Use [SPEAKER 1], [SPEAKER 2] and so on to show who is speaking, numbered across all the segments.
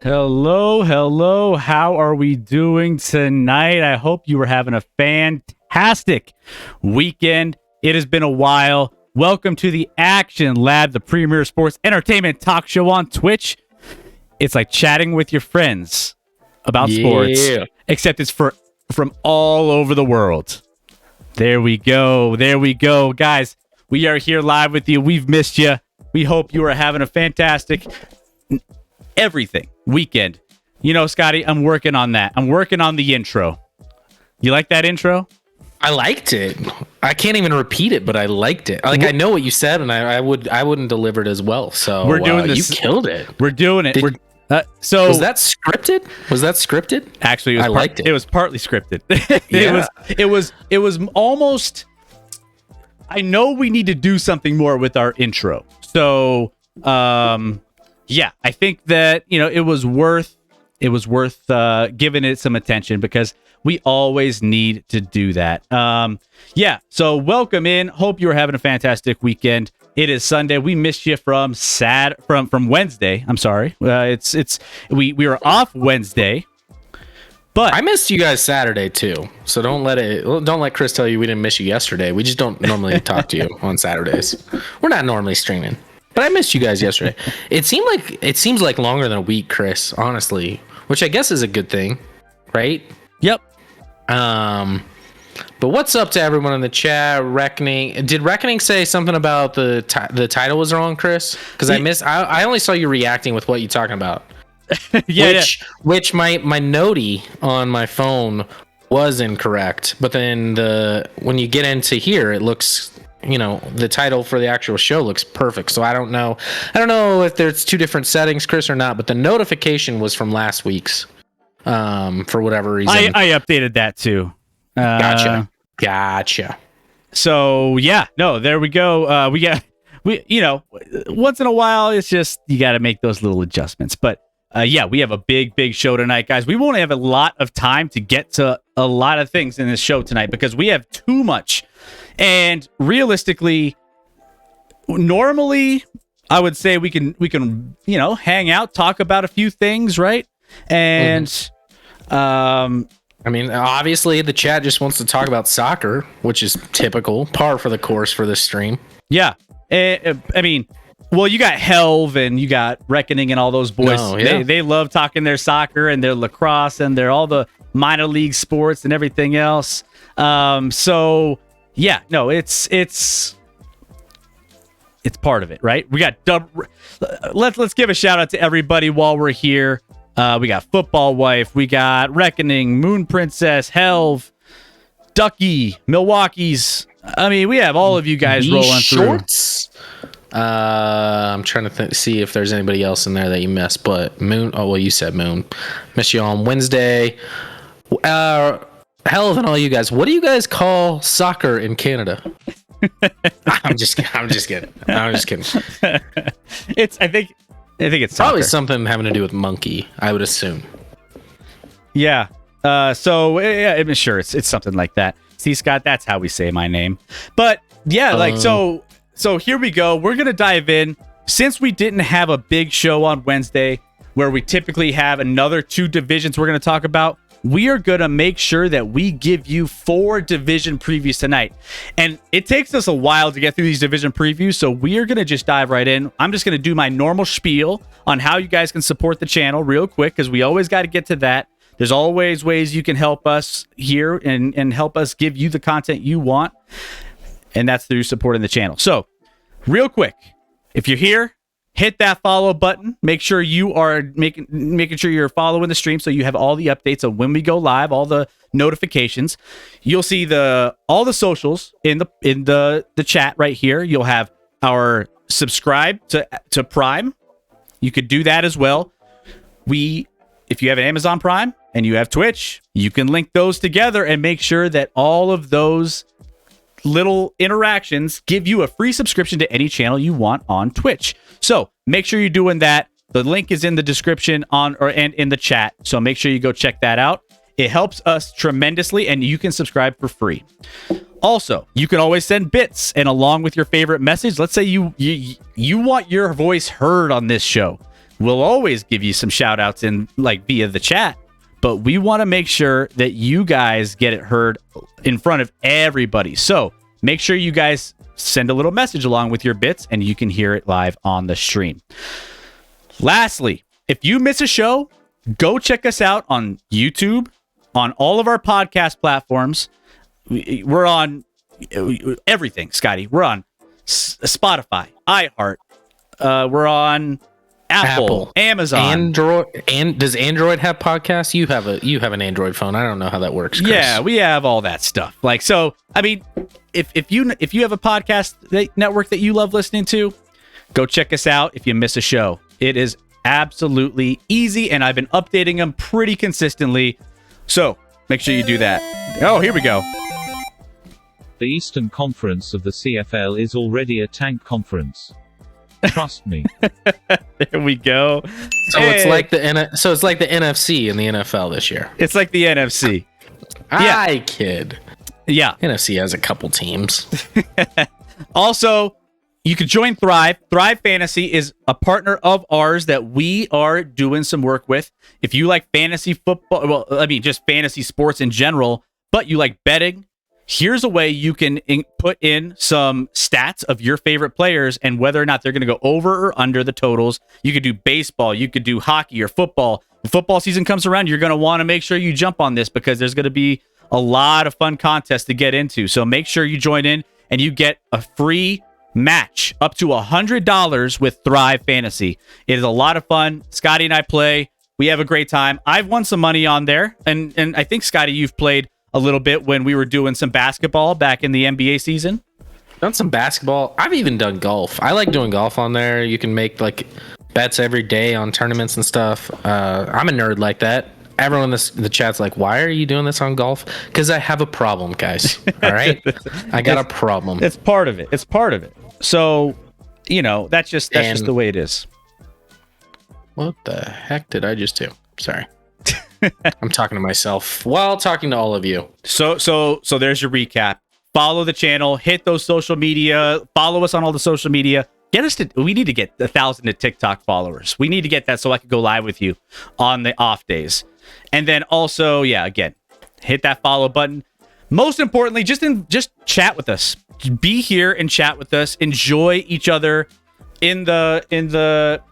[SPEAKER 1] Hello. How are we doing tonight? I hope you were having a fantastic weekend. It has been a while. Welcome to the Action Lab, the premier sports entertainment talk show on Twitch. It's like chatting with your friends about sports, except it's from all over the world. There we go. Guys, we are here live with you. We've missed you. We hope you are having a fantastic everything weekend. You know, Scotty, I'm working on that. I'm working on the intro. You like that intro?
[SPEAKER 2] I liked it. I can't even repeat it, but I liked it. Like, I know what you said, and I wouldn't deliver it as well. So
[SPEAKER 1] we're doing this.
[SPEAKER 2] You killed it.
[SPEAKER 1] We're doing it. So
[SPEAKER 2] was that scripted?
[SPEAKER 1] Actually,
[SPEAKER 2] I liked it.
[SPEAKER 1] It was partly scripted.
[SPEAKER 2] Yeah.
[SPEAKER 1] It was almost. I know we need to do something more with our intro. So, yeah, I think that, you know, it was worth giving it some attention because we always need to do that. Yeah. So welcome in. Hope you're having a fantastic weekend. It is Sunday. We missed you from Wednesday. I'm sorry. We were off Wednesday, but
[SPEAKER 2] I missed you guys Saturday too. So don't let Chris tell you we didn't miss you yesterday. We just don't normally talk to you on Saturdays. We're not normally streaming. But I missed you guys yesterday. It seems like longer than a week, Chris, honestly, which I guess is a good thing, right?
[SPEAKER 1] Yep.
[SPEAKER 2] But what's up to everyone in the chat? Reckoning. Did Reckoning say something about the title was wrong, Chris? Because I only saw you reacting with what you talking about. Which my notey on my phone was incorrect, but then when you get into here, it looks, the title for the actual show looks perfect. So I don't know if there's two different settings, Chris, or not, but the notification was from last week's for whatever reason.
[SPEAKER 1] I updated that too.
[SPEAKER 2] Gotcha.
[SPEAKER 1] So there we go. Once in a while, it's just you got to make those little adjustments. But we have a big show tonight, guys. We won't have a lot of time to get to a lot of things in this show tonight because we have too much. And realistically, normally I would say we can hang out, talk about a few things, right? And
[SPEAKER 2] obviously the chat just wants to talk about soccer, which is typical, par for the course for this stream.
[SPEAKER 1] Yeah. Well, you got Helv and you got Reckoning and all those boys. They love talking their soccer and their lacrosse and their all the minor league sports and everything else. It's part of it, right? We got let's give a shout out to everybody while we're here. We got Football Wife, we got Reckoning, Moon Princess, Helv, Ducky, Milwaukee's. We have all of you guys rolling
[SPEAKER 2] shorts. I'm trying to see if there's anybody else in there that you missed, but Moon. Oh, well, you said Moon. Miss you on Wednesday. Helv and all you guys. What do you guys call soccer in Canada? I'm just kidding. I
[SPEAKER 1] think it's
[SPEAKER 2] probably
[SPEAKER 1] soccer.
[SPEAKER 2] Something having to do with monkey, I would assume.
[SPEAKER 1] Yeah. Sure, it's something like that. See, Scott, that's how we say my name. But so here we go. We're going to dive in. Since we didn't have a big show on Wednesday where we typically have another 2 divisions we're going to talk about, we are going to make sure that we give you 4 division previews tonight. And it takes us a while to get through these division previews, so we are going to just dive right in. I'm just going to do my normal spiel on how you guys can support the channel real quick because we always got to get to that. There's always ways you can help us here and help us give you the content you want. And that's through supporting the channel. So, real quick, if you're here, hit that follow button. Make sure you are making sure you're following the stream so you have all the updates of when we go live, all the notifications. You'll see all the socials in the chat right here. You'll have our subscribe to Prime. You could do that as well. If you have an Amazon Prime and you have Twitch, you can link those together and make sure that all of those little interactions give you a free subscription to any channel you want on Twitch. So make sure you're doing that. The link is in the description and in the chat. So make sure you go check that out. It helps us tremendously, and you can subscribe for free. Also, you can always send bits, and along with your favorite message, let's say you want your voice heard on this show. We'll always give you some shout outs via the chat, but we want to make sure that you guys get it heard in front of everybody. So make sure you guys send a little message along with your bits and you can hear it live on the stream. Lastly, if you miss a show, go check us out on YouTube, on all of our podcast platforms. We're on everything, Scotty. We're on Spotify, iHeart. We're on Apple, Amazon,
[SPEAKER 2] Android. And does Android have podcasts? You have an Android phone. I don't know how that works, Chris.
[SPEAKER 1] Yeah, we have all that stuff. If you have a podcast network that you love listening to, go check us out. If you miss a show, it is absolutely easy, and I've been updating them pretty consistently. So make sure you do that. Oh, here we go.
[SPEAKER 3] The Eastern Conference of the CFL is already a tank conference. Trust me.
[SPEAKER 1] There we go.
[SPEAKER 2] So it's like the NFC in the NFL this year.
[SPEAKER 1] It's like the NFC.
[SPEAKER 2] I kid.
[SPEAKER 1] Yeah.
[SPEAKER 2] NFC has a couple teams.
[SPEAKER 1] Also, you can join Thrive. Thrive Fantasy is a partner of ours that we are doing some work with. If you like fantasy football, just fantasy sports in general, but you like betting, here's a way you can put in some stats of your favorite players and whether or not they're going to go over or under the totals. You could do baseball, you could do hockey or football. When football season comes around, you're going to want to make sure you jump on this because there's going to be a lot of fun contests to get into. So make sure you join in and you get a free match up to $100 with Thrive Fantasy. It is a lot of fun. Scotty and I play We have a great time. I've won some money on there, and I think, Scotty, you've played a little bit when we were doing some basketball back in the NBA season.
[SPEAKER 2] Done some basketball. I've even done golf. I like doing golf on there. You can make like bets every day on tournaments and stuff. I'm a nerd like that. Everyone in the chat's like, why are you doing this on golf? Because I have a problem, guys. All right? I got a problem.
[SPEAKER 1] It's part of it. So, that's just the way it is.
[SPEAKER 2] What the heck did I just do? Sorry. I'm talking to myself while talking to all of you.
[SPEAKER 1] So there's your recap. Follow the channel, hit those social media, follow us on all the social media. We need to get 1,000 TikTok followers. We need to get that so I can go live with you on the off days. And then also, again, hit that follow button. Most importantly, just chat with us. Be here and chat with us. Enjoy each other in the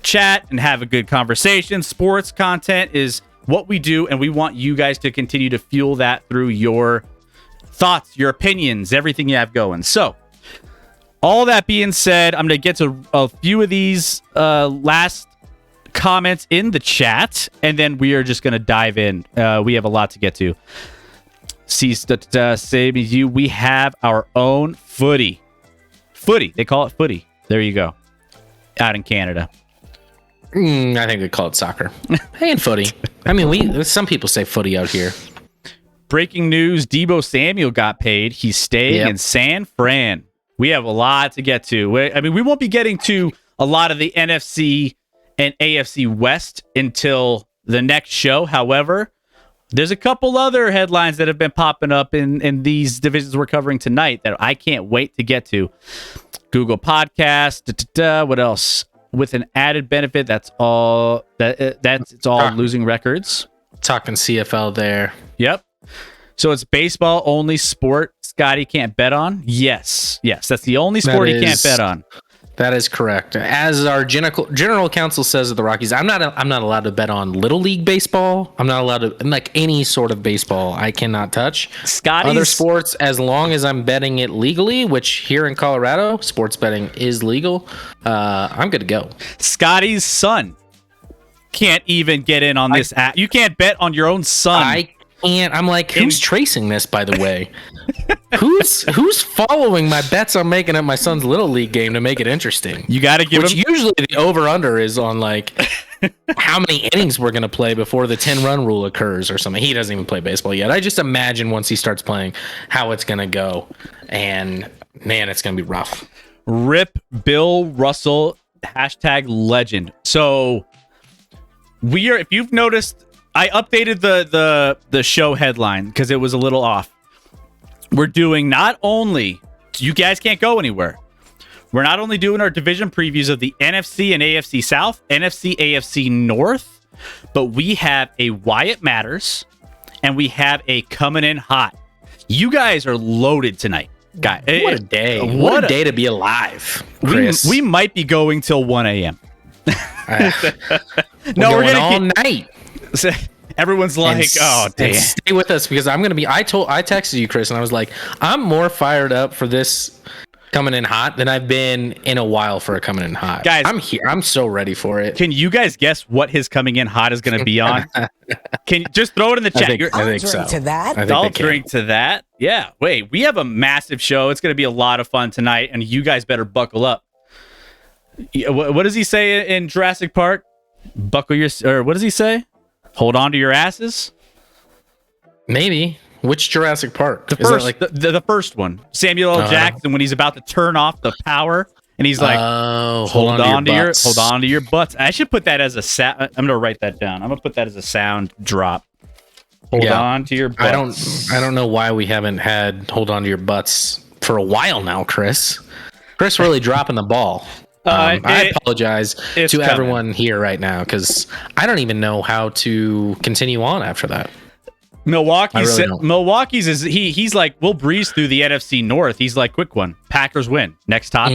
[SPEAKER 1] chat and have a good conversation. Sports content is what we do, and we want you guys to continue to fuel that through your thoughts, your opinions, everything you have going. So, all that being said, I'm going to get to a few of these last comments in the chat, and then we are just going to dive in. We have a lot to get to. We have our own footy. They call it footy. There you go. Out in Canada.
[SPEAKER 2] I think they call it soccer. And footy. I mean, some people say footy out here.
[SPEAKER 1] Breaking news, Deebo Samuel got paid. He's staying in San Fran. We have a lot to get to. We won't be getting to a lot of the NFC and AFC West until the next show. However, there's a couple other headlines that have been popping up in these divisions we're covering tonight that I can't wait to get to. Google Podcast. What else? With an added benefit, it's all losing records.
[SPEAKER 2] Talking CFL there.
[SPEAKER 1] Yep. So it's baseball only sport Scotty can't bet on? Yes. That's the only sport he can't bet on.
[SPEAKER 2] That is correct. As our general counsel says at the Rockies, I'm not allowed to bet on Little League baseball. I'm not allowed to, like, any sort of baseball I cannot touch. Other sports, as long as I'm betting it legally, which here in Colorado, sports betting is legal, I'm good to go.
[SPEAKER 1] Scotty's son can't even get in on this app. You can't bet on your own son.
[SPEAKER 2] I can't. I'm like, who's tracing this, by the way? Who's following my bets I'm making at my son's Little League game to make it interesting?
[SPEAKER 1] You got to give him.
[SPEAKER 2] Usually the over-under is on, like, how many innings we're going to play before the 10-run rule occurs or something. He doesn't even play baseball yet. I just imagine once he starts playing how it's going to go. And, man, it's going to be rough.
[SPEAKER 1] Rip Bill Russell, #legend. So, if you've noticed, I updated the show headline because it was a little off. We're doing not only, you guys can't go anywhere. We're not only doing our division previews of the NFC and AFC South, NFC, AFC North, but we have a Why It Matters, and we have a Coming In Hot. You guys are loaded tonight. Guys,
[SPEAKER 2] what a day. What a day to be alive, Chris.
[SPEAKER 1] We might be going till 1 a.m.
[SPEAKER 2] No, we're going all night.
[SPEAKER 1] Everyone's like, oh, damn.
[SPEAKER 2] Stay with us because I'm going to be, I texted you, Chris, and I was like, I'm more fired up for this Coming In Hot than I've been in a while for a Coming In Hot.
[SPEAKER 1] Guys,
[SPEAKER 2] I'm here. I'm so ready for it.
[SPEAKER 1] Can you guys guess what his Coming In Hot is going to be on? Can you just throw it in the chat?
[SPEAKER 2] I think so.
[SPEAKER 1] I'll drink to that. Yeah. Wait, we have a massive show. It's going to be a lot of fun tonight, and you guys better buckle up. What does he say in Jurassic Park? Buckle your, or what does he say? Hold on to your asses?
[SPEAKER 2] Maybe. Which Jurassic Park?
[SPEAKER 1] The first, like the first one. Samuel L. Jackson, when he's about to turn off the power, and he's like, hold on to your butts. I should put that as a sound. I'm gonna write that down. I'm gonna put that as a sound drop. Hold on to your butts.
[SPEAKER 2] I don't know why we haven't had hold on to your butts for a while now, Chris. Chris really dropping the ball. I apologize to everyone here right now because I don't even know how to continue on after that.
[SPEAKER 1] Milwaukee's is he's like, we'll breeze through the NFC North. He's like, quick one. Packers win. Next top.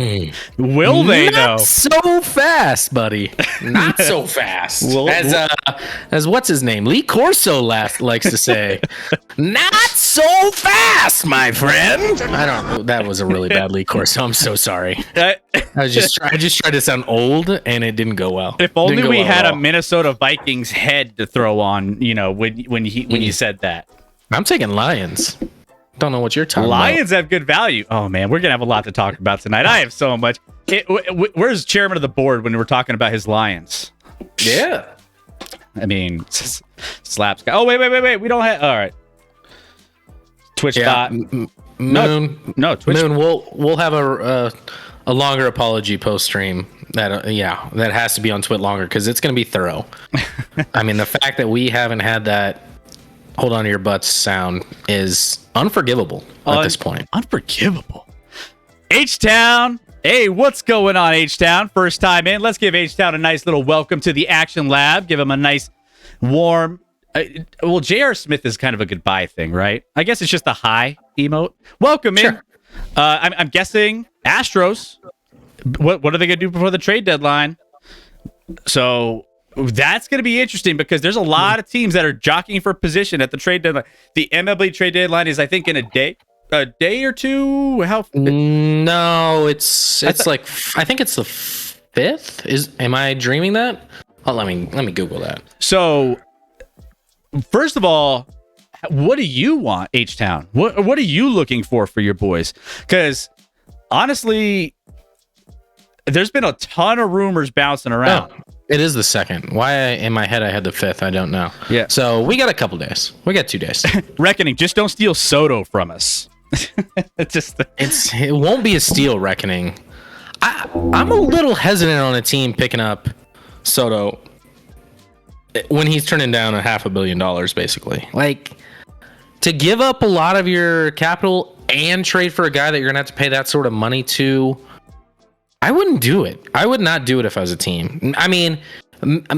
[SPEAKER 1] Will they though?
[SPEAKER 2] Not so fast, buddy. Not so fast. As what's his name? Lee Corso likes to say. Not so fast, my friend. I don't know. That was a really bad lead course, so I'm so sorry. I just tried to sound old, and it didn't go well.
[SPEAKER 1] If only we had a Minnesota Vikings head to throw on, when you said that.
[SPEAKER 2] I'm taking Lions. Don't know what you're talking
[SPEAKER 1] Lions have good value. Oh, man, we're going to have a lot to talk about tonight. I have so much. Where's chairman of the board when we're talking about his Lions?
[SPEAKER 2] Yeah.
[SPEAKER 1] I mean, slaps. Oh, wait. We don't have. All right. Twitch bot.
[SPEAKER 2] Moon.
[SPEAKER 1] No, Twitch.
[SPEAKER 2] Moon. We'll have a longer apology post stream. That has to be on Twit longer because it's going to be thorough. I mean, the fact that we haven't had that hold on to your butts sound is unforgivable at this point.
[SPEAKER 1] Unforgivable. H-Town. Hey, what's going on, H-Town? First time in. Let's give H-Town a nice little welcome to the Action Lab. Give him a nice, warm... well, J.R. Smith is kind of a goodbye thing, right? I guess it's just a hi emote. Welcome in. I'm guessing Astros. What are they going to do before the trade deadline? So that's going to be interesting because there's a lot of teams that are jockeying for position at the trade deadline. The MLB trade deadline is, I think, in a day or two.
[SPEAKER 2] No, it's like I think it's the 5th. Am I dreaming that? Oh, let me Google that.
[SPEAKER 1] So, first of all, what do you want, H-Town? What are you looking for your boys? Because honestly, there's been a ton of rumors bouncing around.
[SPEAKER 2] Oh, it is the 2nd. Why in my head I had the 5th, I don't know.
[SPEAKER 1] Yeah.
[SPEAKER 2] So we got a couple days. We got 2 days.
[SPEAKER 1] Reckoning. Just don't steal Soto from us.
[SPEAKER 2] It won't be a steal, Reckoning. I'm a little hesitant on a team picking up Soto when he's turning down $500 million, basically. Like, to give up a lot of your capital and trade for a guy that you're gonna have to pay that sort of money to, I wouldn't do it. I would not do it if I was a team. I mean,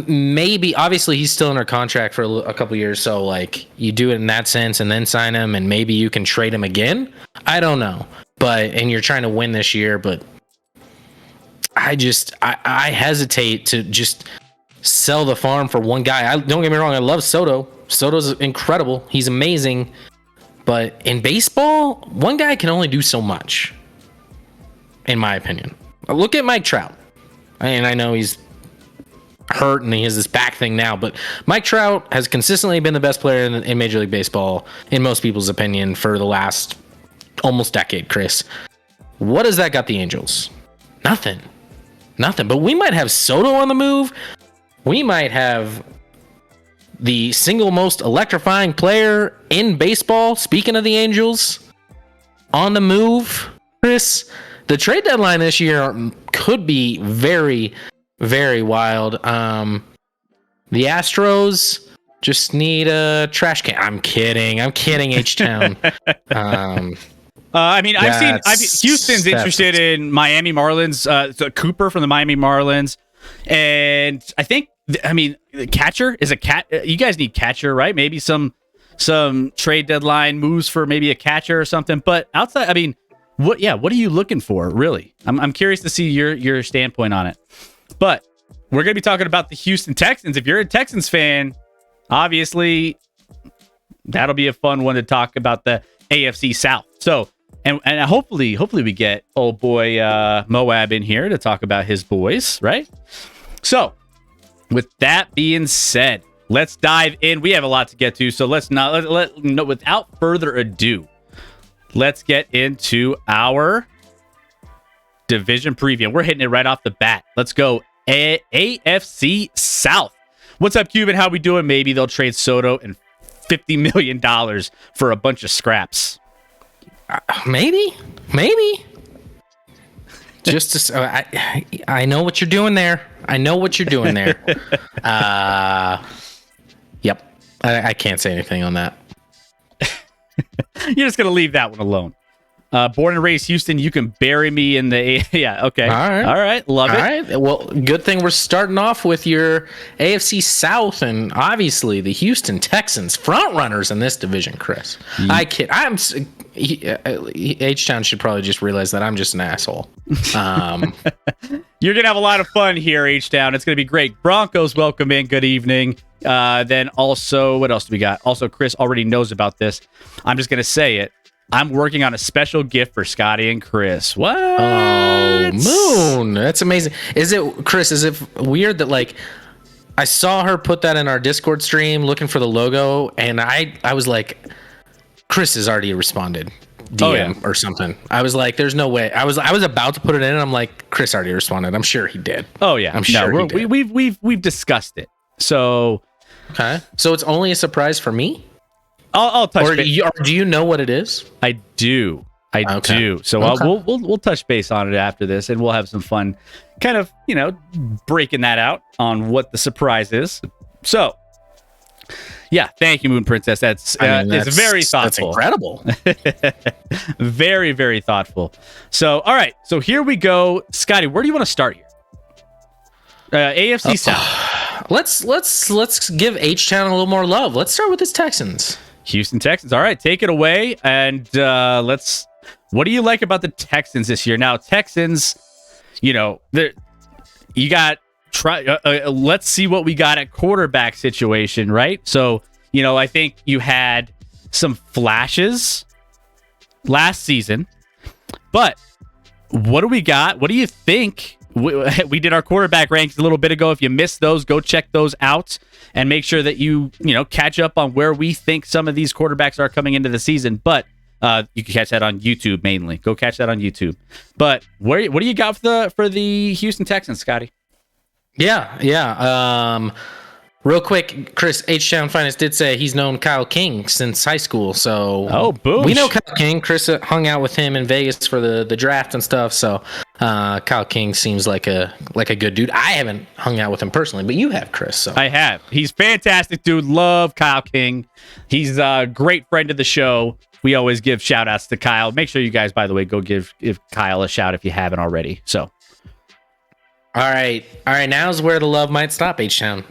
[SPEAKER 2] maybe, obviously he's still under contract for a couple years, so like you do it in that sense and then sign him and maybe you can trade him again. I don't know. And you're trying to win this year, but I hesitate to just sell the farm for one guy. Don't get me wrong, I love Soto. Soto's incredible. He's amazing. But in baseball, one guy can only do so much, in my opinion. Look at Mike Trout. And I know he's hurt and he has this back thing now, but Mike Trout has consistently been the best player in Major League Baseball, in most people's opinion, for the last almost decade, Chris. What has that got the Angels? Nothing. But we might have Soto on the move. We might have the single most electrifying player in baseball, speaking of the Angels, on the move, Chris. The trade deadline this year could be very, very wild. The Astros just need a trash can. I'm kidding, H-Town.
[SPEAKER 1] I mean, Houston's interested in Miami Marlins. So Cooper from the Miami Marlins, and I think, the catcher is a cat. You guys need catcher, right? Maybe some trade deadline moves for maybe a catcher or something. But outside, what are you looking for, really? I'm curious to see your standpoint on it. But we're going to be talking about the Houston Texans. If you're a Texans fan, obviously that'll be a fun one to talk about, the AFC South. So, and hopefully we get old boy Moab in here to talk about his boys, right? So, with that being said, let's dive in. We have a lot to get to, so without further ado, let's get into our division preview. We're hitting it right off the bat. Let's go AFC South. What's up, Cuban? How we doing? Maybe they'll trade Soto and $50 million for a bunch of scraps.
[SPEAKER 2] Maybe. Just to, I know what you're doing there. Yep. I can't say anything on that.
[SPEAKER 1] You're just going to leave that one alone. Born and raised Houston. You can bury me in the yeah. Okay.
[SPEAKER 2] All right.
[SPEAKER 1] Love
[SPEAKER 2] All
[SPEAKER 1] it.
[SPEAKER 2] right. Well, good thing we're starting off with your AFC South and obviously the Houston Texans, front runners in this division, Chris. I kid. H-Town should probably just realize that I'm just an asshole.
[SPEAKER 1] You're gonna have a lot of fun here, H-Town. It's gonna be great. Broncos, welcome in. Good evening. Then also, what else do we got? Also, Chris already knows about this. I'm just gonna say it. I'm working on a special gift for Scotty and Chris. What?
[SPEAKER 2] Oh, Moon. That's amazing. Is it, Chris, is it weird that, like, I saw her put that in our Discord stream looking for the logo, and I was like, Chris has already responded. DM or something. I was like, there's no way. I was about to put it in, and I'm like, Chris already responded. I'm sure he did.
[SPEAKER 1] Oh, yeah.
[SPEAKER 2] I'm sure he did.
[SPEAKER 1] We've discussed it. So.
[SPEAKER 2] Okay. So it's only a surprise for me?
[SPEAKER 1] I'll touch
[SPEAKER 2] base. Or do you know what it is?
[SPEAKER 1] I do. So we'll touch base on it after this, and we'll have some fun, kind of breaking that out on what the surprise is. So, yeah, thank you, Moon Princess. That's very thoughtful.
[SPEAKER 2] That's incredible.
[SPEAKER 1] Very, very thoughtful. So, all right. So here we go, Scotty. Where do you want to start here? AFC South.
[SPEAKER 2] Let's give H-Town a little more love. Let's start with his Texans.
[SPEAKER 1] Houston Texans. All right, take it away. And what do you like about the Texans this year? Now, Texans, let's see what we got at quarterback situation, right? So, I think you had some flashes last season, but what do we got? What do you think? We did our quarterback ranks a little bit ago. If you missed those, go check those out and make sure that you catch up on where we think some of these quarterbacks are coming into the season. But you can catch that on YouTube mainly. Go catch that on YouTube. But what do you got for the Houston Texans, Scotty?
[SPEAKER 2] Yeah. Real quick, Chris, H-Town Finest did say he's known Kyle King since high school. So
[SPEAKER 1] boom.
[SPEAKER 2] We know Kyle King. Chris hung out with him in Vegas for the draft and stuff. So Kyle King seems like a good dude. I haven't hung out with him personally, but you have, Chris. So
[SPEAKER 1] I have. He's fantastic, dude. Love Kyle King. He's a great friend of the show. We always give shout outs to Kyle. Make sure you guys, by the way, go give Kyle a shout if you haven't already. So.
[SPEAKER 2] All right. Now's where the love might stop, H-Town.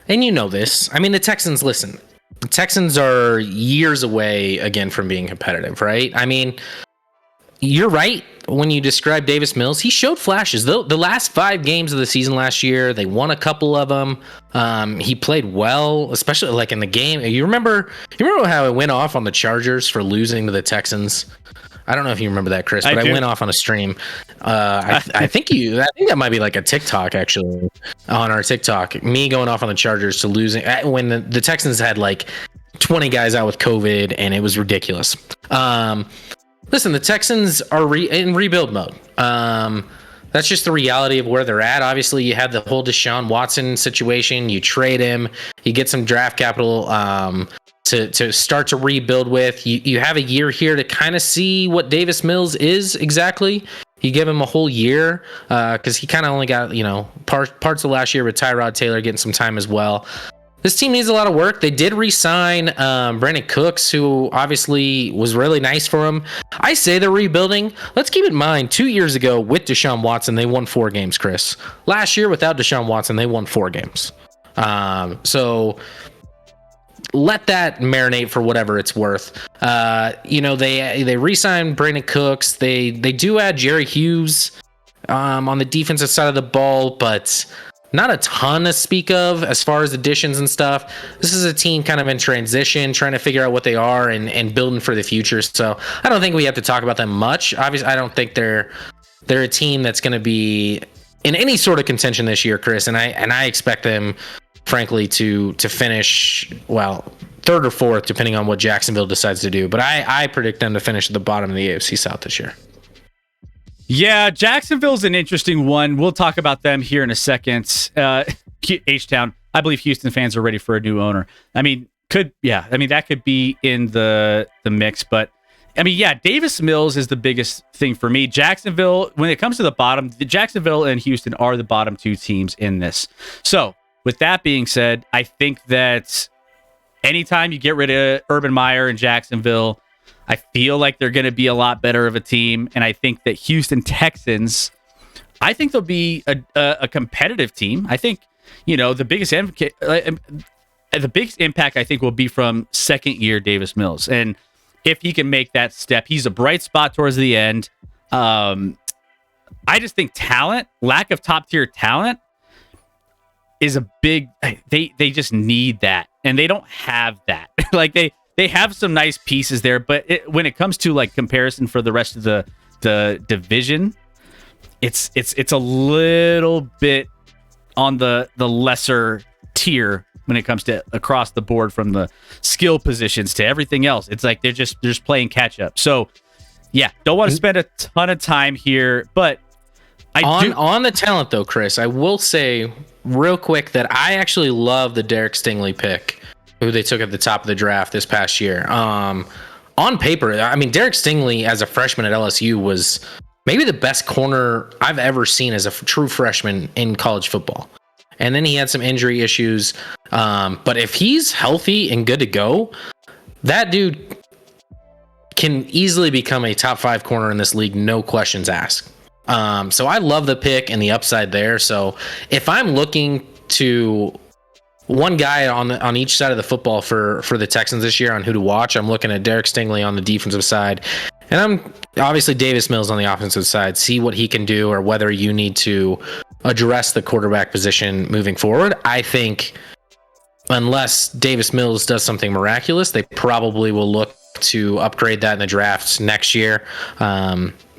[SPEAKER 2] And you know this. I mean, the Texans, listen, the Texans are years away again from being competitive, right? I mean, you're right when you describe Davis Mills. He showed flashes. The last 5 games of the season last year, they won a couple of them. He played well, especially like in the game. You remember how it went off on the Chargers for losing to the Texans? I don't know if you remember that, Chris, but I went off on a stream. I think that might be like a TikTok, actually, on our TikTok. Me going off on the Chargers to losing when the Texans had like 20 guys out with COVID, and it was ridiculous. Listen, the Texans are in rebuild mode. That's just the reality of where they're at. Obviously, you had the whole Deshaun Watson situation. You trade him, you get some draft capital to start to rebuild with. You have a year here to kind of see what Davis Mills is exactly. You give him a whole year because he kind of only got parts of last year with Tyrod Taylor getting some time as well. This team needs a lot of work. They did re-sign Brandon Cooks, who obviously was really nice for him. I say they're rebuilding. Let's keep in mind, 2 years ago with Deshaun Watson, they won 4 games, Chris. Last year without Deshaun Watson, they won 4 games. So let that marinate for whatever it's worth. They re-signed Brandon Cooks. They do add Jerry Hughes on the defensive side of the ball, but not a ton to speak of as far as additions and stuff. This is a team kind of in transition, trying to figure out what they are and building for the future. So I don't think we have to talk about them much. Obviously, I don't think they're a team that's going to be in any sort of contention this year, Chris. And I expect them, frankly, to finish, well, 3rd or 4th, depending on what Jacksonville decides to do. But I predict them to finish at the bottom of the AFC South this year.
[SPEAKER 1] Yeah, Jacksonville's an interesting one. We'll talk about them here in a second. H-Town, I believe Houston fans are ready for a new owner. That could be in the mix. But, Davis Mills is the biggest thing for me. Jacksonville, when it comes to the bottom, Jacksonville and Houston are the bottom 2 teams in this. So, with that being said, I think that anytime you get rid of Urban Meyer in Jacksonville, I feel like they're going to be a lot better of a team, and I think that Houston Texans, I think they'll be a competitive team. I think, the biggest impact I think will be from second year Davis Mills, and if he can make that step, he's a bright spot towards the end. I just think lack of top tier talent is a big. They just need that, and they don't have that. Like they have some nice pieces there, but when it comes to like comparison for the rest of the division, it's a little bit on the lesser tier when it comes to across the board, from the skill positions to everything else. It's like they're just playing catch up. So yeah, don't want to spend a ton of time here, but on
[SPEAKER 2] the talent though, Chris, I will say real quick that I actually love the Derek Stingley pick, who they took at the top of the draft this past year. On paper, I mean, Derek Stingley as a freshman at LSU was maybe the best corner I've ever seen as a true freshman in college football. And then he had some injury issues. But if he's healthy and good to go, that dude can easily become a top 5 corner in this league, no questions asked. So I love the pick and the upside there. So if I'm looking to one guy on each side of the football for the Texans this year on who to watch, I'm looking at Derek Stingley on the defensive side, and I'm obviously Davis Mills on the offensive side. See what he can do, or whether you need to address the quarterback position moving forward. I think unless Davis Mills does something miraculous, they probably will look to upgrade that in the draft next year.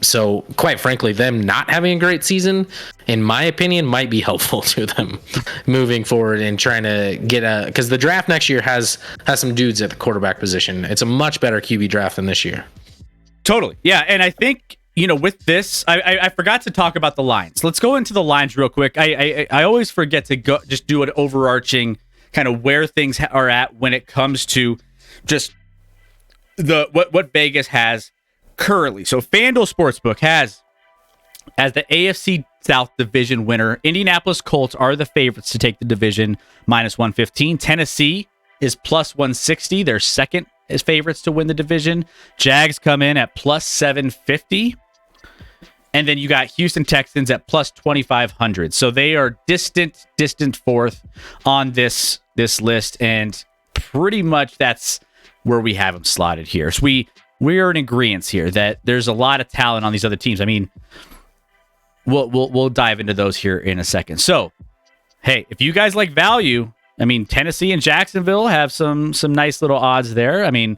[SPEAKER 2] So quite frankly, them not having a great season, in my opinion, might be helpful to them moving forward and trying to get because the draft next year has some dudes at the quarterback position. It's a much better QB draft than this year.
[SPEAKER 1] Totally. Yeah. And I think, with this, I forgot to talk about the lines. Let's go into the lines real quick. I always forget to go just do an overarching kind of where things are at when it comes to just what Vegas has currently. So FanDuel Sportsbook has, as the AFC South division winner, Indianapolis Colts are the favorites to take the division, -115. Tennessee is +160. They're second as favorites to win the division. Jags come in at +750. And then you got Houston Texans at +2,500. So they are distant fourth on this list. And pretty much that's where we have them slotted here. So we are in agreement here that there's a lot of talent on these other teams. I mean, we'll dive into those here in a second. So, hey, if you guys like value, I mean, Tennessee and Jacksonville have some nice little odds there. I mean,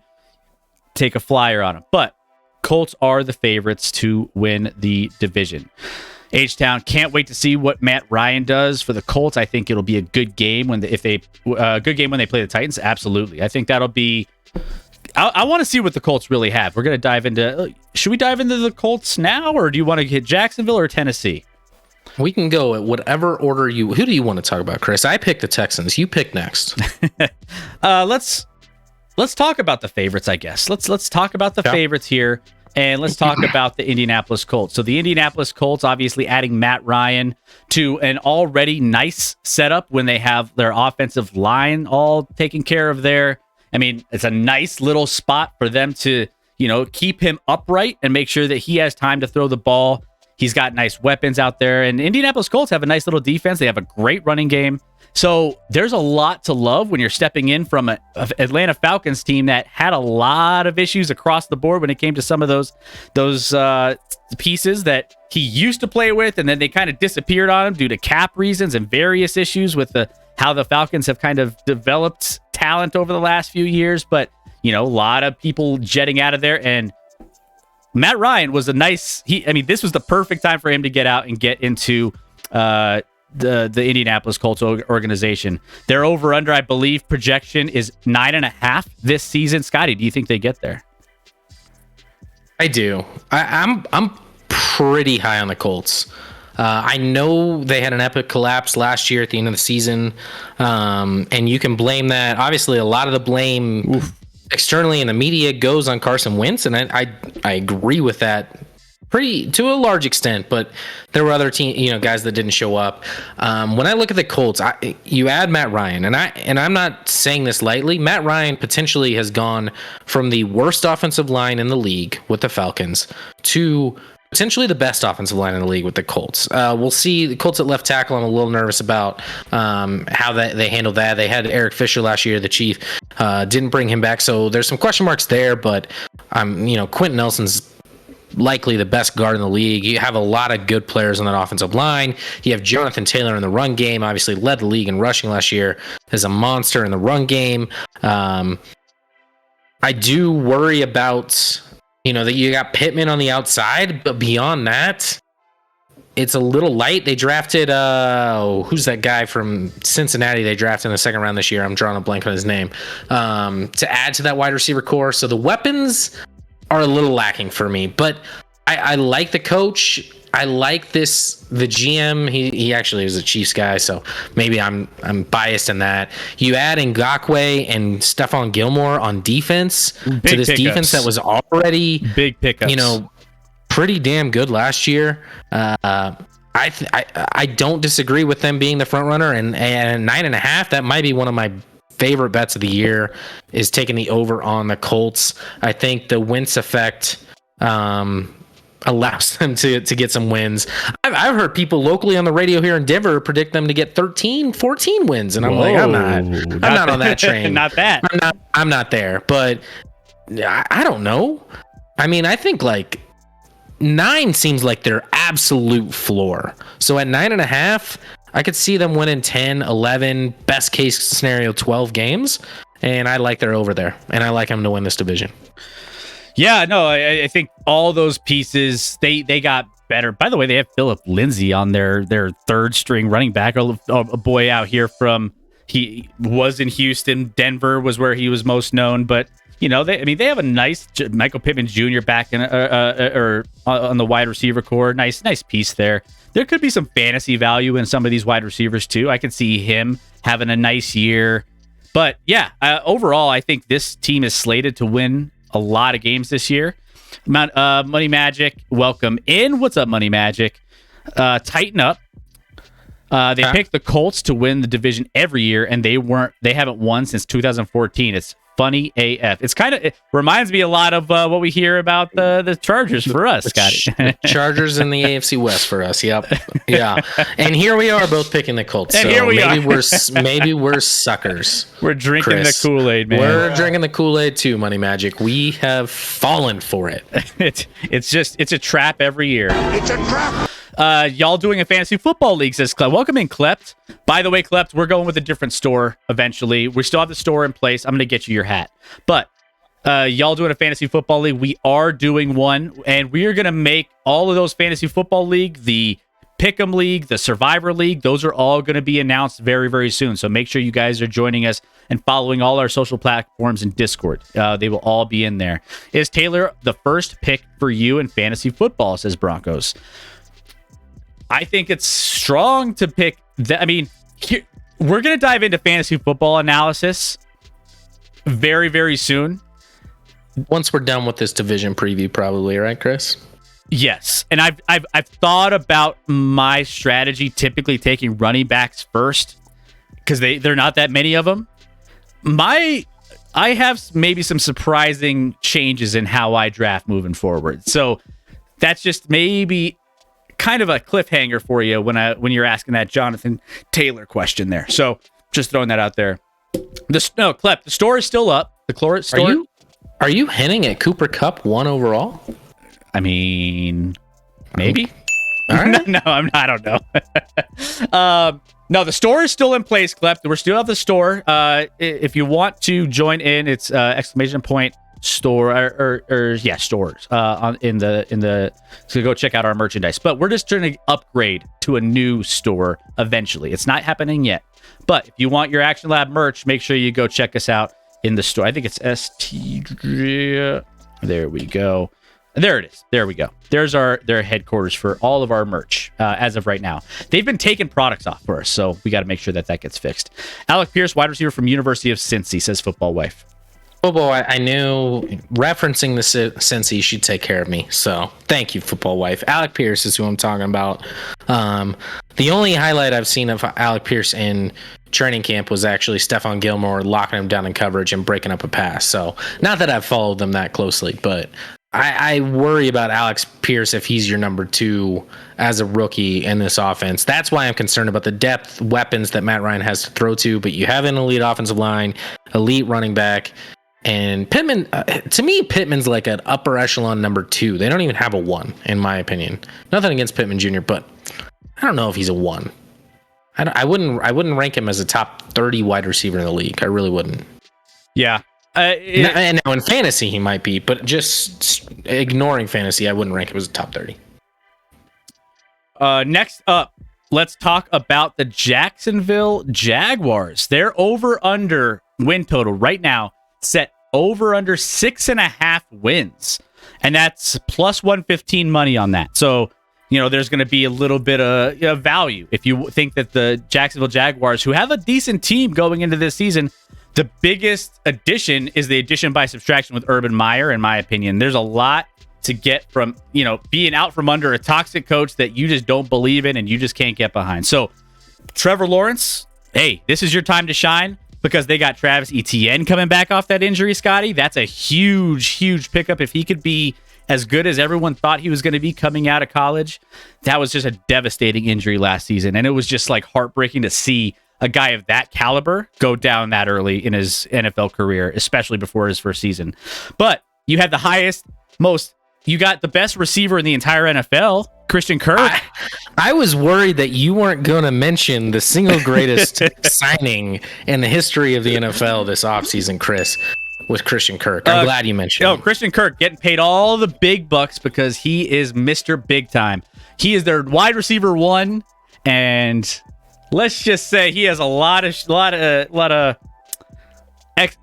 [SPEAKER 1] take a flyer on them. But Colts are the favorites to win the division. H-Town, can't wait to see what Matt Ryan does for the Colts. I think it'll be a good game when they play the Titans. Absolutely, I think that'll be. I want to see what the Colts really have. We're going to dive into. Should we dive into the Colts now, or do you want to hit Jacksonville or Tennessee?
[SPEAKER 2] We can go at whatever order you. Who do you want to talk about, Chris? I picked the Texans. You pick next.
[SPEAKER 1] Let's talk about the favorites, I guess. Let's talk about the favorites here, and let's talk about the Indianapolis Colts. So the Indianapolis Colts obviously adding Matt Ryan to an already nice setup when they have their offensive line all taken care of there. I mean, it's a nice little spot for them to, keep him upright and make sure that he has time to throw the ball. He's got nice weapons out there, and Indianapolis Colts have a nice little defense. They have a great running game. So there's a lot to love when you're stepping in from an Atlanta Falcons team that had a lot of issues across the board when it came to some of those pieces that he used to play with, and then they kind of disappeared on him due to cap reasons and various issues with how the Falcons have kind of developed talent over the last few years. But, a lot of people jetting out of there, and Matt Ryan was this was the perfect time for him to get out and get into the Indianapolis Colts organization. Their over-under, I believe, projection is 9.5 this season. Scotty, do you think they get there?
[SPEAKER 2] I do. I'm pretty high on the Colts. I know they had an epic collapse last year at the end of the season, and you can blame that. Obviously, a lot of the blame externally in the media goes on Carson Wentz, and I agree with that pretty to a large extent, but there were other guys that didn't show up. When I look at the Colts, you add Matt Ryan, and I'm not saying this lightly. Matt Ryan potentially has gone from the worst offensive line in the league with the Falcons to potentially the best offensive line in the league with the Colts. We'll see. The Colts at left tackle, I'm a little nervous about how they handled that. They had Eric Fisher last year, the Chief, didn't bring him back, so there's some question marks there. But Quentin Nelson's likely the best guard in the league. You have a lot of good players on that offensive line. You have Jonathan Taylor in the run game, obviously led the league in rushing last year, as a monster in the run game. I do worry about, that you got Pittman on the outside, but beyond that, it's a little light. They drafted, who's that guy from Cincinnati they drafted in the second round this year? I'm drawing a blank on his name. To add to that wide receiver core. So the weapons are a little lacking for me, but I like the coach. I like the GM. He actually was a Chiefs guy, so maybe I'm biased in that. You add Ngakoue and Stephon Gilmore on defense to this defense that was already
[SPEAKER 1] big pickups.
[SPEAKER 2] Pretty damn good last year. I don't disagree with them being the front runner, and 9.5. That might be one of my favorite bets of the year, is taking the over on the Colts. I think the Wentz effect allows them to get some wins. I've heard people locally on the radio here in Denver predict them to get 13, 14 wins, and I'm like, I'm not on that train.
[SPEAKER 1] Not that.
[SPEAKER 2] I'm not there, but I don't know. I mean, I think like 9 seems like their absolute floor. So at 9.5, I could see them winning 10, 11, best case scenario 12 games, and I like their over there, and I like them to win this division.
[SPEAKER 1] Yeah, no, I think all those pieces, they got better. By the way, they have Philip Lindsay on their third string running back, a boy out here he was in Houston. Denver was where he was most known, but they have a nice Michael Pittman Jr. back in or on the wide receiver core. Nice piece there. There could be some fantasy value in some of these wide receivers too. I could see him having a nice year. But yeah, overall, I think this team is slated to win a lot of games this year. Money Magic, welcome in. What's up, Money Magic? Tighten up. They picked the Colts to win the division every year, and they haven't won since 2014. It's funny AF. It reminds me a lot of what we hear about the Chargers for us, Scotty.
[SPEAKER 2] Chargers in the AFC West for us. Yep. Yeah. And here we are both picking the Colts.
[SPEAKER 1] And
[SPEAKER 2] so
[SPEAKER 1] here we are.
[SPEAKER 2] maybe we're suckers.
[SPEAKER 1] We're drinking
[SPEAKER 2] Chris.
[SPEAKER 1] the Kool-Aid, man.
[SPEAKER 2] We're drinking the Kool-Aid too, Money Magic. We have fallen for it.
[SPEAKER 1] It's a trap every year.
[SPEAKER 4] It's a trap.
[SPEAKER 1] Y'all doing a fantasy football league, says Clep. Welcome in, Clept. By the way, Clept, we're going with a different store eventually. We still have the store in place. I'm going to get you your hat. But y'all doing a fantasy football league. We are doing one, and we are going to make all of those fantasy football league, the Pick'em League, the Survivor League, those are all going to be announced very, very soon. So make sure you guys are joining us and following all our social platforms and Discord. They will all be in there. Is Taylor the first pick for you in fantasy football, says Broncos? I think it's strong to pick that. I mean, we're going to dive into fantasy football analysis very, very soon.
[SPEAKER 2] Once we're done with this division preview, probably, right, Chris?
[SPEAKER 1] Yes. And I've thought about my strategy, typically taking running backs first, because they're not that many of them. I have maybe some surprising changes in how I draft moving forward. So that's just maybe kind of a cliffhanger for you when you're asking that Jonathan Taylor question there. So just throwing that out there. Clep, the store is still up. The store.
[SPEAKER 2] Are you hinting at Cooper Kupp 1 overall?
[SPEAKER 1] I mean, maybe.
[SPEAKER 2] All right.
[SPEAKER 1] No, I'm not. I don't know. No, the store is still in place, Clep. We still have the store. If you want to join in, it's ! Store or stores in the so go check out our merchandise. But we're just trying to upgrade to a new store eventually. It's not happening yet, but if you want your Action Lab merch, make sure you go check us out in the store. I think it's there we go. There it is. There we go. There's their headquarters for all of our merch as of right now. They've been taking products off for us, so we got to make sure that gets fixed. Alec Pierce, wide receiver from University of Cincy, says Football Wife.
[SPEAKER 2] Football, I knew referencing the Cincy, she'd take care of me. So thank you, football wife. Alec Pierce is who I'm talking about. The only highlight I've seen of Alec Pierce in training camp was actually Stephon Gilmore locking him down in coverage and breaking up a pass. So not that I've followed them that closely, but I worry about Alex Pierce if he's your number 2 as a rookie in this offense. That's why I'm concerned about the depth weapons that Matt Ryan has to throw to, but you have an elite offensive line, elite running back. And Pittman, to me, Pittman's like an upper echelon number 2. They don't even have a 1, in my opinion. Nothing against Pittman Jr., but I don't know if he's a 1. I wouldn't rank him as a top 30 wide receiver in the league. I really wouldn't.
[SPEAKER 1] Yeah.
[SPEAKER 2] And now in fantasy, he might be, but just ignoring fantasy, I wouldn't rank him as a top 30.
[SPEAKER 1] Next up, let's talk about the Jacksonville Jaguars. Their over-under win total right now set over under 6.5 wins, and that's plus 115 money on that. So there's going to be a little bit of value if you think that the Jacksonville Jaguars, who have a decent team going into this season, the biggest addition is the addition by subtraction with Urban Meyer. In my opinion, there's a lot to get from being out from under a toxic coach that you just don't believe in and you just can't get behind. So Trevor Lawrence, hey, this is your time to shine, because they got Travis Etienne coming back off that injury, Scotty. That's a huge pickup. If he could be as good as everyone thought he was going to be coming out of college, that was just a devastating injury last season. And it was just like heartbreaking to see a guy of that caliber go down that early in his NFL career, especially before his first season. But you had you got the best receiver in the entire NFL, Christian Kirk.
[SPEAKER 2] I was worried that you weren't going to mention the single greatest signing in the history of the NFL this offseason, Chris, with Christian Kirk. I'm glad you mentioned him.
[SPEAKER 1] Christian Kirk getting paid all the big bucks because he is Mr. Big Time. He is their wide receiver 1, and let's just say he has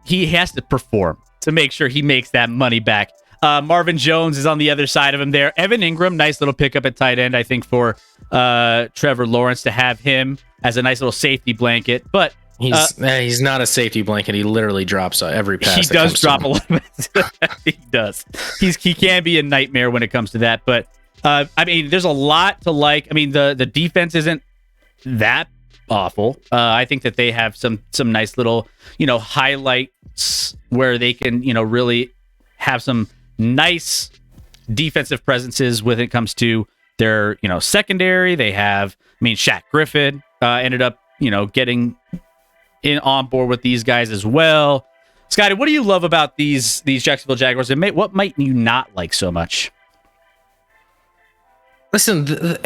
[SPEAKER 1] he has to perform to make sure he makes that money back. Marvin Jones is on the other side of him there. Evan Ingram, nice little pickup at tight end, I think, for Trevor Lawrence to have him as a nice little safety blanket. But
[SPEAKER 2] he's not a safety blanket. He literally drops every pass.
[SPEAKER 1] He does drop a little bit. He does. He can be a nightmare when it comes to that. But there's a lot to like. The defense isn't that awful. I think that they have some nice little highlights where they can really have some nice defensive presences when it comes to their secondary. They have Shaq Griffin ended up getting on board with these guys as well. Scotty, what do you love about these Jacksonville Jaguars, and what might you not like so much?
[SPEAKER 2] Listen,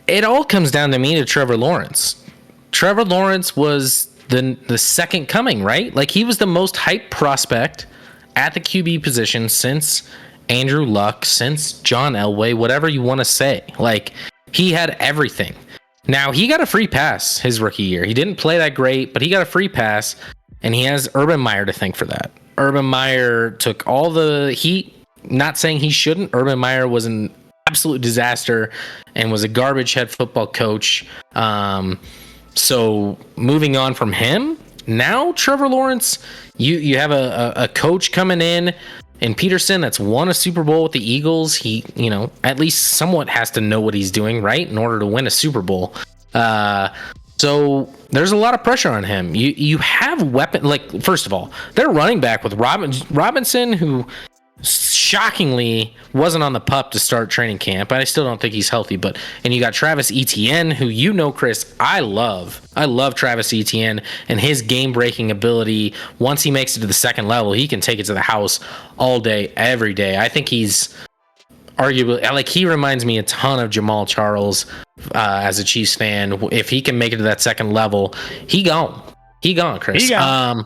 [SPEAKER 2] it all comes down to me to Trevor Lawrence. Trevor Lawrence was the second coming, right? Like, he was the most hyped prospect at the QB position since Andrew Luck, since John Elway, whatever you want to say. Like, he had everything. Now, he got a free pass his rookie year. He didn't play that great, but he got a free pass, and he has Urban Meyer to thank for that. Urban Meyer took all the heat. Not saying he shouldn't. Urban Meyer was an absolute disaster and was a garbage head football coach. So moving on from him, now Trevor Lawrence, you have a coach coming in Peterson that's won a Super Bowl with the Eagles. He, at least somewhat has to know what he's doing, right, in order to win a Super Bowl. So there's a lot of pressure on him. You have weapon, like, first of all, they're running back with Robinson, who shockingly wasn't on the pup to start training camp. I still don't think he's healthy, and you got Travis Etienne, who Chris, I love Travis Etienne and his game-breaking ability. Once he makes it to the second level, he can take it to the house all day, every day. I think he's arguably, like, he reminds me a ton of Jamal Charles as a Chiefs fan. If he can make it to that second level, he gone, Chris.
[SPEAKER 1] He gone.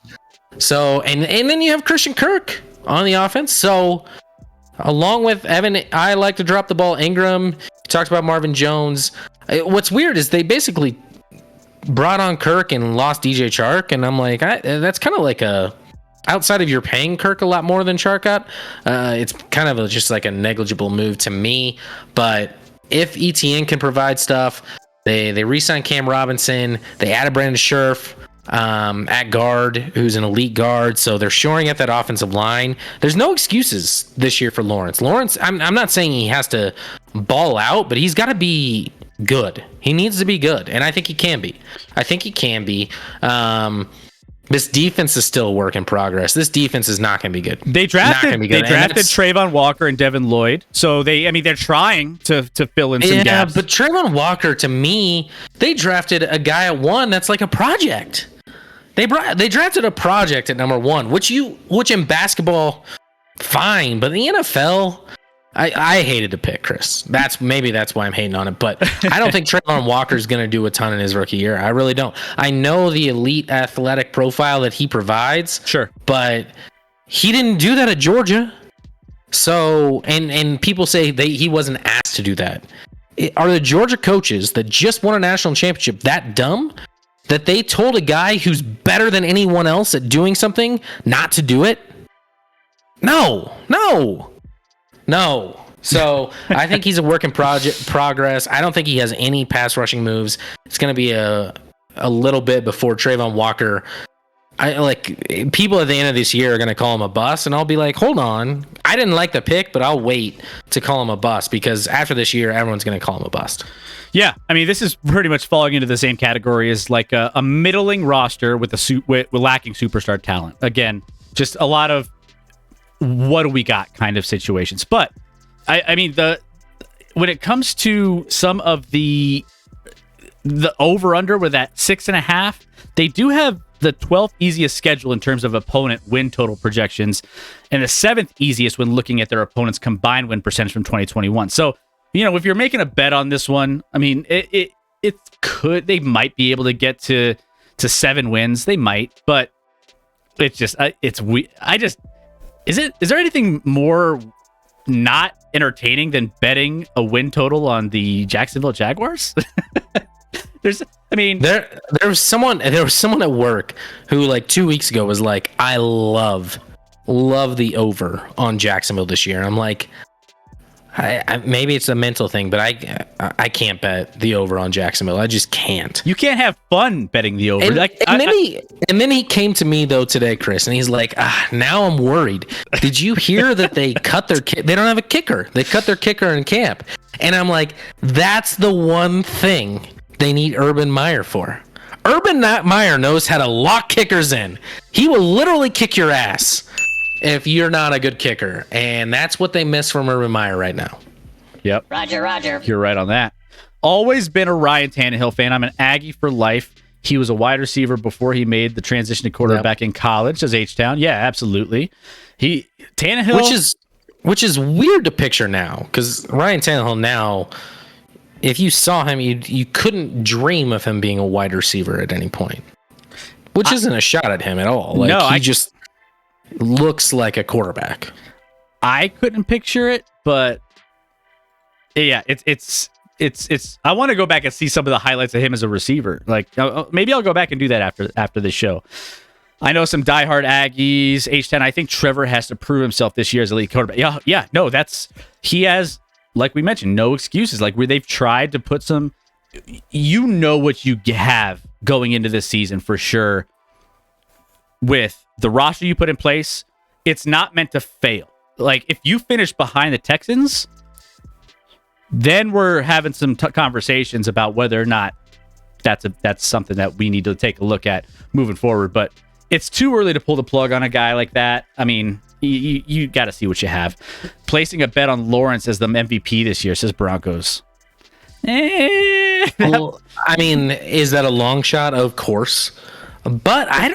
[SPEAKER 2] So, and then you have Christian Kirk on the offense. So along with Evan, I like to drop the ball. Ingram, talked about Marvin Jones. What's weird is they basically brought on Kirk and lost DJ Chark, and I'm like, that's kind of like outside of you're paying Kirk a lot more than Chark got, it's kind of just like a negligible move to me. But if ETN can provide stuff, they re-signed Cam Robinson, they added Brandon Scherf. at guard, who's an elite guard. So they're shoring at that offensive line. There's no excuses this year for Lawrence. I'm not saying he has to ball out, but he's got to be good. He needs to be good, and I think he can be. This defense is still a work in progress. This defense is not going to be good.
[SPEAKER 1] They drafted Trayvon Walker and Devin Lloyd, so they're trying to fill in some gaps.
[SPEAKER 2] But Trayvon Walker, to me, they drafted a guy at 1 that's like a project. They drafted a project at number 1, which in basketball, fine, but in the NFL, I hated to pick Chris. That's why I'm hating on it. But I don't think Trayvon Walker is going to do a ton in his rookie year. I really don't. I know the elite athletic profile that he provides.
[SPEAKER 1] Sure,
[SPEAKER 2] but he didn't do that at Georgia. So and people say he wasn't asked to do that. Are the Georgia coaches that just won a national championship that dumb that they told a guy who's better than anyone else at doing something not to do it? No. So I think he's a work in progress. I don't think he has any pass rushing moves. It's going to be a little bit before Trayvon Walker. People at the end of this year are going to call him a bust, and I'll be like, hold on. I didn't like the pick, but I'll wait to call him a bust because after this year, everyone's going to call him a bust.
[SPEAKER 1] Yeah, I mean, this is pretty much falling into the same category as like a middling roster with lacking superstar talent. Again, just a lot of what do we got kind of situations. But I mean, when it comes to some of the over under with that 6.5, they do have the 12th easiest schedule in terms of opponent win total projections and the 7th easiest when looking at their opponent's combined win percentage from 2021. So, if you're making a bet on this one, I mean, they might be able to get to 7 wins. They might, but it's just, is there anything more not entertaining than betting a win total on the Jacksonville Jaguars? There was someone at work who like 2 weeks ago was like, I love the over on Jacksonville this year. And I'm like, I maybe it's a mental thing, but I can't bet the over on Jacksonville. I just can't. You can't have fun betting the over.
[SPEAKER 2] And then he came to me though today, Chris, and he's like, now I'm worried. Did you hear that they cut their they don't have a kicker. They cut their kicker in camp. And I'm like, that's the one thing they need Urban Meyer for. Urban Meyer knows how to lock kickers in. He will literally kick your ass if you're not a good kicker. And that's what they miss from Urban Meyer right now.
[SPEAKER 1] Yep. Roger. You're right on that. Always been a Ryan Tannehill fan. I'm an Aggie for life. He was a wide receiver before he made the transition to quarterback in college as H-Town. Yeah, absolutely. Tannehill...
[SPEAKER 2] Which is weird to picture now, because Ryan Tannehill now, if you saw him, you couldn't dream of him being a wide receiver at any point. Which isn't a shot at him at all. He just looks like a quarterback.
[SPEAKER 1] I couldn't picture it, but yeah, it's I want to go back and see some of the highlights of him as a receiver. Like maybe I'll go back and do that after this show. I know some diehard Aggies, H10. I think Trevor has to prove himself this year as a elite quarterback. Yeah, no, he has, like we mentioned, no excuses. Like where they've tried to put some, what you have going into this season for sure. With the roster you put in place, it's not meant to fail. Like if you finish behind the Texans, then we're having some conversations about whether or not that's something that we need to take a look at moving forward. But it's too early to pull the plug on a guy like that. I mean, you got to see what you have. Placing a bet on Lawrence as the MVP this year, says Broncos.
[SPEAKER 2] Well, I mean, is that a long shot? Of course. But I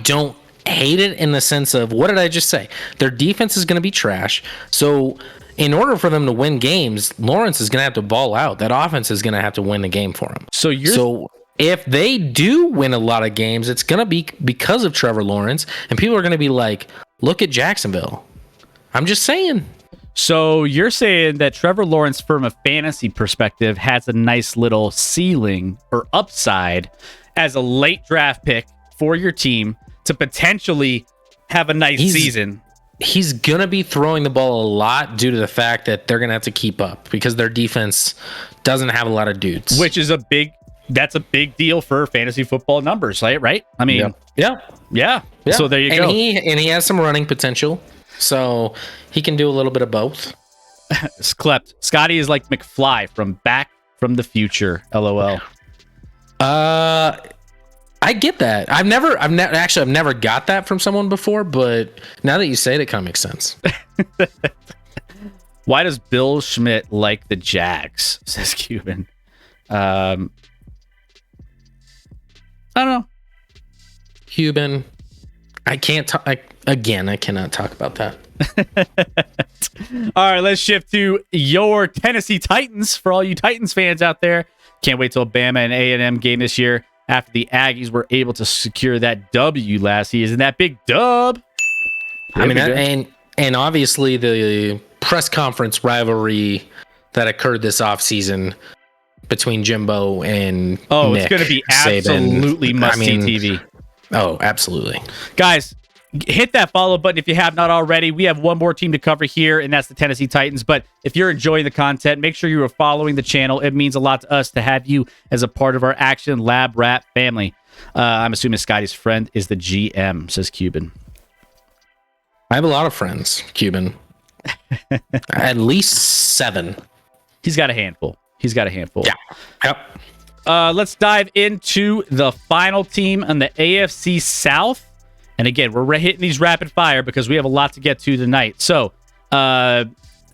[SPEAKER 2] don't hate it in the sense of, what did I just say? Their defense is going to be trash. So in order for them to win games, Lawrence is going to have to ball out. That offense is going to have to win the game for him. So if they do win a lot of games, it's going to be because of Trevor Lawrence, and people are going to be like, look at Jacksonville. I'm just saying.
[SPEAKER 1] So you're saying that Trevor Lawrence, from a fantasy perspective, has a nice little ceiling or upside as a late draft pick for your team to potentially have a nice season.
[SPEAKER 2] He's going to be throwing the ball a lot due to the fact that they're going to have to keep up because their defense doesn't have a lot of dudes.
[SPEAKER 1] Which is a big that's a big deal for fantasy football numbers, right? I mean, yeah. So there you go.
[SPEAKER 2] And he has some running potential, so he can do a little bit of both.
[SPEAKER 1] Klept. Scotty is like McFly from Back from the Future. LOL.
[SPEAKER 2] I get that. I've never got that from someone before, but now that you say it, it kind of makes sense.
[SPEAKER 1] Why does Bill Schmidt like the Jags? Says Cuban. I don't know.
[SPEAKER 2] Cuban. I can't talk. I cannot talk about that.
[SPEAKER 1] All right, let's shift to your Tennessee Titans. For all you Titans fans out there, can't wait till Bama and A&M game this year after the Aggies were able to secure that W last season. That big dub.
[SPEAKER 2] I mean, and obviously the press conference rivalry that occurred this offseason between Jimbo and Nick
[SPEAKER 1] it's going to be absolutely must-see TV.
[SPEAKER 2] Oh, absolutely.
[SPEAKER 1] Guys, hit that follow button if you have not already. We have one more team to cover here, and that's the Tennessee Titans. But if you're enjoying the content, make sure you are following the channel. It means a lot to us to have you as a part of our Action Lab Rap family. I'm assuming Scotty's friend is the GM, says Cuban.
[SPEAKER 2] I have a lot of friends, Cuban. At least 7.
[SPEAKER 1] He's got a handful.
[SPEAKER 2] Yeah. Yep.
[SPEAKER 1] Let's dive into the final team on the AFC South. And again, we're hitting these rapid fire because we have a lot to get to tonight. So,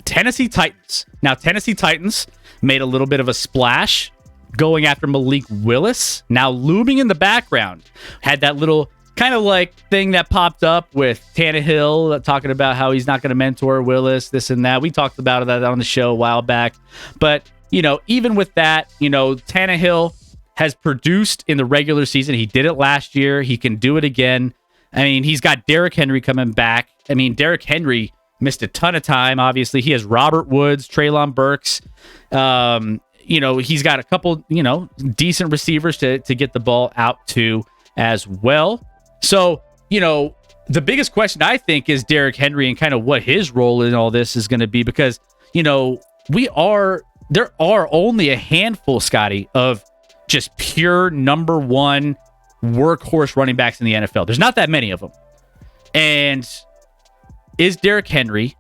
[SPEAKER 1] Tennessee Titans. Now, Tennessee Titans made a little bit of a splash going after Malik Willis. Now, looming in the background, had that little kind of like thing that popped up with Tannehill talking about how he's not going to mentor Willis, this and that. We talked about that on the show a while back. But, even with that, Tannehill has produced in the regular season. He did it last year. He can do it again. I mean, he's got Derrick Henry coming back. I mean, Derrick Henry missed a ton of time. Obviously, he has Robert Woods, Treylon Burks. He's got a couple, decent receivers to get the ball out to as well. So, the biggest question I think is Derrick Henry and kind of what his role in all this is going to be because, there are only a handful, Scotty, of just pure number one workhorse running backs in the NFL. There's not that many of them. And is Derrick Henry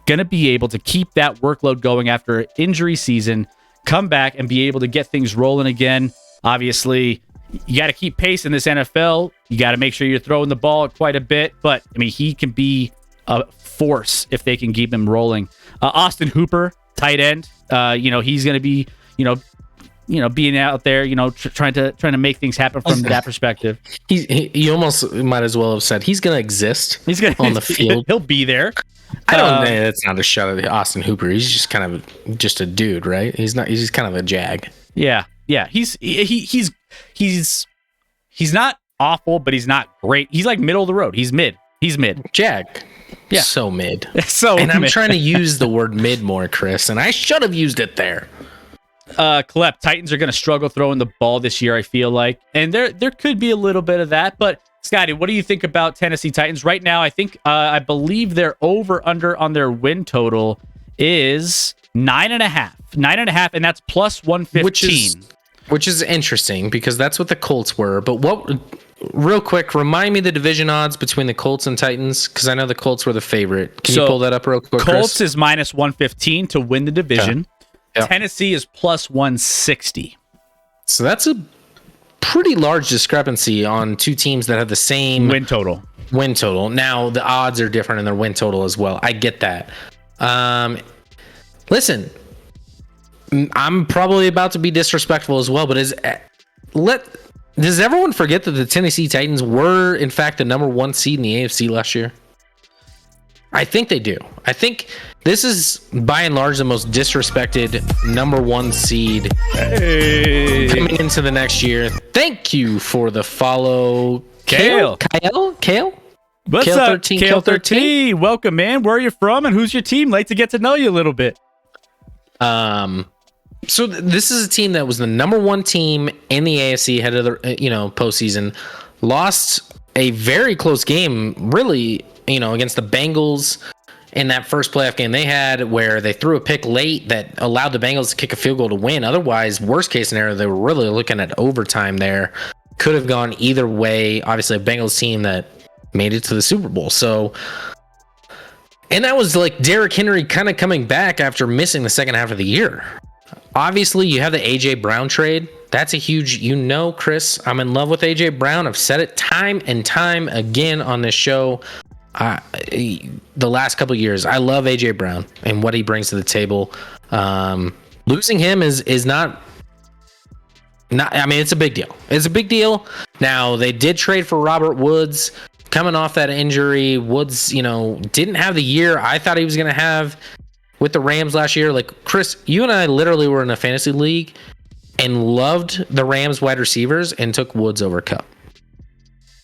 [SPEAKER 1] going to be able to keep that workload going after an injury season, come back and be able to get things rolling again? Obviously, you got to keep pace in this NFL. You got to make sure you're throwing the ball quite a bit. But, he can be a force if they can keep him rolling. Austin Hooper, tight end. He's going to be, being out there, trying to make things happen from that perspective.
[SPEAKER 2] You almost might as well have said he's going to exist. He's going on the field.
[SPEAKER 1] He'll be there.
[SPEAKER 2] I don't know. That's not a shot at Austin Hooper. He's just kind of just a dude, right? He's just kind of a jag.
[SPEAKER 1] Yeah. He's not awful, but he's not great. He's like middle of the road. He's mid.
[SPEAKER 2] Jag. Yeah. So mid. I'm trying to use the word mid more, Chris, and I should have used it there. Klepp,
[SPEAKER 1] Titans are going to struggle throwing the ball this year, I feel like. And there could be a little bit of that. But, Scotty, what do you think about Tennessee Titans? Right now, I believe their over-under on their win total is 9.5. 9.5, and that's plus 115.
[SPEAKER 2] Which is interesting because that's what the Colts were. But real quick, remind me the division odds between the Colts and Titans because I know the Colts were the favorite. Can you pull that up real quick,
[SPEAKER 1] Colts
[SPEAKER 2] Chris?
[SPEAKER 1] Is minus 115 to win the division.
[SPEAKER 2] Okay. Yep.
[SPEAKER 1] Tennessee is plus 160.
[SPEAKER 2] So that's a pretty large discrepancy on two teams that have the same
[SPEAKER 1] win total.
[SPEAKER 2] Now, the odds are different in their win total as well. I get that. Listen, I'm probably about to be disrespectful as well, but does everyone forget that the Tennessee Titans were, in fact, the number 1 seed in the AFC last year? I think they do. I think this is, by and large, the most disrespected number 1 seed coming into the next year. Thank you for the follow. Kale?
[SPEAKER 1] What's
[SPEAKER 2] Kale
[SPEAKER 1] up,
[SPEAKER 2] 13,
[SPEAKER 1] Kale 13? Welcome, man. Where are you from and who's your team? Like to get to know you a little bit.
[SPEAKER 2] So this is a team that was the number 1 team in the AFC head of the postseason. Lost a very close game, really, against the Bengals in that first playoff game they had where they threw a pick late that allowed the Bengals to kick a field goal to win. Otherwise, worst case scenario, they were really looking at overtime there. Could have gone either way. Obviously, a Bengals team that made it to the Super Bowl. So, and that was like Derrick Henry kind of coming back after missing the second half of the year. Obviously, you have the A.J. Brown trade. That's a huge, Chris, I'm in love with A.J. Brown. I've said it time and time again on this show. The last couple of years, I love A.J. Brown and what he brings to the table. Losing him is not, I mean, it's a big deal. It's a big deal. Now, they did trade for Robert Woods. Coming off that injury, Woods, didn't have the year I thought he was going to have with the Rams last year. Like, Chris, you and I literally were in a fantasy league and loved the Rams wide receivers and took Woods over Cup.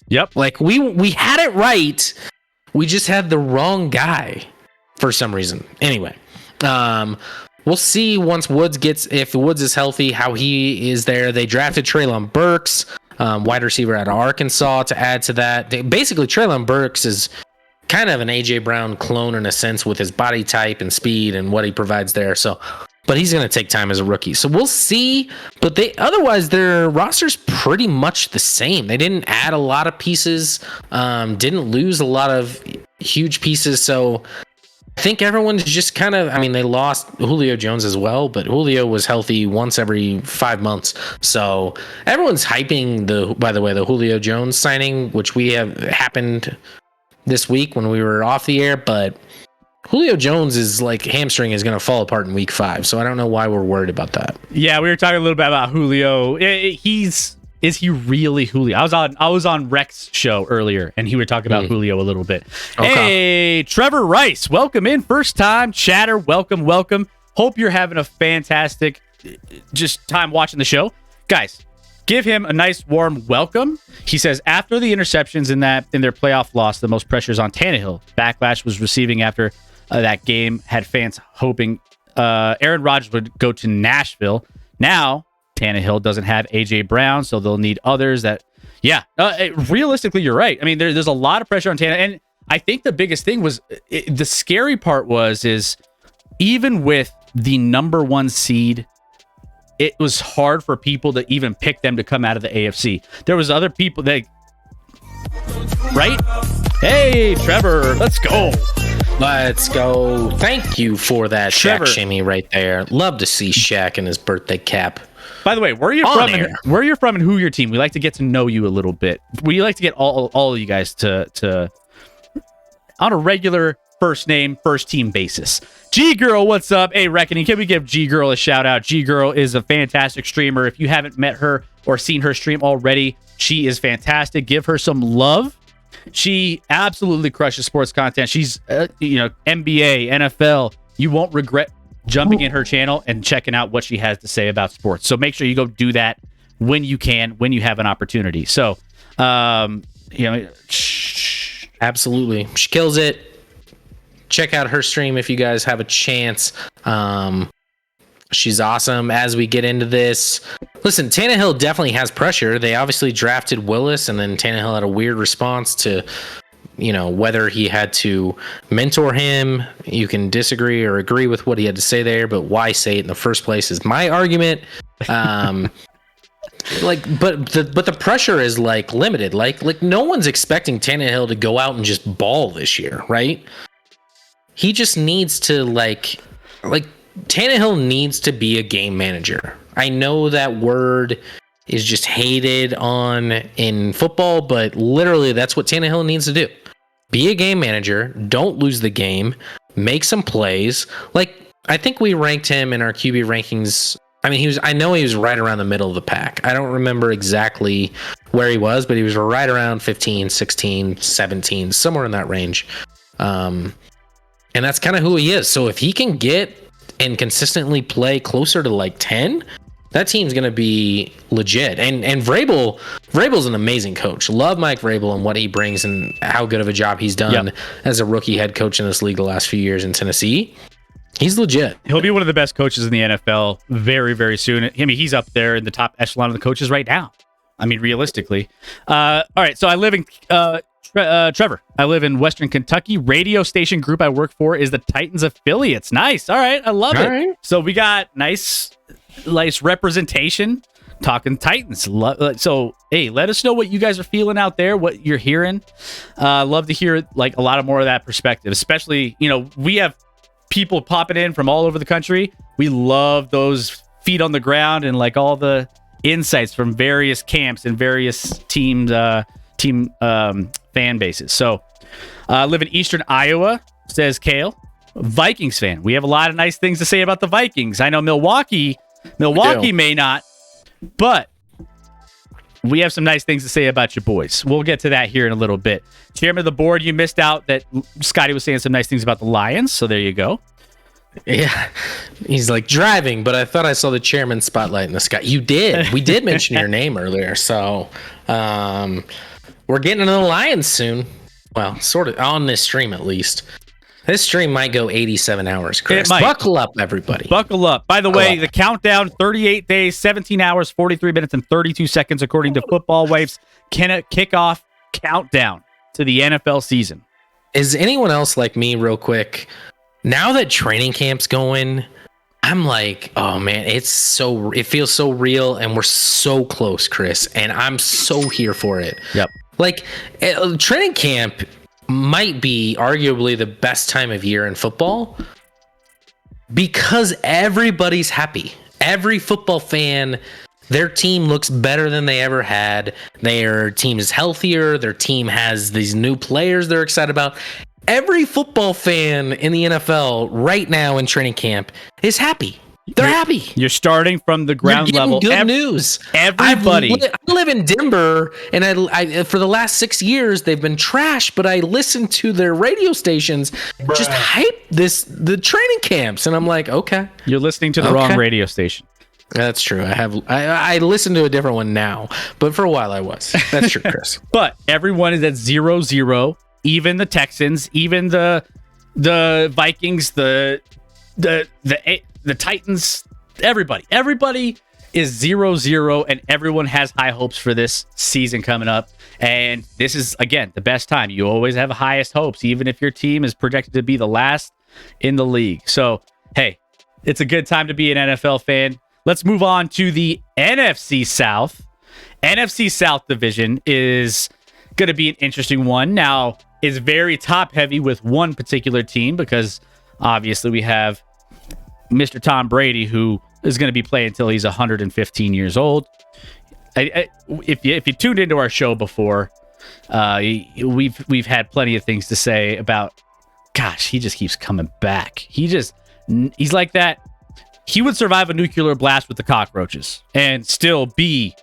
[SPEAKER 1] Yep.
[SPEAKER 2] Like, we had it right. We just had the wrong guy for some reason. Anyway, we'll see once if Woods is healthy, how he is there. They drafted Treylon Burks, wide receiver out of Arkansas, to add to that. Basically, Treylon Burks is kind of an A.J. Brown clone in a sense with his body type and speed and what he provides there. So, but he's going to take time as a rookie. So we'll see. But otherwise, their roster's pretty much the same. They didn't add a lot of pieces, didn't lose a lot of huge pieces. So I think everyone's just kind of, they lost Julio Jones as well, but Julio was healthy once every 5 months. So everyone's hyping the Julio Jones signing, which we have happened this week when we were off the air, but Julio Jones is like hamstring is going to fall apart in week 5. So I don't know why we're worried about that. Yeah,
[SPEAKER 1] we were talking a little bit about Julio. Is he really Julio? I was on Rex's show earlier, and he would talk about Julio a little bit. Okay. Hey, Trevor Rice, welcome in. First time chatter. Welcome. Hope you're having a fantastic just time watching the show. Guys, give him a nice warm welcome. He says, after the interceptions in their playoff loss, the most pressure is on Tannehill. Backlash was receiving after that game had fans hoping Aaron Rodgers would go to Nashville. Now, Tannehill doesn't have A.J. Brown, so they'll need others realistically, you're right. There's a lot of pressure on Tannehill. And I think the biggest thing was, the scary part is even with the number 1 seed, it was hard for people to even pick them to come out of the AFC. There was other people right? Hey, Trevor, let's go.
[SPEAKER 2] Let's go. Thank you for that, Trevor. Shaq shimmy right there. Love to see Shaq in his birthday cap.
[SPEAKER 1] By the way, where are you from and who your team? We like to get to know you a little bit. We like to get all of you guys to on a regular first name, first team basis. G-Girl, what's up? Hey, Reckoning, can we give G-Girl a shout out? G-Girl is a fantastic streamer. If you haven't met her or seen her stream already, she is fantastic. Give her some love. She absolutely crushes sports content. She's, NBA, NFL. You won't regret jumping in her channel and checking out what she has to say about sports. So make sure you go do that when you can, when you have an opportunity. So,
[SPEAKER 2] absolutely. She kills it. Check out her stream if you guys have a chance. She's awesome. As we get into this, listen, Tannehill definitely has pressure. They obviously drafted Willis, and then Tannehill had a weird response to, whether he had to mentor him. You can disagree or agree with what he had to say there, but why say it in the first place is my argument. But the pressure is limited. Like no one's expecting Tannehill to go out and just ball this year, right? He just needs to Tannehill needs to be a game manager. I know that word is just hated on in football, but literally that's what Tannehill needs to do. Be a game manager. Don't lose the game. Make some plays. I think we ranked him in our QB rankings. I know he was right around the middle of the pack. I don't remember exactly where he was, but he was right around 15, 16, 17, somewhere in that range. And that's kind of who he is. So if he can get and consistently play closer to 10, that team's going to be legit. And Vrabel's an amazing coach. Love Mike Vrabel and what he brings and how good of a job he's done as a rookie head coach in this league the last few years in Tennessee. He's legit.
[SPEAKER 1] He'll be one of the best coaches in the NFL very, very soon. He's up there in the top echelon of the coaches right now. Realistically. All right. So I live in Trevor, I live in Western Kentucky. Radio station group I work for is the Titans affiliates. Nice. All right. I love it. Right. So we got nice representation talking Titans. So, hey, let us know what you guys are feeling out there, what you're hearing. Love to hear like a lot of more of that perspective, especially, we have people popping in from all over the country. We love those feet on the ground and like all the insights from various camps and various team fan bases. So, live in Eastern Iowa, says Kale. Vikings fan. We have a lot of nice things to say about the Vikings. I know Milwaukee may not, but we have some nice things to say about your boys. We'll get to that here in a little bit. Chairman of the board, you missed out that Scotty was saying some nice things about the Lions, so there you go.
[SPEAKER 2] Yeah, he's like driving, but I thought I saw the chairman spotlight in the sky. You did. We did mention your name earlier, so we're getting into the Lions soon. Well, sort of on this stream at least. This stream might go 87 hours, Chris. Buckle up, everybody.
[SPEAKER 1] Buckle up. By the way, the countdown, 38 days, 17 hours, 43 minutes, and 32 seconds, according to Football Waves. Kickoff countdown to the NFL season.
[SPEAKER 2] Is anyone else like me, real quick? Now that training camp's going, I'm like, oh, man, it feels so real, and we're so close, Chris, and I'm so here for it.
[SPEAKER 1] Yep.
[SPEAKER 2] Like, training camp might be arguably the best time of year in football because everybody's happy. Every football fan, their team looks better than they ever had. Their team is healthier. Their team has these new players they're excited about. Every football fan in the NFL right now in training camp is happy. They're happy.
[SPEAKER 1] You're starting from the ground level.
[SPEAKER 2] Good news.
[SPEAKER 1] Everybody.
[SPEAKER 2] I live in Denver, and I for the last 6 years they've been trash. But I listen to their radio stations just hype the training camps, and I'm like, okay.
[SPEAKER 1] You're listening to the wrong radio station.
[SPEAKER 2] That's true. I listen to a different one now, but for a while I was. That's true, Chris.
[SPEAKER 1] But everyone is at 0-0. Even the Texans, even the Vikings, the Titans, everybody is 0-0, and everyone has high hopes for this season coming up. And this is, again, the best time. You always have highest hopes, even if your team is projected to be the last in the league. So, hey, it's a good time to be an NFL fan. Let's move on to the NFC South. NFC South division is going to be an interesting one. Now, it's very top heavy with one particular team because obviously we have Mr. Tom Brady, who is going to be playing until he's 115 years old. If you tuned into our show before, we've had plenty of things to say about. Gosh, he just keeps coming back. He's like that. He would survive a nuclear blast with the cockroaches and still be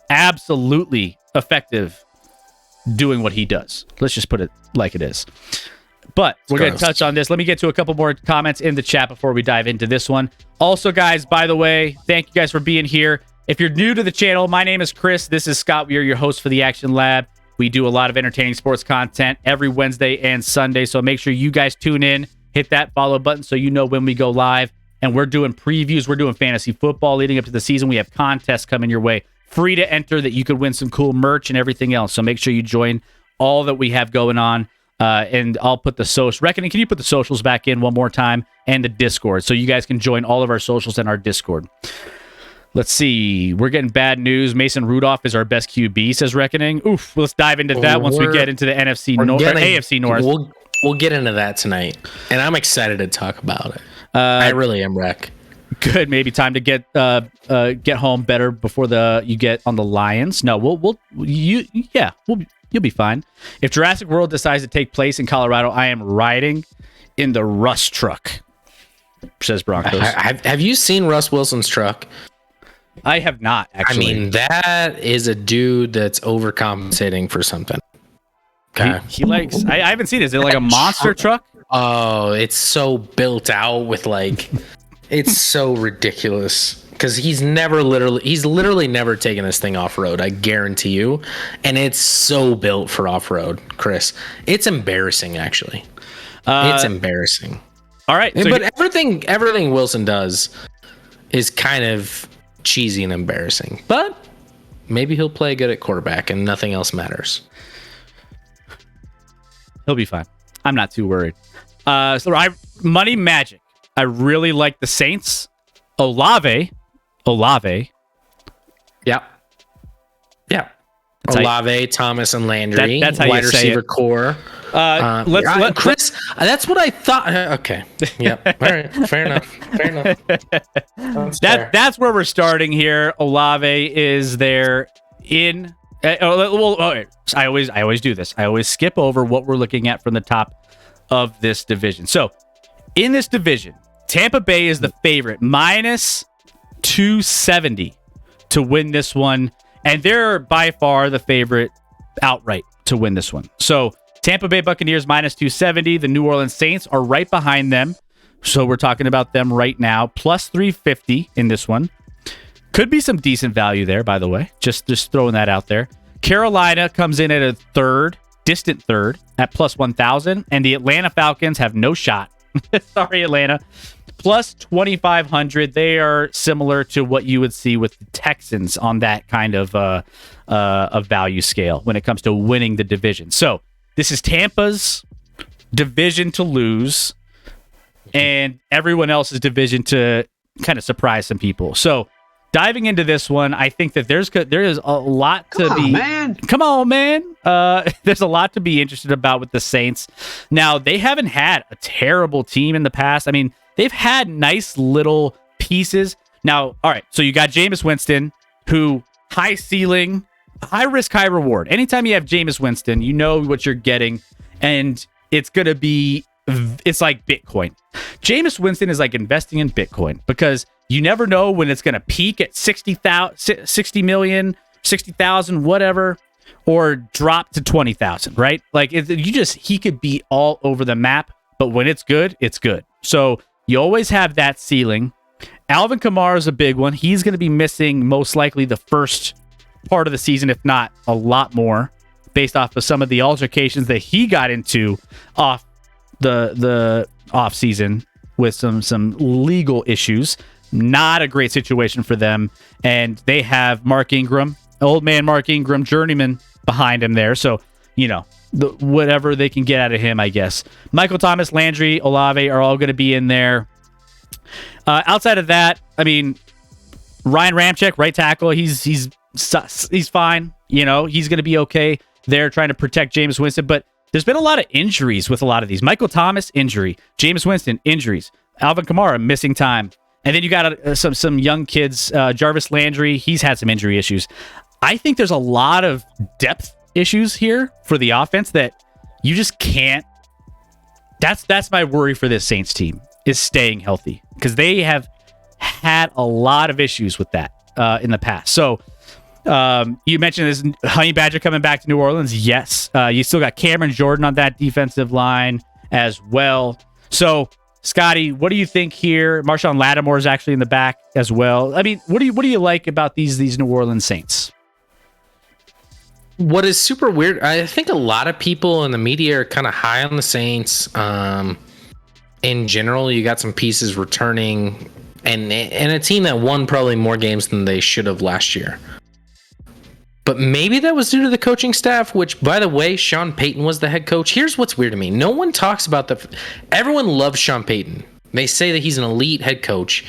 [SPEAKER 1] absolutely effective doing what he does. Let's just put it like it is. But we're going to touch on this. Let me get to a couple more comments in the chat before we dive into this one. Also, guys, by the way, thank you guys for being here. If you're new to the channel, my name is Chris. This is Scott. We are your host for the Action Lab. We do a lot of entertaining sports content every Wednesday and Sunday. So make sure you guys tune in, hit that follow button so you know when we go live. And we're doing previews. We're doing fantasy football leading up to the season. We have contests coming your way. Free to enter that you could win some cool merch and everything else. So make sure you join all that we have going on. And I'll put the social. Reckoning, can you put the socials back in one more time? And the Discord. So you guys can join all of our socials and our Discord. Let's see. We're getting bad news. Mason Rudolph is our best QB, says Reckoning. Oof. Let's dive into that once we get into the NFC North, or AFC North.
[SPEAKER 2] We'll get into that tonight. And I'm excited to talk about it. I really am, Rec.
[SPEAKER 1] Good, maybe time to get home better before you get on the Lions. No, you'll be fine. If Jurassic World decides to take place in Colorado, I am riding in the Russ truck, says Broncos.
[SPEAKER 2] Have you seen Russ Wilson's truck?
[SPEAKER 1] I have not, actually.
[SPEAKER 2] I mean, that is a dude that's overcompensating for something.
[SPEAKER 1] Okay. He likes. I haven't seen it. Is it like a monster truck?
[SPEAKER 2] Oh, it's so built out with like. It's so ridiculous because he's literally never taken this thing off road. I guarantee you, and it's so built for off road, Chris. It's embarrassing, actually. It's embarrassing.
[SPEAKER 1] All right,
[SPEAKER 2] but everything Wilson does is kind of cheesy and embarrassing. But maybe he'll play good at quarterback, and nothing else matters.
[SPEAKER 1] He'll be fine. I'm not too worried. Money Magic. I really like the Saints. Olave.
[SPEAKER 2] Yeah. Olave, Thomas, and Landry.
[SPEAKER 1] That's how
[SPEAKER 2] wide
[SPEAKER 1] you say
[SPEAKER 2] receiver
[SPEAKER 1] it.
[SPEAKER 2] Core. Chris, that's what I thought. Okay. Yep. All right. Fair enough.
[SPEAKER 1] That's where we're starting here. Olave is there in. I always do this. I always skip over what we're looking at from the top of this division. So in this division, Tampa Bay is the favorite, minus 270 to win this one. And they're by far the favorite outright to win this one. So Tampa Bay Buccaneers minus 270. The New Orleans Saints are right behind them. So we're talking about them right now. Plus 350 in this one. Could be some decent value there, by the way. Just throwing that out there. Carolina comes in at a distant third at plus 1,000. And the Atlanta Falcons have no shot. Sorry, Atlanta. Plus 2,500. They are similar to what you would see with the Texans on that kind of value scale when it comes to winning the division. So this is Tampa's division to lose and everyone else's division to kind of surprise some people. So diving into this one, I think that there is a lot to be. Come on, man. There's a lot to be interested about with the Saints. Now, they haven't had a terrible team in the past. I mean, they've had nice little pieces. Now, all right, so you got Jameis Winston, who high ceiling, high risk, high reward. Anytime you have Jameis Winston, you know what you're getting, and it's like Bitcoin. Jameis Winston is like investing in Bitcoin because you never know when it's going to peak at 60 million, 60,000, whatever, or drop to 20,000, right? Like he could be all over the map, but when it's good, it's good. So you always have that ceiling. Alvin Kamara is a big one. He's going to be missing most likely the first part of the season, if not a lot more, based off of some of the altercations that he got into off the off season with some legal issues. Not a great situation for them. And they have Mark Ingram, old man Mark Ingram, journeyman behind him there. So, whatever they can get out of him, I guess. Michael Thomas, Landry, Olave are all going to be in there. Outside of that, I mean, Ryan Ramczyk, right tackle, he's fine. He's going to be okay there trying to protect Jameis Winston. But there's been a lot of injuries with a lot of these. Michael Thomas, injury. Jameis Winston, injuries. Alvin Kamara, missing time. And then you got some young kids. Jarvis Landry, he's had some injury issues. I think there's a lot of depth issues here for the offense that you just can't. That's my worry for this Saints team, is staying healthy, because they have had a lot of issues with that in the past. So you mentioned this Honey Badger coming back to New Orleans. Yes. You still got Cameron Jordan on that defensive line as well. So Scotty, what do you think here? Marshawn Lattimore is actually in the back as well. I mean, what do you like about these New Orleans Saints?
[SPEAKER 2] What is super weird, I think a lot of people in the media are kind of high on the Saints. In general, you got some pieces returning and a team that won probably more games than they should have last year. But maybe that was due to the coaching staff, which, by the way, Sean Payton was the head coach. Here's what's weird to me. No one talks about everyone loves Sean Payton. They say that he's an elite head coach.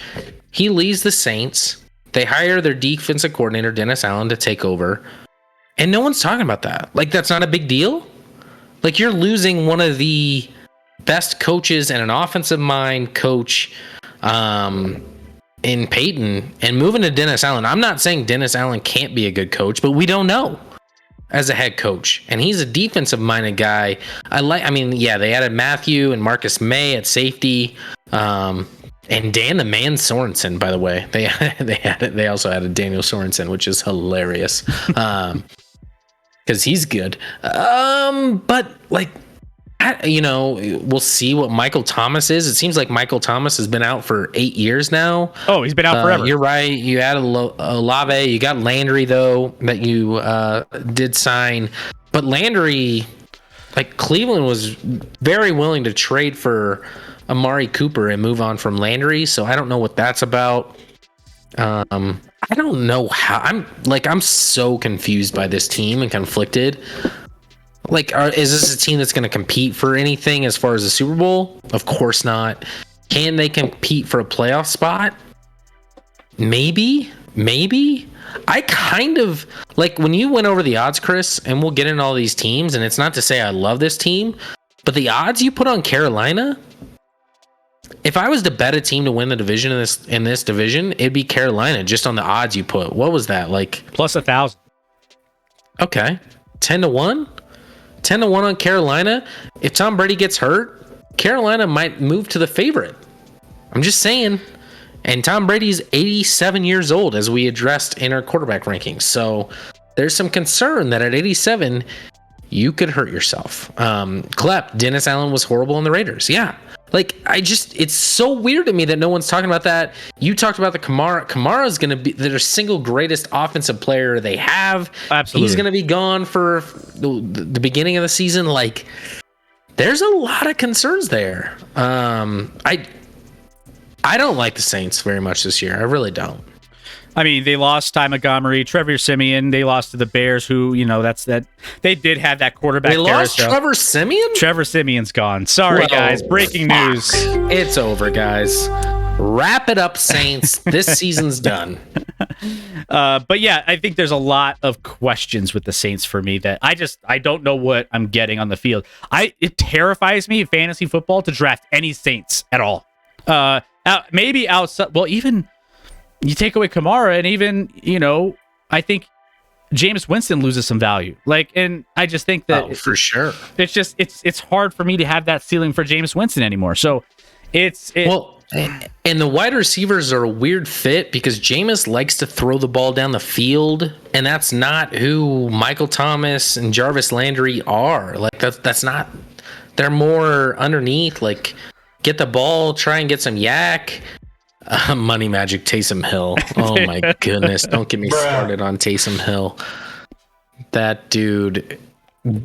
[SPEAKER 2] He leaves the Saints. They hire their defensive coordinator, Dennis Allen, to take over. And no one's talking about that. Like, that's not a big deal. Like, you're losing one of the best coaches and an offensive mind coach in Peyton and moving to Dennis Allen. I'm not saying Dennis Allen can't be a good coach, but we don't know as a head coach. And he's a defensive minded guy. They added Matthew and Marcus May at safety. And Dan the Man Sorensen, by the way. They also added Daniel Sorensen, which is hilarious. Because he's good. But like, we'll see what Michael Thomas is. It seems like Michael Thomas has been out for 8 years now.
[SPEAKER 1] Oh, he's been out forever.
[SPEAKER 2] You're right. You added Olave. You got Landry, though, that you did sign. But Landry, like, Cleveland was very willing to trade for Amari Cooper and move on from Landry. So I don't know what that's about. I don't know how. I'm so confused by this team and conflicted. Is this a team that's going to compete for anything as far as the Super Bowl? Of course not. Can they compete for a playoff spot? Maybe. I kind of like when you went over the odds, Chris, and we'll get into all these teams, and it's not to say I love this team, but the odds you put on Carolina, if I was to bet a team to win the division in this division, it'd be Carolina just on the odds you put. What was that? Like
[SPEAKER 1] plus 1,000.
[SPEAKER 2] Okay. 10-1? 10-1 on Carolina. If Tom Brady gets hurt, Carolina might move to the favorite. I'm just saying. And Tom Brady's 87 years old, as we addressed in our quarterback rankings. So there's some concern that at 87, you could hurt yourself. Dennis Allen was horrible on the Raiders. Yeah. It's so weird to me that no one's talking about that. You talked about the Kamara. Kamara's going to be their single greatest offensive player they have.
[SPEAKER 1] Absolutely.
[SPEAKER 2] He's going to be gone for the beginning of the season. There's a lot of concerns there. I don't like the Saints very much this year. I really don't.
[SPEAKER 1] I mean, they lost Ty Montgomery, Trevor Siemian. They lost to the Bears, who, they did have that quarterback.
[SPEAKER 2] They lost Trevor Siemian?
[SPEAKER 1] Trevor Siemian's gone. Sorry, guys. Breaking news.
[SPEAKER 2] It's over, guys. Wrap it up, Saints. This season's done.
[SPEAKER 1] But yeah, I think there's a lot of questions with the Saints for me that I don't know what I'm getting on the field. It terrifies me in fantasy football to draft any Saints at all. Maybe outside. Well, even you take away Kamara, and even I think Jameis Winston loses some value. And I just think that
[SPEAKER 2] for sure,
[SPEAKER 1] it's hard for me to have that ceiling for Jameis Winston anymore. So
[SPEAKER 2] and the wide receivers are a weird fit because Jameis likes to throw the ball down the field, and that's not who Michael Thomas and Jarvis Landry are. That's not. They're more underneath. Get the ball, try and get some yak. Money Magic Taysom Hill. Oh my goodness. Don't get me started on Taysom Hill. That dude.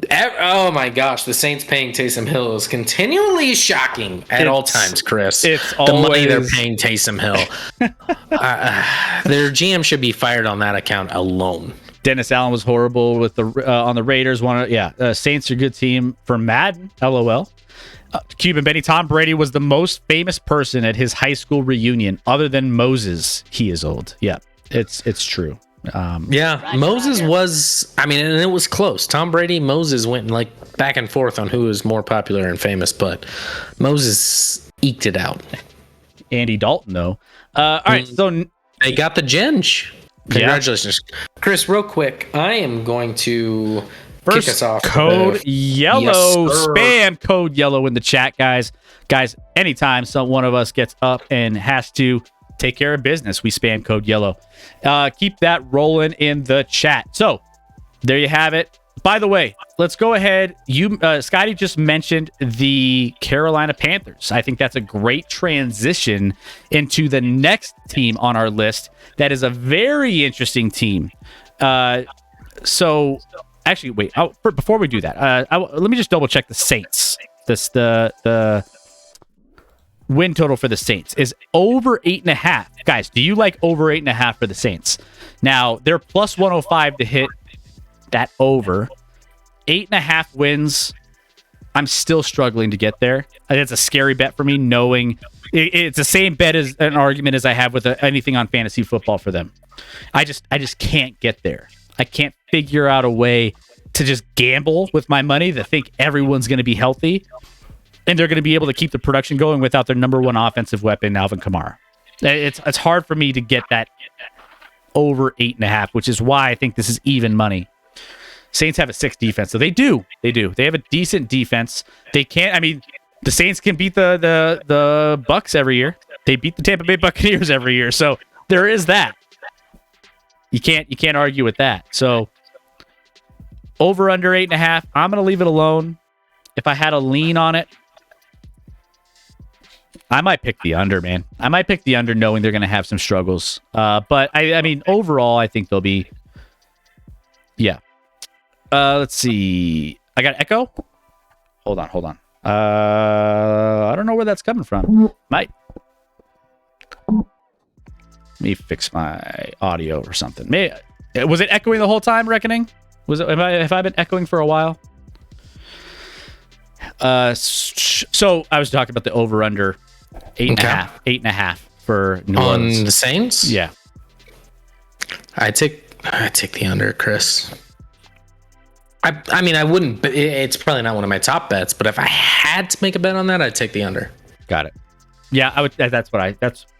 [SPEAKER 2] Oh my gosh. The Saints paying Taysom Hill is continually shocking at all times, Chris.
[SPEAKER 1] It's
[SPEAKER 2] the money they're paying Taysom Hill. Their GM should be fired on that account alone.
[SPEAKER 1] Dennis Allen was horrible with on the Raiders. Saints are a good team for Madden. LOL. Cuban Benny, Tom Brady was the most famous person at his high school reunion, other than Moses. He is old. Yeah, it's true.
[SPEAKER 2] Moses was. And it was close. Tom Brady, Moses went back and forth on who was more popular and famous, but Moses eked it out.
[SPEAKER 1] Andy Dalton, though. All right, so
[SPEAKER 2] they got the Genge. Congratulations, Chris. Real quick, I am going to.
[SPEAKER 1] First,
[SPEAKER 2] kick us off
[SPEAKER 1] code yellow. Yes, spam code yellow in the chat, guys. Anytime one of us gets up and has to take care of business, we spam code yellow. Keep that rolling in the chat. So there you have it. By the way, let's go ahead. Scotty just mentioned the Carolina Panthers. I think that's a great transition into the next team on our list. That is a very interesting team. Actually, wait. Before we do that, let me just double check the Saints. The win total for the Saints is over 8.5. Guys, do you like over 8.5 for the Saints? Now they're plus 105 to hit that over. 8.5 wins. I'm still struggling to get there. It's a scary bet for me, knowing it's the same bet as an argument as I have with anything on fantasy football for them. I just can't get there. I can't figure out a way to just gamble with my money to think everyone's going to be healthy and they're going to be able to keep the production going without their number one offensive weapon, Alvin Kamara. It's hard for me to get that over 8.5, which is why I think this is even money. Saints have a 6 defense, so they do. They have a decent defense. They can't. The Saints can beat the Bucks every year. They beat the Tampa Bay Buccaneers every year, so there is that. You can't argue with that. So over under 8.5. I'm gonna leave it alone. If I had a lean on it, I might pick the under, man. I might pick the under, knowing they're gonna have some struggles. But overall, I think they'll be. Yeah. Let's see. I got echo. Hold on. I don't know where that's coming from. Let me fix my audio or something. Was it echoing the whole time, Reckoning? Have I been echoing for a while? So I was talking about the over/under 8.5 for New Orleans.
[SPEAKER 2] On the Saints?
[SPEAKER 1] Yeah.
[SPEAKER 2] I take the under, Chris. I mean, I wouldn't, but it's probably not one of my top bets, but if I had to make a bet on that, I'd take the under.
[SPEAKER 1] Got it. Yeah, I would. That's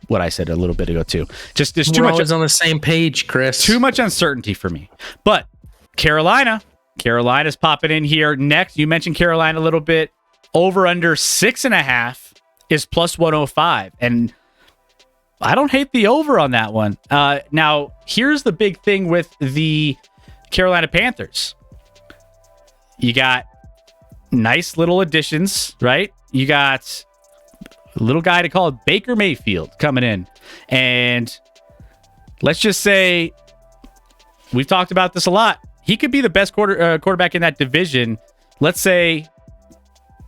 [SPEAKER 1] what I said a little bit ago too. Just there's too
[SPEAKER 2] We're
[SPEAKER 1] much
[SPEAKER 2] always on the same page, Chris.
[SPEAKER 1] Too much uncertainty for me. But Carolina's popping in here next. You mentioned Carolina a little bit. Over under 6.5 is plus 105, and I don't hate the over on that one. Now here's the big thing with the Carolina Panthers. You got nice little additions, right? You got a little guy to call it Baker Mayfield coming in. And let's just say, we've talked about this a lot. He could be the best quarterback in that division. Let's say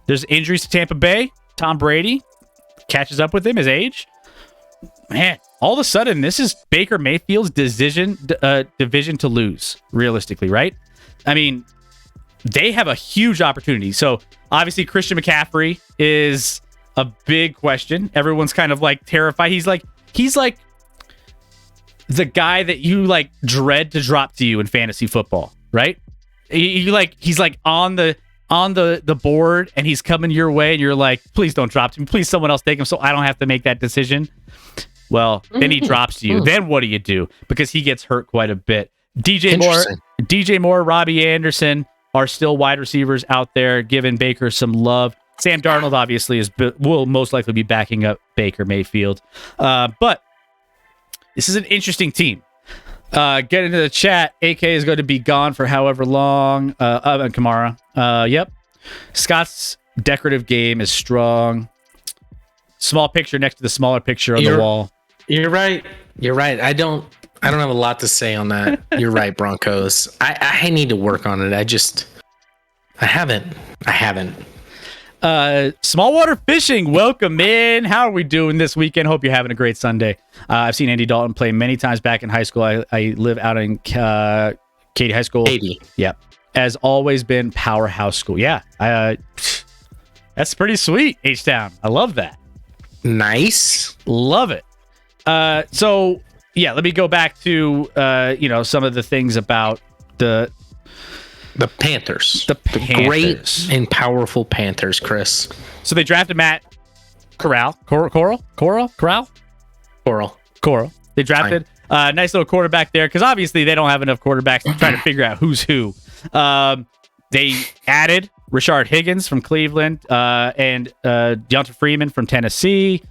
[SPEAKER 1] there's injuries to Tampa Bay. Tom Brady catches up with him, his age. Man, all of a sudden, this is Baker Mayfield's division to lose, realistically, right? I mean, they have a huge opportunity. So obviously Christian McCaffrey is a big question. Everyone's kind of like terrified. He's like the guy that you like dread to drop to you in fantasy football, right? He's like on the board and he's coming your way and you're like, please don't drop to me. Please someone else take him so I don't have to make that decision. Well, then he drops to you. Then what do you do? Because he gets hurt quite a bit. DJ Moore, Robbie Anderson are still wide receivers out there giving Baker some love. Sam Darnold obviously will most likely be backing up Baker Mayfield. But this is an interesting team. Get into the chat. AK is going to be gone for however long. Kamara. Yep. Scott's decorative game is strong. Small picture next to the smaller picture on the wall.
[SPEAKER 2] You're right. I don't have a lot to say on that. You're right, Broncos. I need to work on it. I haven't.
[SPEAKER 1] Smallwater Fishing, welcome in. How are we doing this weekend? Hope you're having a great Sunday. I've seen Andy Dalton play many times back in high school. I live out in Katy High School.
[SPEAKER 2] Katy.
[SPEAKER 1] Yep. Has always been powerhouse school. Yeah. That's pretty sweet, H-Town. I love that.
[SPEAKER 2] Nice.
[SPEAKER 1] Love it. So yeah, let me go back to some of the things about the
[SPEAKER 2] Panthers.
[SPEAKER 1] The
[SPEAKER 2] great and powerful Panthers, Chris.
[SPEAKER 1] So they drafted Matt Corral. They drafted a nice little quarterback there because obviously they don't have enough quarterbacks to try to figure out who's who. They added Rashard Higgins from Cleveland and Deonta Freeman from Tennessee.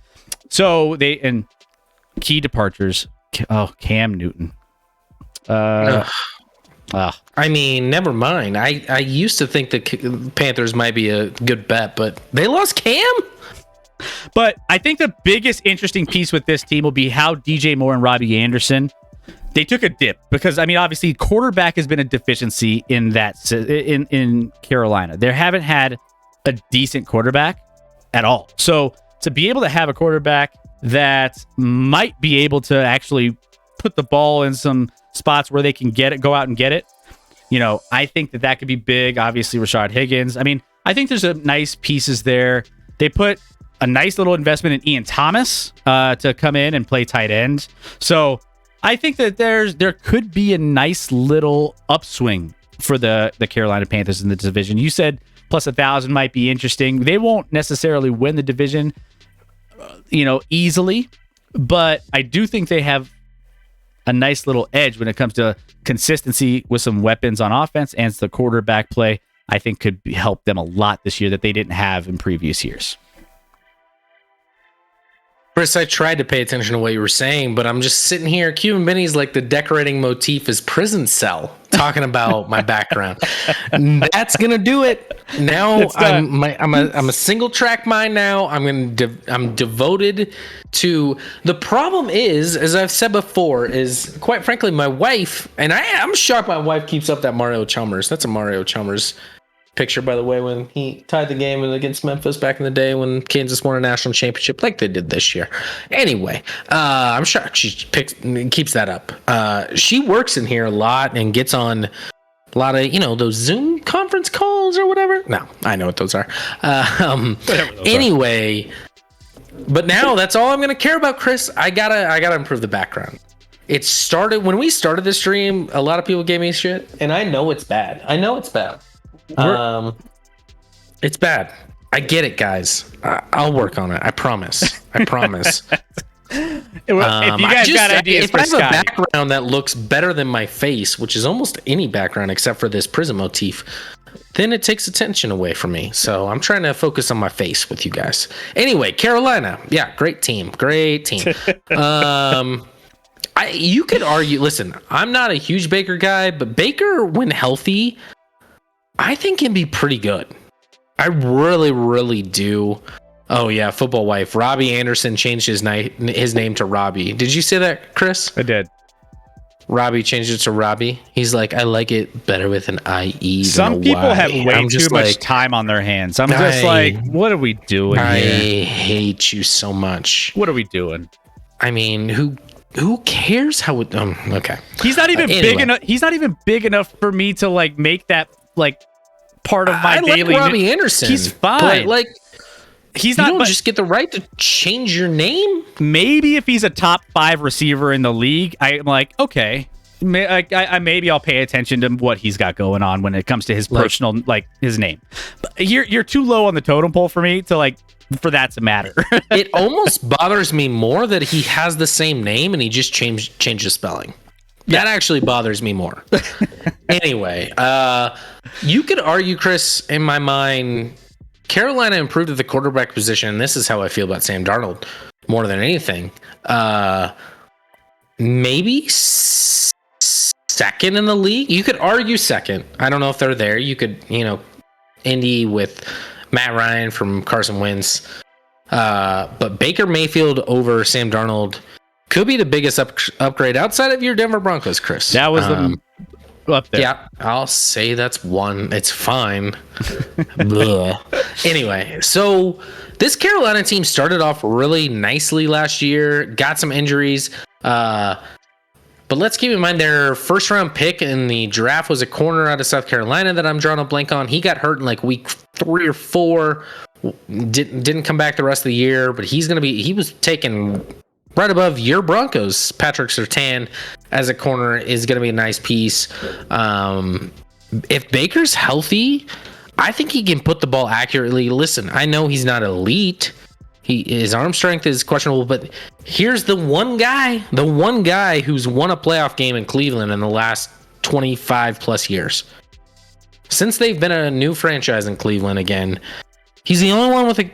[SPEAKER 1] So and key departures. Cam Newton.
[SPEAKER 2] I mean, never mind. I used to think the Panthers might be a good bet, but they lost Cam?
[SPEAKER 1] But I think the biggest interesting piece with this team will be how DJ Moore and Robbie Anderson, they took a dip because, I mean, obviously quarterback has been a deficiency in Carolina. They haven't had a decent quarterback at all. So to be able to have a quarterback that might be able to actually put the ball in some spots where they can go out and get it, I think that could be big. Obviously, Rashard Higgins. I mean, I think there's a nice pieces there. They put a nice little investment in Ian Thomas to come in and play tight end. So I think that there could be a nice little upswing for the Carolina Panthers in the division. You said plus 1,000 might be interesting. They won't necessarily win the division, easily, but I do think they have a nice little edge when it comes to consistency with some weapons on offense, and the quarterback play I think could help them a lot this year that they didn't have in previous years.
[SPEAKER 2] Chris, I tried to pay attention to what you were saying, but I'm just sitting here. Cuban Benny's like the decorating motif is prison cell, talking about my background. That's gonna do it. Now I'm a single track mind now. I'm devoted to. The problem is, as I've said before, is quite frankly my wife, and I'm shocked my wife keeps up that Mario Chalmers. That's a Mario Chalmers picture, by the way, when he tied the game against Memphis back in the day when Kansas won a national championship like they did this year. Anyway, I'm sure she keeps that up. She works in here a lot and gets on a lot of those Zoom conference calls or whatever. No, I know what those are. Anyway, but now that's all I'm going to care about, Chris. I gotta improve the background. It started when we started this stream. A lot of people gave me shit, and I know it's bad. It's bad. I get it, guys. I'll work on it. I promise.
[SPEAKER 1] If you guys got ideas
[SPEAKER 2] if I
[SPEAKER 1] for
[SPEAKER 2] have
[SPEAKER 1] Scotty,
[SPEAKER 2] a background that looks better than my face, which is almost any background except for this prism motif, then it takes attention away from me. So I'm trying to focus on my face with you guys. Anyway, Carolina. Yeah, great team. You could argue, listen, I'm not a huge Baker guy, but Baker, when healthy, I think can be pretty good. I really, really do. Oh, yeah, football wife. Robbie Anderson changed his name to Robbie. Did you say that, Chris?
[SPEAKER 1] I did.
[SPEAKER 2] Robbie changed it to Robbie. He's like, I like it better with an IE.
[SPEAKER 1] Some people have way too much time on their hands. I'm just like, what are we doing here?
[SPEAKER 2] I hate you so much.
[SPEAKER 1] What are we doing?
[SPEAKER 2] I mean, who cares how it... okay.
[SPEAKER 1] He's not even big enough. He's not even big enough for me to like make that like part of my daily...
[SPEAKER 2] I like Robbie Anderson.
[SPEAKER 1] He's fine.
[SPEAKER 2] Like...
[SPEAKER 1] He's
[SPEAKER 2] you
[SPEAKER 1] not.
[SPEAKER 2] Don't just get the right to change your name.
[SPEAKER 1] Maybe if he's a top 5 receiver in the league, I'm like, okay, maybe I'll pay attention to what he's got going on when it comes to his personal, like his name. But you're too low on the totem pole for me to like for that to matter.
[SPEAKER 2] It almost bothers me more that he has the same name and he just changed the spelling. That actually bothers me more. Anyway, you could argue, Chris, in my mind, Carolina improved at the quarterback position, and this is how I feel about Sam Darnold more than anything. Maybe second in the league. You could argue second. I don't know if they're there. You could, Indy with Matt Ryan from Carson Wentz. But Baker Mayfield over Sam Darnold could be the biggest upgrade outside of your Denver Broncos, Chris.
[SPEAKER 1] That was up there.
[SPEAKER 2] Yeah, I'll say that's one. It's fine. Anyway, so this Carolina team started off really nicely last year, got some injuries. But let's keep in mind their first round pick in the draft was a corner out of South Carolina that I'm drawing a blank on. He got hurt in like week 3 or 4. Didn't come back the rest of the year, but he was taken right above your Broncos. Patrick Surtain as a corner is going to be a nice piece. If Baker's healthy, I think he can put the ball accurately. Listen, I know he's not elite. His arm strength is questionable, but here's the one guy who's won a playoff game in Cleveland in the last 25 plus years. Since they've been a new franchise in Cleveland again, he's the only one with a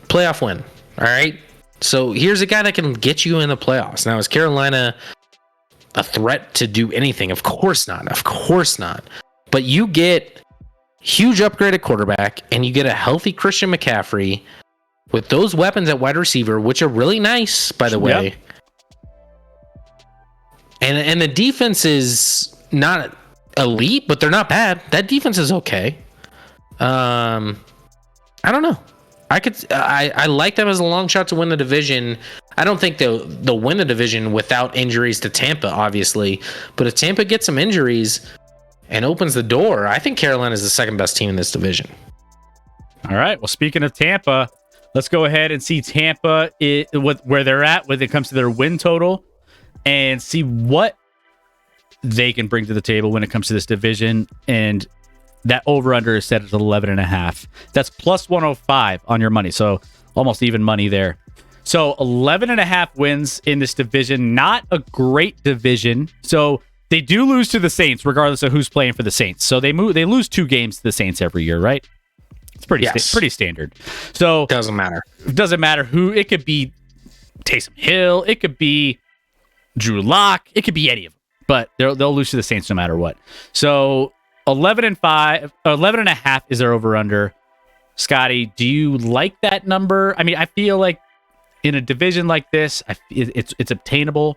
[SPEAKER 2] playoff win. All right. So here's a guy that can get you in the playoffs. Now, is Carolina a threat to do anything? Of course not. But you get huge upgrade at quarterback, and you get a healthy Christian McCaffrey with those weapons at wide receiver, which are really nice, by the way. Yep. And the defense is not elite, but they're not bad. That defense is okay. I don't know. I like them as a long shot to win the division. I don't think they'll win the division without injuries to Tampa, obviously. But if Tampa gets some injuries and opens the door, I think Carolina is the second best team in this division.
[SPEAKER 1] All right. Well, speaking of Tampa, let's go ahead and see Tampa where they're at when it comes to their win total and see what they can bring to the table when it comes to this division. And that over-under is set at 11.5. That's plus 105 on your money. So almost even money there. So 11.5 wins in this division. Not a great division. So they do lose to the Saints, regardless of who's playing for the Saints. So they lose 2 games to the Saints every year, right? It's pretty standard. So
[SPEAKER 2] doesn't matter.
[SPEAKER 1] It doesn't matter who. It could be Taysom Hill. It could be Drew Lock. It could be any of them. But they'll lose to the Saints no matter what. So 11.5 is their over-under. Scotty, do you like that number? I mean, I feel like in a division like this, it's obtainable.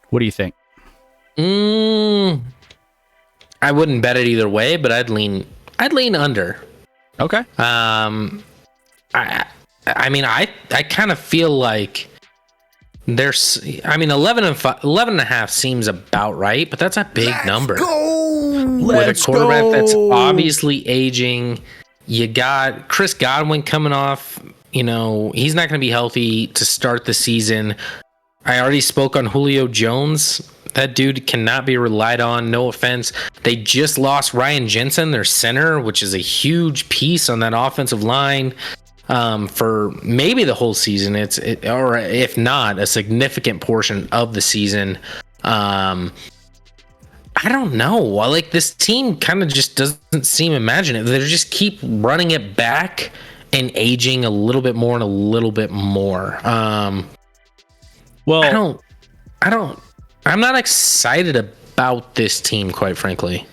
[SPEAKER 1] What do you think?
[SPEAKER 2] I wouldn't bet it either way, but I'd lean under.
[SPEAKER 1] Okay.
[SPEAKER 2] I mean, I kind of feel like there's, 11.5 seems about right, but that's a big number.
[SPEAKER 1] Let's
[SPEAKER 2] with a quarterback that's obviously aging. You got Chris Godwin coming off. He's not going to be healthy to start the season. I already spoke on Julio Jones. That dude cannot be relied on. No offense. They just lost Ryan Jensen, their center, which is a huge piece on that offensive line for maybe the whole season. Or if not, a significant portion of the season. I don't know. Like, this team kind of just doesn't seem imaginative. They just keep running it back and aging a little bit more and a little bit more.
[SPEAKER 1] Well,
[SPEAKER 2] I'm not excited about this team, quite frankly.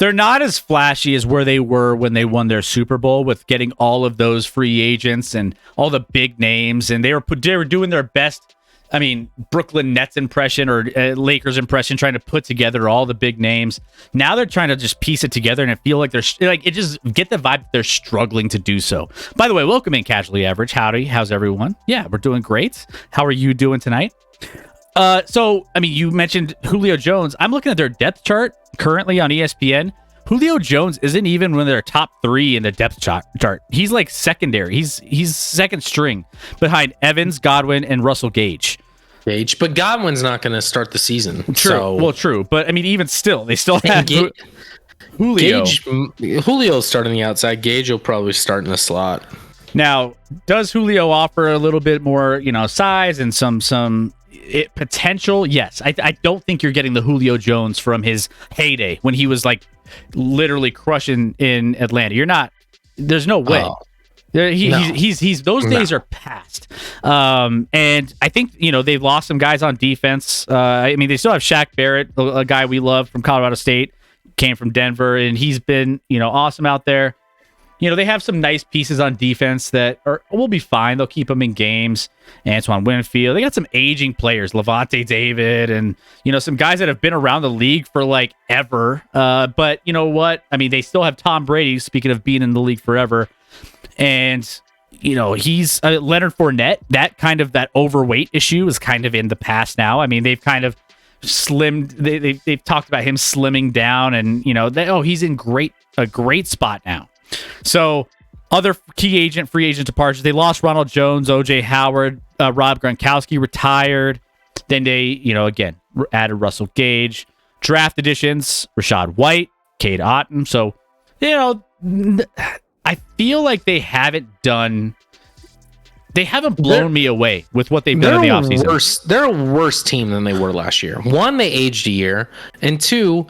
[SPEAKER 1] they're not as flashy as where they were when they won their Super Bowl with getting all of those free agents and all the big names, and they were doing their best. I mean, Brooklyn Nets impression or Lakers impression, trying to put together all the big names. Now they're trying to just piece it together, and I feel like it just get the vibe that they're struggling to do so. By the way, welcome in Casually Average. Howdy, how's everyone? Yeah, we're doing great. How are you doing tonight? So, I mean, you mentioned Julio Jones. I'm looking at their depth chart currently on ESPN. Julio Jones isn't even one of their top 3 in the depth chart. He's like secondary. He's second string behind Evans, Godwin, and Russell Gage.
[SPEAKER 2] But Godwin's not going to start the season.
[SPEAKER 1] True. True. But I mean, even still, they still have Julio.
[SPEAKER 2] Julio's starting the outside. Gage will probably start in the slot.
[SPEAKER 1] Now, does Julio offer a little bit more, size and some potential? Yes. I don't think you're getting the Julio Jones from his heyday when he was like literally crushing in Atlanta. You're not. There's no way. He's those days are past. And I think they've lost some guys on defense. I mean, they still have Shaq Barrett, a guy we love from Colorado State, came from Denver, and he's been awesome out there. They have some nice pieces on defense that will be fine. They'll keep them in games. Antoine Winfield. They got some aging players, Levante David, and some guys that have been around the league for like ever. But you know what? I mean, they still have Tom Brady. Speaking of being in the league forever, and he's Leonard Fournette. That overweight issue is kind of in the past now. I mean, they've kind of slimmed. They've talked about him slimming down, and he's in a great spot now. So, other free agent departures. They lost Ronald Jones, O.J. Howard, Rob Gronkowski retired. Then they, again, added Russell Gage. Draft additions, Rashad White, Cade Otton. So, I feel like they haven't blown me away with what they've done in the offseason.
[SPEAKER 2] They're a worse team than they were last year. One, they aged a year. And two,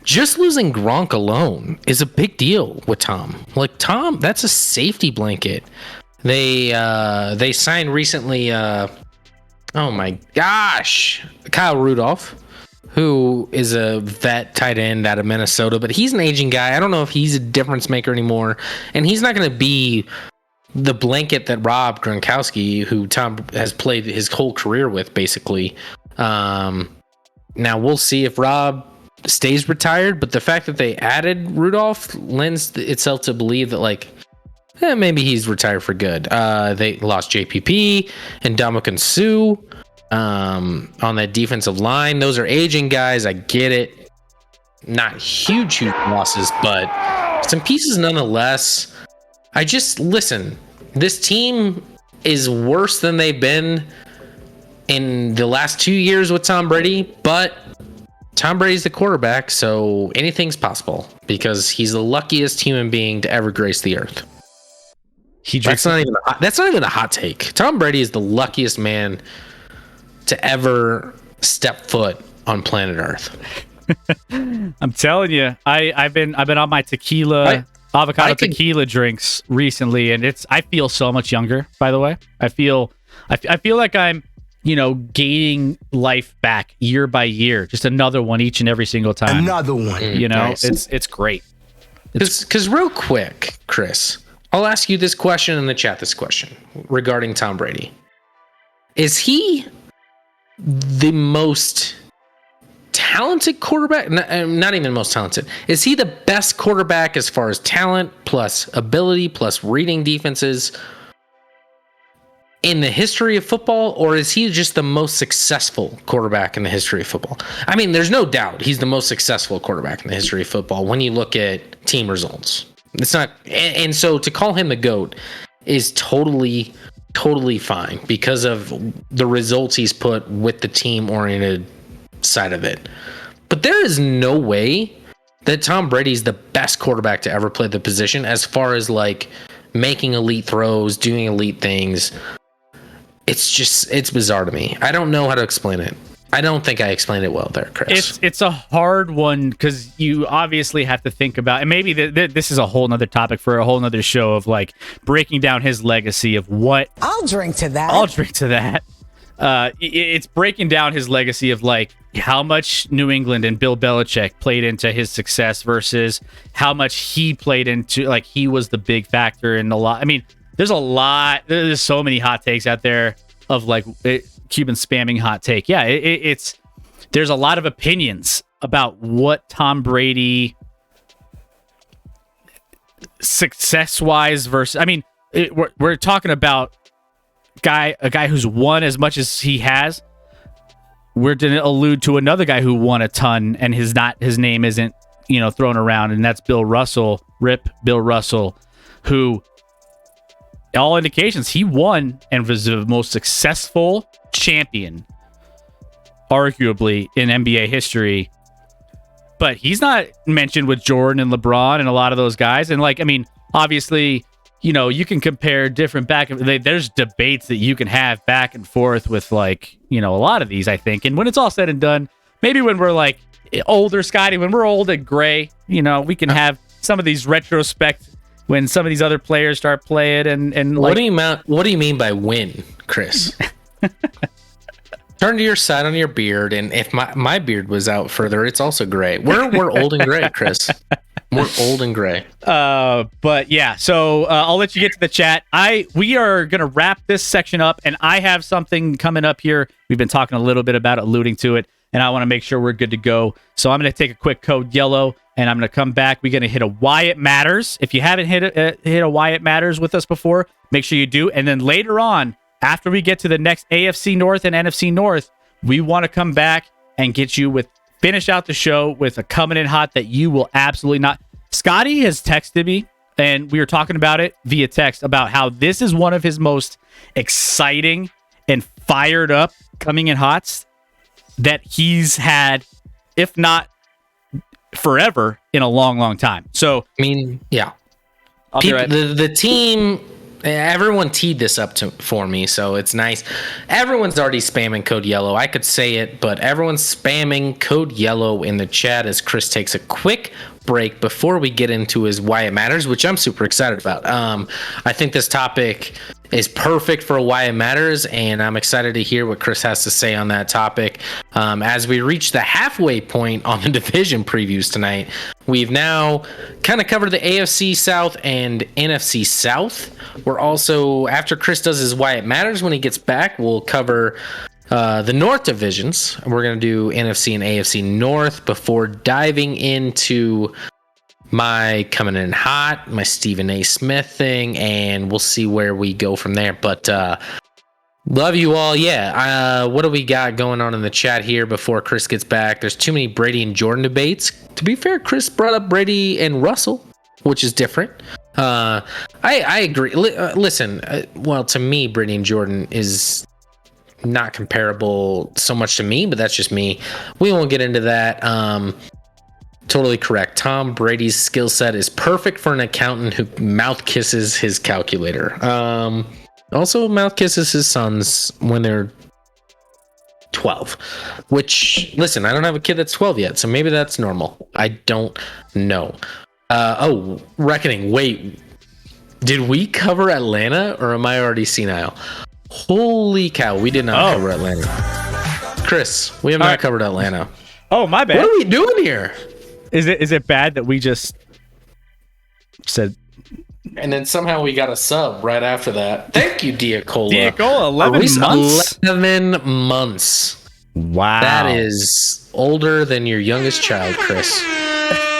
[SPEAKER 2] just losing Gronk alone is a big deal with Tom. Like, Tom, that's a safety blanket. They signed recently, oh my gosh, Kyle Rudolph, who is a vet tight end out of Minnesota, but he's an aging guy. I don't know if he's a difference maker anymore. And he's not going to be the blanket that Rob Gronkowski, who Tom has played his whole career with, basically. Now we'll see if Rob stays retired, but the fact that they added Rudolph lends itself to believe that maybe he's retired for good. They lost JPP and Ndamukong Suh on that defensive line. Those are aging guys. I get it. Not huge losses, but some pieces nonetheless. Listen, this team is worse than they've been in the last 2 years with Tom Brady, but Tom Brady's the quarterback, so anything's because he's the luckiest human being to ever grace the earth. That's not even a hot take. Tom Brady is the luckiest man to ever step foot on planet Earth.
[SPEAKER 1] I'm telling you, I've been on my avocado tequila drinks recently, and I feel so much younger. By the way, I feel like I'm gaining life back year by year, just another one each and every single time.
[SPEAKER 4] Another one.
[SPEAKER 1] Nice. It's great.
[SPEAKER 2] Because real quick, Chris, I'll ask you this question in the chat. This question regarding Tom Brady: is he the most talented quarterback? Not even the most talented. Is he the best quarterback as far as talent plus ability plus reading defenses? in the history of football, or is he just the most successful quarterback in the history of football? I mean, there's no doubt he's the most successful quarterback in the history of football when you look at team results. It's not, and so to call him the GOAT is totally fine because of the results he's put with the team-oriented side of it. But there is no way that Tom Brady's the best quarterback to ever play the position as far as like making elite throws, doing elite things. It's bizarre to me. I don't know how to explain it. I don't think I explained it well there, Chris.
[SPEAKER 1] It's a hard one because you obviously have to think about, and maybe this is a whole nother topic for a whole nother show of like breaking down his legacy of what.
[SPEAKER 4] I'll drink to that.
[SPEAKER 1] It's breaking down his legacy of like how much New England and Bill Belichick played into his success versus how much he played into, like he was the big factor in a lot. I mean, there's so many hot takes out there of like Cuban spamming hot take. Yeah, it's there's a lot of opinions about what Tom Brady success-wise versus. I mean, we're talking about a guy who's won as much as he has. We're going to allude to another guy who won a ton and his name isn't thrown around, and that's Bill Russell. Rip Bill Russell, who all indications he won and was the most successful champion arguably in NBA history, but he's not mentioned with Jordan and LeBron and a lot of those guys. And like, I mean, obviously, you can compare different there's debates that you can have back and forth with like, a lot of these, I think. And when it's all said and done, maybe when we're like older, Scotty, when we're old and gray, we can have some of these retrospect when some of these other players start playing and like,
[SPEAKER 2] what do you mean by win, Chris? Turn to your side on your beard, and if my beard was out further, it's also gray. We're old and gray, Chris. We're old and gray.
[SPEAKER 1] But yeah, so I'll let you get to the chat. We are gonna wrap this section up, and I have something coming up here. We've been talking a little bit about it, alluding to it, and I want to make sure we're good to go. So I'm gonna take a quick code yellow, and I'm gonna come back. We're gonna hit a Why It Matters. If you haven't hit a Why It Matters with us before, make sure you do. And then later on, after we get to the next AFC North and NFC North, we want to come back and get you finish out the show with a coming in hot that you will absolutely not. Scotty has texted me, and we were talking about it via text about how this is one of his most exciting and fired up coming in hots that he's had, if not forever, in a long, long time. So,
[SPEAKER 2] I mean, yeah. The team, everyone teed this up for me, so it's nice. Everyone's already spamming code yellow. I could say it, but everyone's spamming code yellow in the chat as Chris takes a quick break before we get into his Why It Matters, which I'm super excited about. I think this topic is perfect for Why It Matters, and I'm excited to hear what Chris has to say on that topic. As we reach the halfway point on the division previews tonight, we've now kind of covered the AFC South and NFC South. We're also, after Chris does his Why It Matters, when he gets back, we'll cover the North divisions. We're going to do NFC and AFC North before diving into my coming in hot, my Stephen A. Smith thing, and we'll see where we go from there. But love you all. Yeah. What do we got going on in the chat here before Chris gets back? There's too many Brady and Jordan debates. To be fair, Chris brought up Brady and Russell, which is different. I agree. Listen, well, to me, Brady and Jordan is not comparable so much to me, but that's just me. We won't get into that. Totally correct. Tom Brady's skill set is perfect for an accountant who mouth kisses his calculator. Also mouth kisses his sons when they're 12, which, listen, I don't have a kid that's 12 yet, so maybe that's normal. I don't know. Reckoning. Wait, did we cover Atlanta, or am I already senile? Holy cow, we did not cover Atlanta. Chris, we have not covered Atlanta.
[SPEAKER 1] Oh, my bad.
[SPEAKER 2] What are we doing here?
[SPEAKER 1] Is it bad that we just said...
[SPEAKER 2] And then somehow we got a sub right after that. Thank you, Diacola.
[SPEAKER 1] Diacola, 11 months?
[SPEAKER 2] 11 months.
[SPEAKER 1] Wow.
[SPEAKER 2] That is older than your youngest child, Chris.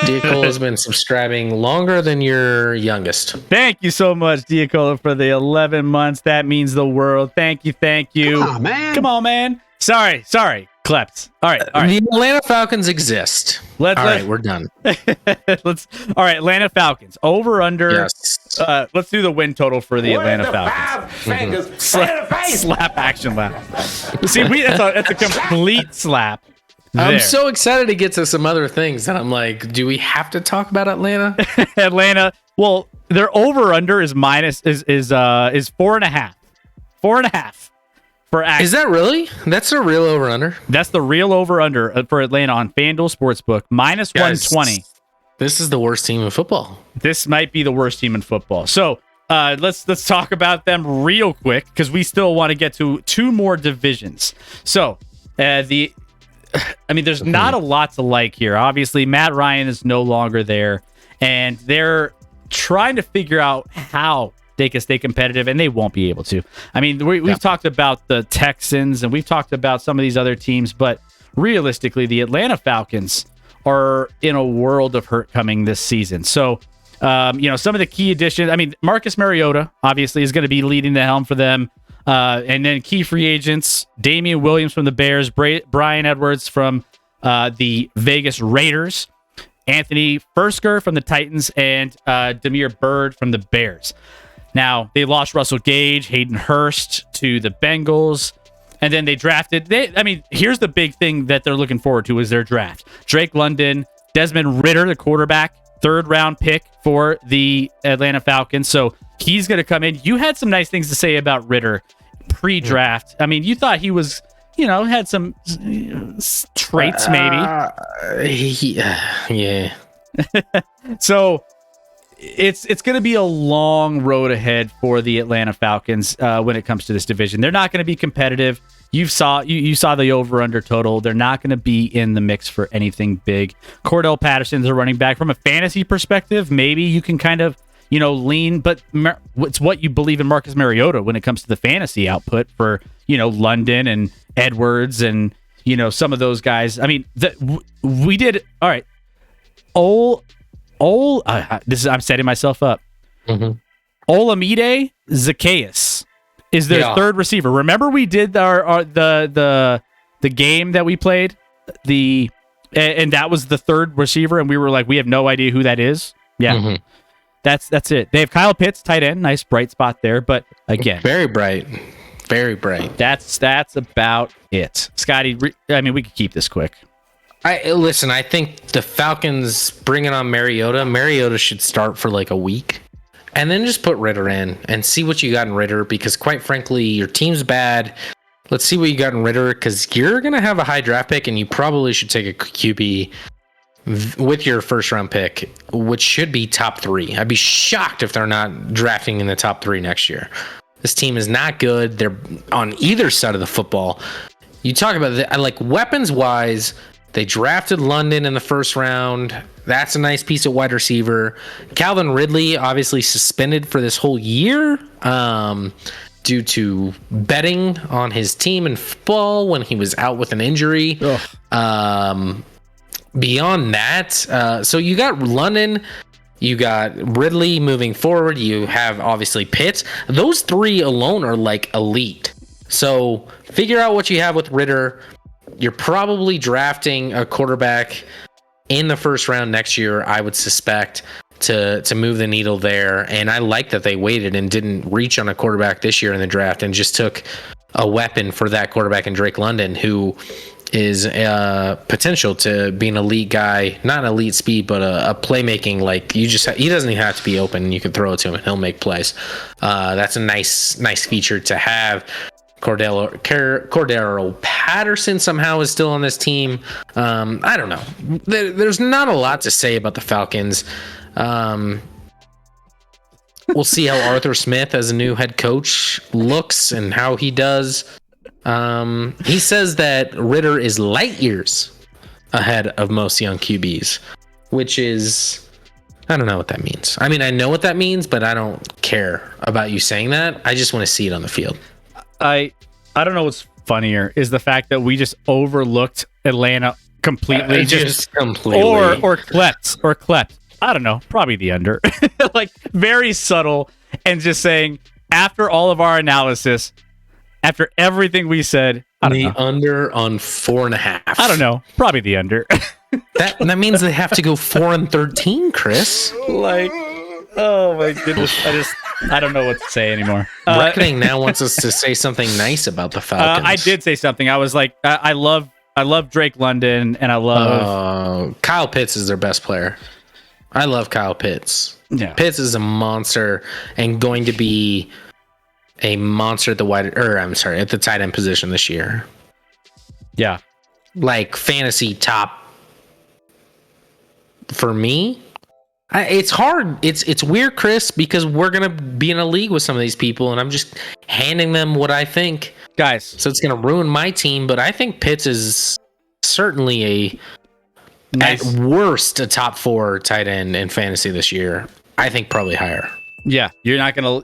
[SPEAKER 2] Diacola has been subscribing longer than your youngest.
[SPEAKER 1] Thank you so much, Diacola, for the 11 months. That means the world. Thank you. Come on, man. Sorry, Kleps. All right.
[SPEAKER 2] The Atlanta Falcons exist. All right, we're done.
[SPEAKER 1] All right, Atlanta Falcons. Over, under.
[SPEAKER 2] Yes.
[SPEAKER 1] Let's do the win total for the Atlanta Falcons. Slap action laugh. See, that's a complete slap.
[SPEAKER 2] I'm so excited to get to some other things that I'm like, do we have to talk about Atlanta?
[SPEAKER 1] Atlanta. Well, their over under is 4.5. 4.5 for action.
[SPEAKER 2] Is that really? That's a real over under.
[SPEAKER 1] That's the real over under for Atlanta on FanDuel Sportsbook. Minus 120.
[SPEAKER 2] This is the worst team in football.
[SPEAKER 1] This might be the worst team in football. So let's talk about them real quick because we still want to get to two more divisions. So there's not a lot to like here. Obviously, Matt Ryan is no longer there, and they're trying to figure out how they can stay competitive, and they won't be able to. I mean, we've talked about the Texans, and we've talked about some of these other teams, but realistically, the Atlanta Falcons are in a world of hurt coming this season. So, some of the key additions, Marcus Mariota, obviously, is going to be leading the helm for them. And then key free agents, Damian Williams from the Bears, Brian Edwards from the Vegas Raiders, Anthony Fursker from the Titans, and Damiere Byrd from the Bears. Now, they lost Russell Gage, Hayden Hurst to the Bengals, and then they drafted. Here's the big thing that they're looking forward to is their draft. Drake London, Desmond Ridder, the quarterback, 3rd-round pick for the Atlanta Falcons. So he's going to come in. You had some nice things to say about Ridder pre-draft. You thought he was, had some traits maybe.
[SPEAKER 2] Yeah.
[SPEAKER 1] So it's going to be a long road ahead for the Atlanta Falcons when it comes to this division. They're not going to be competitive. You saw the over-under total. They're not going to be in the mix for anything big. Cordell Patterson's a running back. From a fantasy perspective, maybe you can kind of, lean, but it's what you believe in Marcus Mariota when it comes to the fantasy output for, London and Edwards and, some of those guys. We did, all right. I'm setting myself up.
[SPEAKER 2] Mm-hmm.
[SPEAKER 1] Olamide Zacchaeus is their 3rd receiver. Remember we did the game that we played, and that was the 3rd receiver, and we were like, we have no idea who that is. Yeah.
[SPEAKER 2] Mm-hmm.
[SPEAKER 1] That's it. They have Kyle Pitts, tight end, nice bright spot there, but again,
[SPEAKER 2] very bright.
[SPEAKER 1] That's about it. Scotty, we could keep this quick.
[SPEAKER 2] I think the Falcons bringing on Mariota should start for like a week and then just put Ridder in and see what you got in Ridder, because quite frankly, your team's bad. Let's see what you got in Ridder, because you're going to have a high draft pick and you probably should take a QB with your 1st-round pick, which should be top 3. I'd be shocked if they're not drafting in the top 3 next year. This team is not good. They're on either side of the football. You talk about weapons-wise, they drafted London in the 1st round. That's a nice piece of wide receiver. Calvin Ridley, obviously suspended for this whole year due to betting on his team in football when he was out with an injury. Beyond that, so you got London, you got Ridley moving forward. You have obviously Pitts. Those 3 alone are like elite. So figure out what you have with Ridder. You're probably drafting a quarterback in the 1st round next year, I would suspect, to move the needle there. And I like that they waited and didn't reach on a quarterback this year in the draft and just took a weapon for that quarterback in Drake London, who is potential to be an elite guy, not elite speed, but a playmaking. He doesn't even have to be open. You can throw it to him and he'll make plays. That's a nice feature to have. Cordero Patterson somehow is still on this team. I don't know. There's not a lot to say about the Falcons. We'll see how Arthur Smith as a new head coach looks and how he does. He says that Ridder is light years ahead of most young QBs, which is, I don't know what that means. I know what that means, but I don't care about you saying that. I just want to see it on the field.
[SPEAKER 1] I don't know what's funnier is the fact that we just overlooked Atlanta completely,
[SPEAKER 2] just completely,
[SPEAKER 1] or clept. I don't know, probably the under. Like very subtle, and just saying after all of our analysis, after everything we said,
[SPEAKER 2] under on 4.5.
[SPEAKER 1] I don't know, probably the under.
[SPEAKER 2] That means they have to go 4-13, Chris.
[SPEAKER 1] Like, oh my goodness, I don't know what to say anymore.
[SPEAKER 2] Reckoning now wants us to say something nice about the Falcons.
[SPEAKER 1] I did say something. I was like, I love Drake London, and I love
[SPEAKER 2] Kyle Pitts is their best player. I love Kyle Pitts.
[SPEAKER 1] Yeah,
[SPEAKER 2] Pitts is a monster and going to be a monster at the tight end position this year.
[SPEAKER 1] Yeah,
[SPEAKER 2] like fantasy top for me. It's hard. It's weird, Chris, because we're gonna be in a league with some of these people, and I'm just handing them what I think,
[SPEAKER 1] guys.
[SPEAKER 2] So it's gonna ruin my team. But I think Pitts is certainly at worst a top 4 tight end in fantasy this year. I think probably higher.
[SPEAKER 1] Yeah, you're not gonna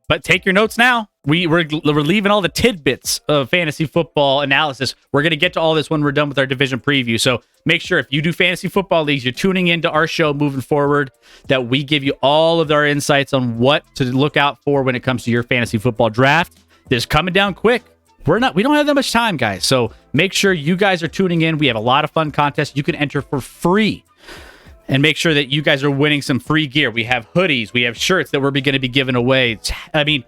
[SPEAKER 1] but take your notes now. We're leaving all the tidbits of fantasy football analysis. We're going to get to all this when we're done with our division preview. So make sure if you do fantasy football leagues, you're tuning into our show moving forward, that we give you all of our insights on what to look out for when it comes to your fantasy football draft. This is coming down quick. We don't have that much time, guys. So make sure you guys are tuning in. We have a lot of fun contests you can enter for free. And make sure that you guys are winning some free gear. We have hoodies. We have shirts that we're going to be giving away. I mean,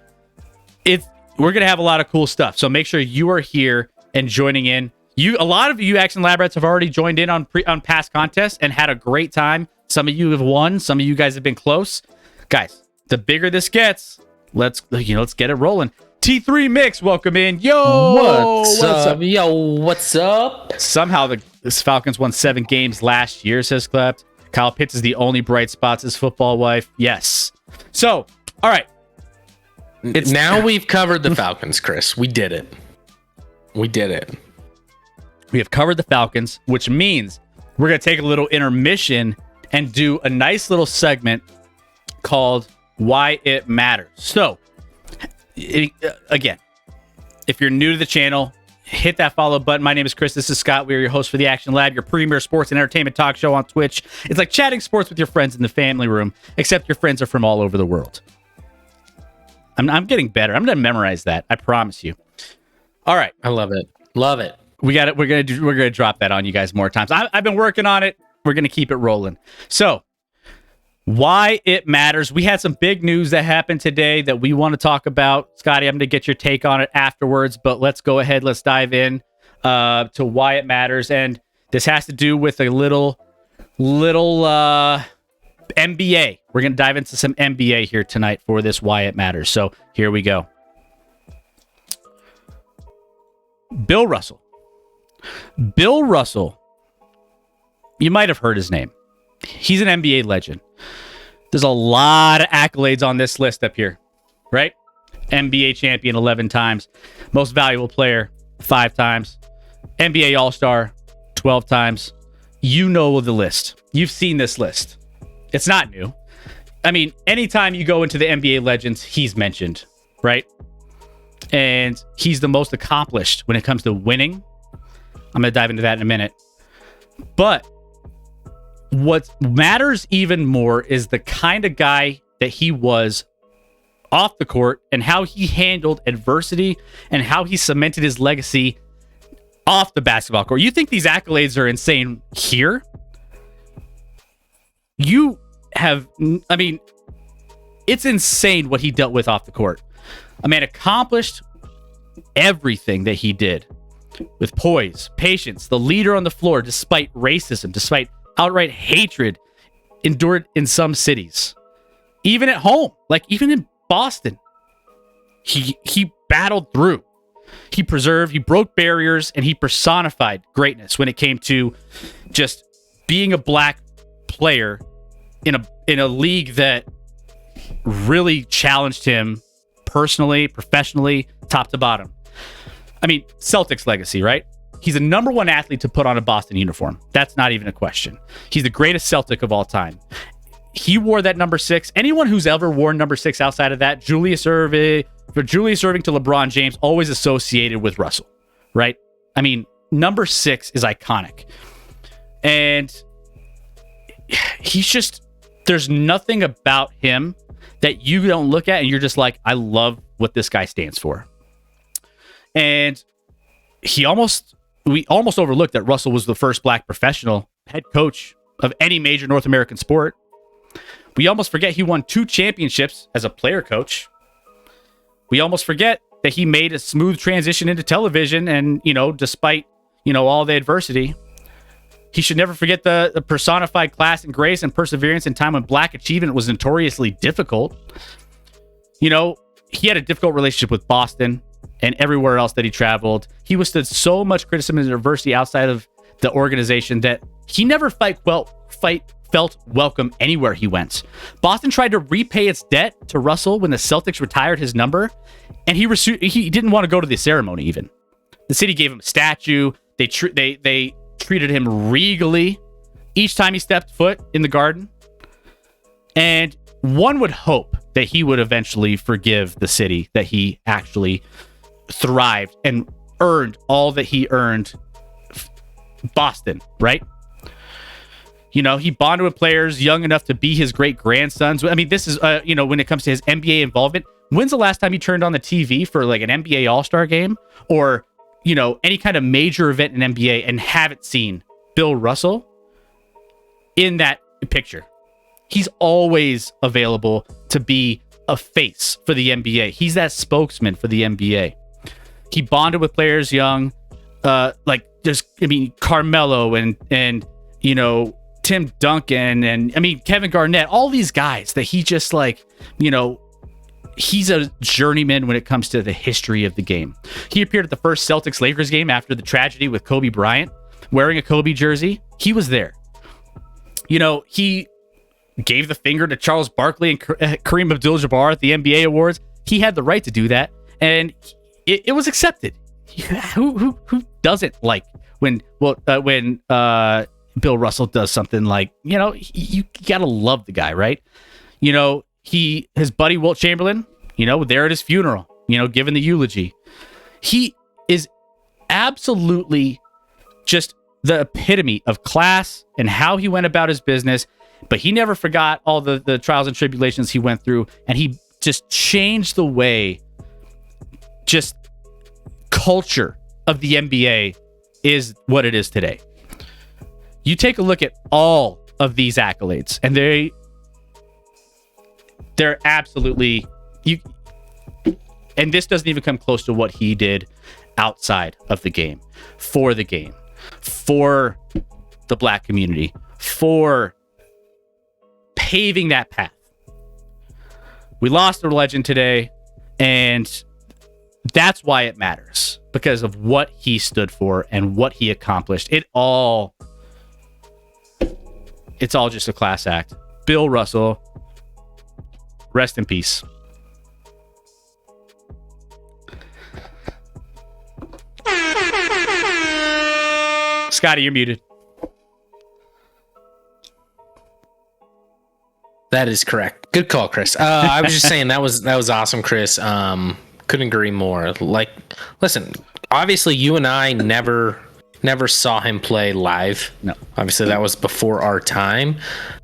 [SPEAKER 1] we're going to have a lot of cool stuff. So make sure you are here and joining in. A lot of you Action Lab Rats have already joined in on past contests and had a great time. Some of you have won. Some of you guys have been close. Guys, the bigger this gets, let's get it rolling. T3 Mix, welcome in. Yo,
[SPEAKER 2] what's up? Yo, what's up?
[SPEAKER 1] Somehow the Falcons won 7 games last year, says Klept. Kyle Pitts is the only bright spot, his football wife. Yes. So, all right.
[SPEAKER 2] Now we've covered the Falcons, Chris. We did it. We have covered the Falcons, which means we're going to take a little intermission and do a nice little segment called Why It Matters. So, again, if you're new to the channel, hit that follow button. My name is Chris. This is Scott. We are your host for the Action Lab, your premier sports and entertainment talk show on Twitch. It's like chatting sports with your friends in the family room, except your friends are from all over the world. I'm getting better. I'm going to memorize that. I promise you. All right. I love it. Love it.
[SPEAKER 1] We got it. We're going to drop that on you guys more times. I've been working on it. We're going to keep it rolling. So, why it matters. We had some big news that happened today that we want to talk about. Scotty, I'm going to get your take on it afterwards, but let's go ahead. Let's dive in to why it matters. And this has to do with a little NBA. We're going to dive into some NBA here tonight for this why it matters. So here we go. Bill Russell. You might have heard his name. He's an NBA legend. There's a lot of accolades on this list up here, right? NBA champion 11 times, most valuable player 5 times, NBA All-Star 12 times. You know the list. You've seen this list. It's not new. I mean, anytime you go into the NBA legends, he's mentioned, right? And he's the most accomplished when it comes to winning. I'm going to dive into that in a minute. But what matters even more is the kind of guy that he was off the court and how he handled adversity and how he cemented his legacy off the basketball court. You think these accolades are insane here? It's insane what he dealt with off the court. A man accomplished everything that he did with poise, patience, the leader on the floor, despite racism, despite outright hatred endured in some cities. Even at home, like even in Boston, he battled through. He broke barriers, and he personified greatness when it came to just being a black player in a league that really challenged him personally, professionally, top to bottom. I mean, Celtics legacy, right? He's the number 1 athlete to put on a Boston uniform. That's not even a question. He's the greatest Celtic of all time. He wore that number 6. Anyone who's ever worn number 6 outside of that, Julius Erving to LeBron James, always associated with Russell, right? I mean, number 6 is iconic. And he's just, there's nothing about him that you don't look at and you're just like, I love what this guy stands for. And we almost overlooked that Russell was the first black professional head coach of any major North American sport. We almost forget he won 2 championships as a player coach. We almost forget that he made a smooth transition into television, and, despite, all the adversity, he should never forget the personified class and grace and perseverance in time when black achievement was notoriously difficult. He had a difficult relationship with Boston and everywhere else that he traveled. He withstood so much criticism and adversity outside of the organization that he never felt welcome anywhere he went. Boston tried to repay its debt to Russell when the Celtics retired his number, and he didn't want to go to the ceremony even. The city gave him a statue. They treated him regally each time he stepped foot in the Garden. And one would hope that he would eventually forgive the city, that he actually thrived and earned all that he earned. Boston, right? He bonded with players young enough to be his great grandsons. I mean, this is, when it comes to his NBA involvement, when's the last time he turned on the TV for like an NBA All-Star game or, any kind of major event in NBA and haven't seen Bill Russell in that picture? He's always available to be a face for the NBA. He's that spokesman for the NBA. He bonded with players young, Carmelo and Tim Duncan and Kevin Garnett, all these guys that he just he's a journeyman when it comes to the history of the game. He appeared at the first Celtics-Lakers game after the tragedy with Kobe Bryant, wearing a Kobe jersey. He was there. He gave the finger to Charles Barkley and Kareem Abdul-Jabbar at the NBA Awards. He had the right to do that, and it was accepted. Who doesn't like when Bill Russell does something like, you gotta love the guy, right? His buddy Wilt Chamberlain, there at his funeral, giving the eulogy. He is absolutely just the epitome of class and how he went about his business, but he never forgot all the trials and tribulations he went through, and he just changed the way just culture of the NBA is what it is today. You take a look at all of these accolades, and they're absolutely and this doesn't even come close to what he did outside of the game, for the black community, for paving that path. We lost a legend today, and that's why it matters, because of what he stood for and what he accomplished. It's all just a class act. Bill Russell, rest in peace. Scotty, you're muted.
[SPEAKER 2] That is correct. Good call, Chris. I was just saying that was awesome, Chris. Couldn't agree more. Listen, obviously you and I never saw him play live.
[SPEAKER 1] No.
[SPEAKER 2] Obviously that was before our time.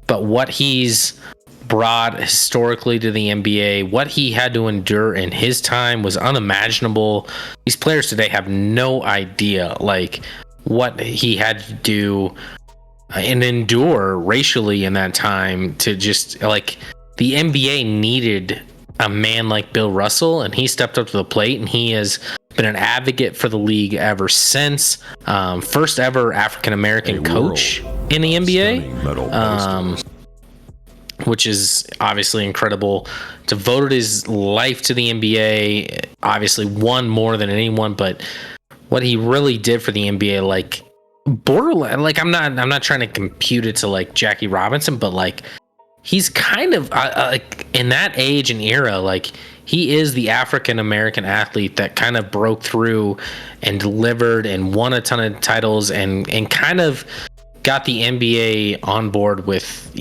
[SPEAKER 2] But what he's brought historically to the NBA, what he had to endure in his time was unimaginable. These players today have no idea what he had to do and endure racially in that time to just the NBA needed a man like Bill Russell, and he stepped up to the plate, and he has been an advocate for the league ever since. First ever African-American coach in the NBA, which is obviously incredible. Devoted his life to the NBA, obviously won more than anyone, but what he really did for the NBA, borderline, I'm not trying to compute it to Jackie Robinson, but he's kind of in that age and era, he is the African American athlete that kind of broke through and delivered and won a ton of titles and kind of got the NBA on board with,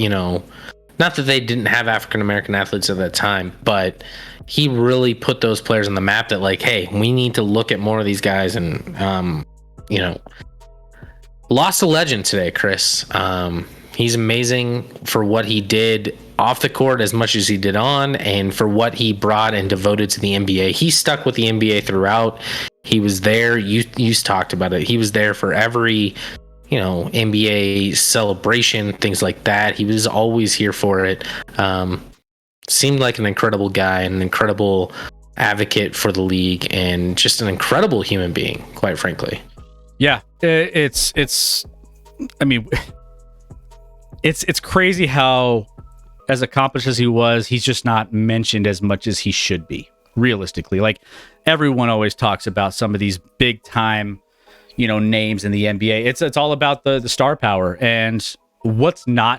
[SPEAKER 2] not that they didn't have African American athletes at that time, but he really put those players on the map that hey, we need to look at more of these guys. And lost a legend today, Chris. He's amazing for what he did off the court as much as he did on, and for what he brought and devoted to the NBA. He stuck with the NBA throughout. He was there. You talked about it. He was there for every, NBA celebration, things like that. He was always here for it. Seemed like an incredible guy, an incredible advocate for the league, and just an incredible human being, quite frankly.
[SPEAKER 1] Yeah, it's crazy how, as accomplished as he was, he's just not mentioned as much as he should be, realistically. Like, everyone always talks about some of these big time, names in the NBA. It's all about the star power, and what are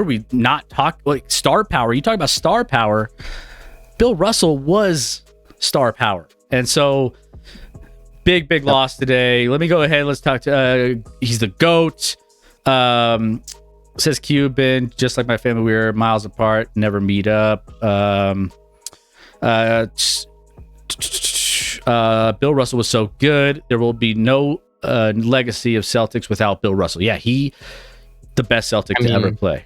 [SPEAKER 1] we not talking, like, star power? You talk about star power. Bill Russell was star power. And so big loss today. Let me go ahead. Let's talk to, he's the GOAT. Says Cuban, just like my family, we're miles apart, never meet up. Bill Russell was so good. There will be no legacy of Celtics without Bill Russell. Yeah, the best Celtic to ever play.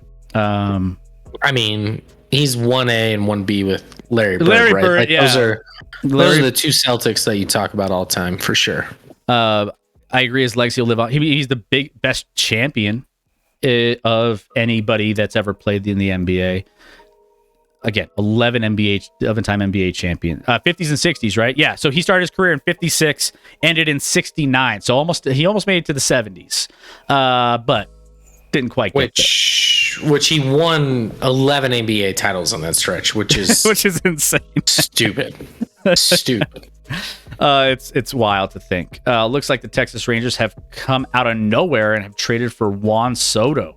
[SPEAKER 2] He's 1A and 1B with Larry Bird.
[SPEAKER 1] Larry
[SPEAKER 2] right?
[SPEAKER 1] Bird,
[SPEAKER 2] like,
[SPEAKER 1] yeah.
[SPEAKER 2] Those are the two Celtics that you talk about all the time, for sure.
[SPEAKER 1] I agree. His legacy will live on. He's the best champion of anybody that's ever played in the NBA. Again, 11 time NBA champion. 50s and 60s, right? Yeah. So he started his career in 56, ended in 69. So he almost made it to the 70s, but didn't quite get there.
[SPEAKER 2] Which he won 11 NBA titles on that stretch, which is
[SPEAKER 1] insane.
[SPEAKER 2] Stupid.
[SPEAKER 1] It's wild to think. Looks like the Texas Rangers have come out of nowhere and have traded for Juan Soto.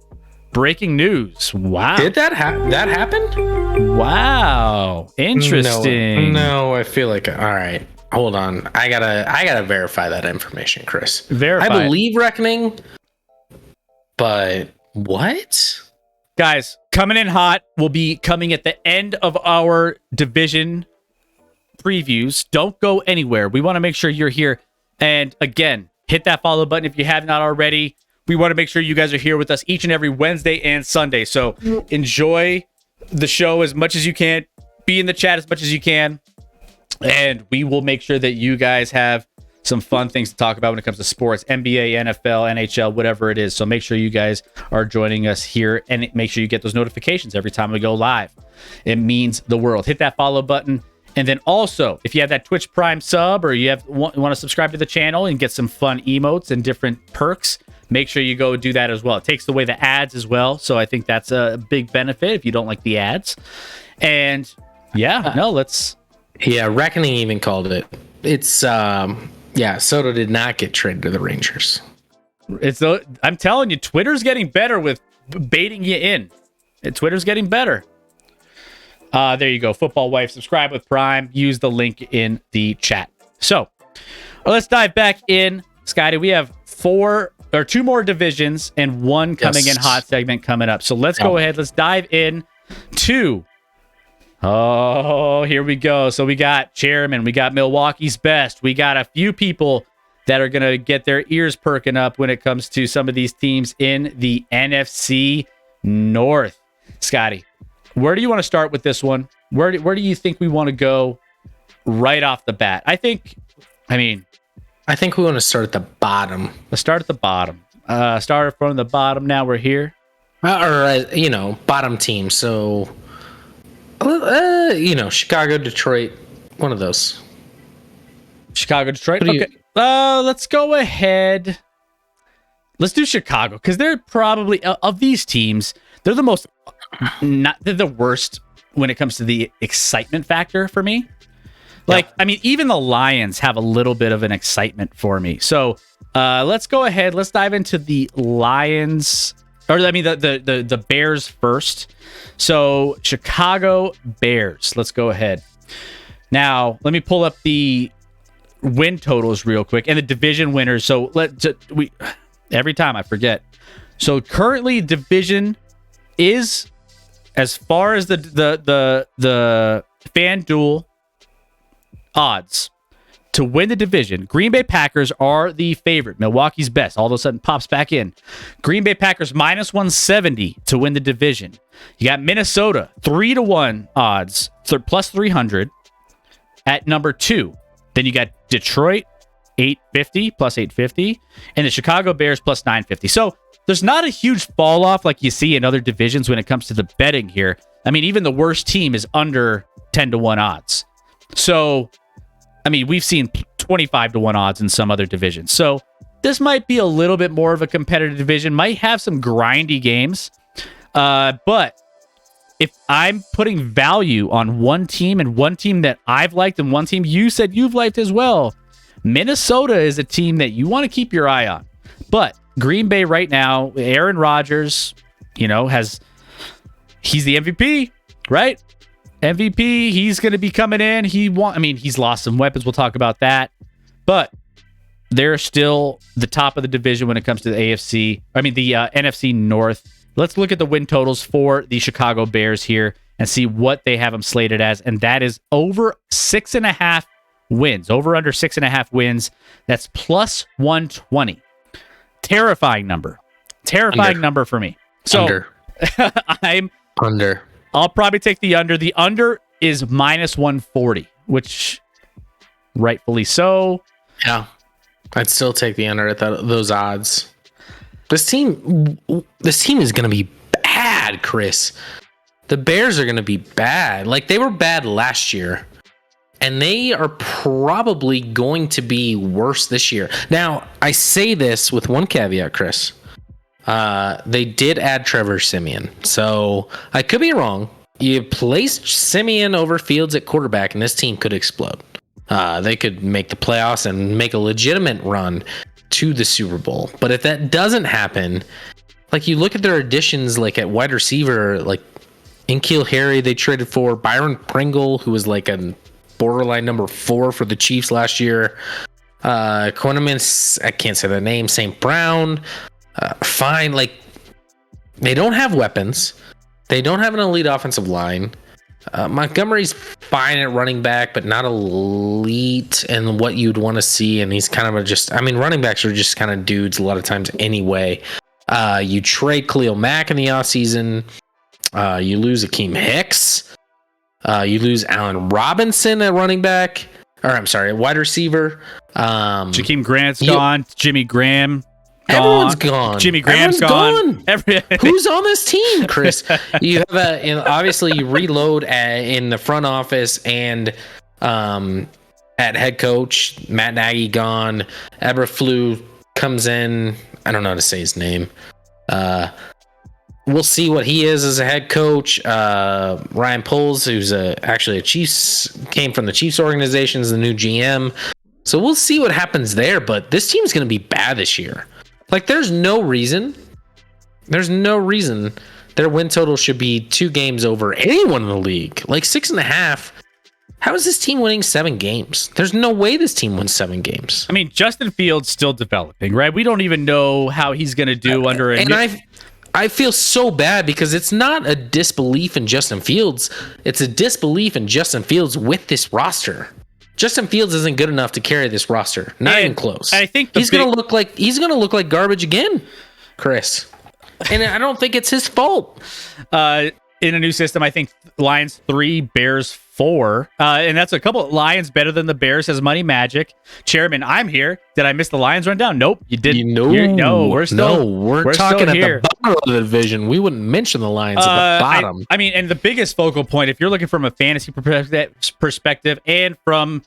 [SPEAKER 1] Breaking news. Wow.
[SPEAKER 2] Did that happen?
[SPEAKER 1] Wow. Interesting.
[SPEAKER 2] No, I feel like, all right, hold on. I gotta verify that information, Chris.
[SPEAKER 1] Verify.
[SPEAKER 2] I believe reckoning, but what?
[SPEAKER 1] Guys, coming in hot will be coming at the end of our division previews. Don't go anywhere. We want to make sure you're here. And again, hit that follow button if you have not already. We want to make sure you guys are here with us each and every Wednesday and Sunday. So enjoy the show as much as you can. Be in the chat as much as you can. And we will make sure that you guys have some fun things to talk about when it comes to sports, NBA, NFL, NHL, whatever it is. So make sure you guys are joining us here, and make sure you get those notifications every time we go live. It means the world. Hit that follow button. And then also, if you have that Twitch Prime sub, or you want to subscribe to the channel and get some fun emotes and different perks, make sure you go do that as well. It takes away the ads as well. So I think that's a big benefit if you don't like the ads. And let's...
[SPEAKER 2] Yeah, Reckoning even called it. It's, Soto did not get traded to the Rangers.
[SPEAKER 1] I'm telling you, Twitter's getting better with baiting you in. Twitter's getting better. There you go. Football Wife. Subscribe with Prime. Use the link in the chat. So let's dive back in. Scotty, we have two more divisions and one coming in hot segment coming up. So let's go ahead. Let's dive in to... Oh, here we go. So we got Chairman. We got Milwaukee's Best. We got a few people that are going to get their ears perking up when it comes to some of these teams in the NFC North. Scotty, where do you want to start with this one? Where do you think we want to go right off the bat? I think we want to start at the bottom. Let's start at the bottom. Started from the bottom. Now we're here.
[SPEAKER 2] Bottom team. So, Chicago, Detroit, one of those.
[SPEAKER 1] Chicago, Detroit. Okay. Let's go ahead. Let's do Chicago, because they're probably, of these teams, they're they're the worst when it comes to the excitement factor for me. Even the Lions have a little bit of an excitement for me. So let's go ahead. Let's dive into the Lions, the Bears first. So Chicago Bears. Let's go ahead. Now, let me pull up the win totals real quick and the division winners. So every time I forget. So currently division is, as far as the FanDuel odds, to win the division. Green Bay Packers are the favorite. Milwaukee's best. All of a sudden pops back in. Green Bay Packers minus 170 to win the division. You got Minnesota 3-1 odds, plus 300 at number 2. Then you got Detroit 850 plus 850, and the Chicago Bears plus 950. So there's not a huge fall off like you see in other divisions when it comes to the betting here. I mean, even the worst team is under 10-1 odds. So, I mean, we've seen 25-1 odds in some other divisions. So this might be a little bit more of a competitive division, might have some grindy games. But if I'm putting value on one team and one team that I've liked and one team you said you've liked as well, Minnesota is a team that you want to keep your eye on. But Green Bay right now, Aaron Rodgers, he's the MVP, right? MVP, he's going to be coming in. He's lost some weapons. We'll talk about that. But they're still the top of the division when it comes to the NFC North. Let's look at the win totals for the Chicago Bears here and see what they have them slated as. And that is over 6.5 wins. Over under 6.5 wins. That's plus 120. Terrifying number. Number for me. So
[SPEAKER 2] Under.
[SPEAKER 1] I'm
[SPEAKER 2] under.
[SPEAKER 1] I'll probably take the under. The under is minus 140, which rightfully so.
[SPEAKER 2] Yeah. I'd still take the under at those odds. This team is going to be bad, Chris. The Bears are going to be bad. Like, they were bad last year, and they are probably going to be worse this year. Now, I say this with one caveat, Chris. They did add Trevor Siemian, so I could be wrong. You placed Siemian over Fields at quarterback, and this team could explode. They could make the playoffs and make a legitimate run to the Super Bowl. But if that doesn't happen, like, you look at their additions, like at wide receiver, like N'Keal Harry, they traded for Byron Pringle, who was like a borderline number 4 for the Chiefs last year. Quinnamin, I can't say the name, St. Brown. Fine. Like, they don't have weapons. They don't have an elite offensive line. Montgomery's fine at running back, but not elite and what you'd want to see. And he's kind of running backs are just kind of dudes a lot of times anyway. You trade Khalil Mack in the offseason. You lose Akeem Hicks. You lose Allen Robinson at running back. At wide receiver.
[SPEAKER 1] Jakeem Grant's gone. Jimmy Graham.
[SPEAKER 2] Everyone's gone.
[SPEAKER 1] Jimmy Graham's gone.
[SPEAKER 2] Who's on this team, Chris? You have obviously you reload in the front office and at head coach. Matt Nagy gone. Eberflus comes in. I don't know how to say his name. We'll see what he is as a head coach. Ryan Poles, who's actually a Chiefs, came from the Chiefs organization, is the new GM. So we'll see what happens there. But this team's going to be bad this year. Like, there's no reason their win total should be 2 games over anyone in the league. Like, 6.5. How is this team winning 7 games? There's no way this team wins 7 games.
[SPEAKER 1] I mean, Justin Fields still developing, right? We don't even know how he's going to do under
[SPEAKER 2] I feel so bad because it's not a disbelief in Justin Fields. It's a disbelief in Justin Fields with this roster. Justin Fields isn't good enough to carry this roster. Not even close.
[SPEAKER 1] I think
[SPEAKER 2] he's going to look like garbage again, Chris. And I don't think it's his fault.
[SPEAKER 1] In a new system, I think Lions 3, Bears 4. And that's a couple. Lions better than the Bears, has money magic. Chairman, I'm here. Did I miss the Lions rundown? Nope, you didn't. We're
[SPEAKER 2] talking at
[SPEAKER 1] here.
[SPEAKER 2] the bottom of the division. We wouldn't mention the Lions at the bottom.
[SPEAKER 1] And the biggest focal point, if you're looking from a fantasy perspective and from,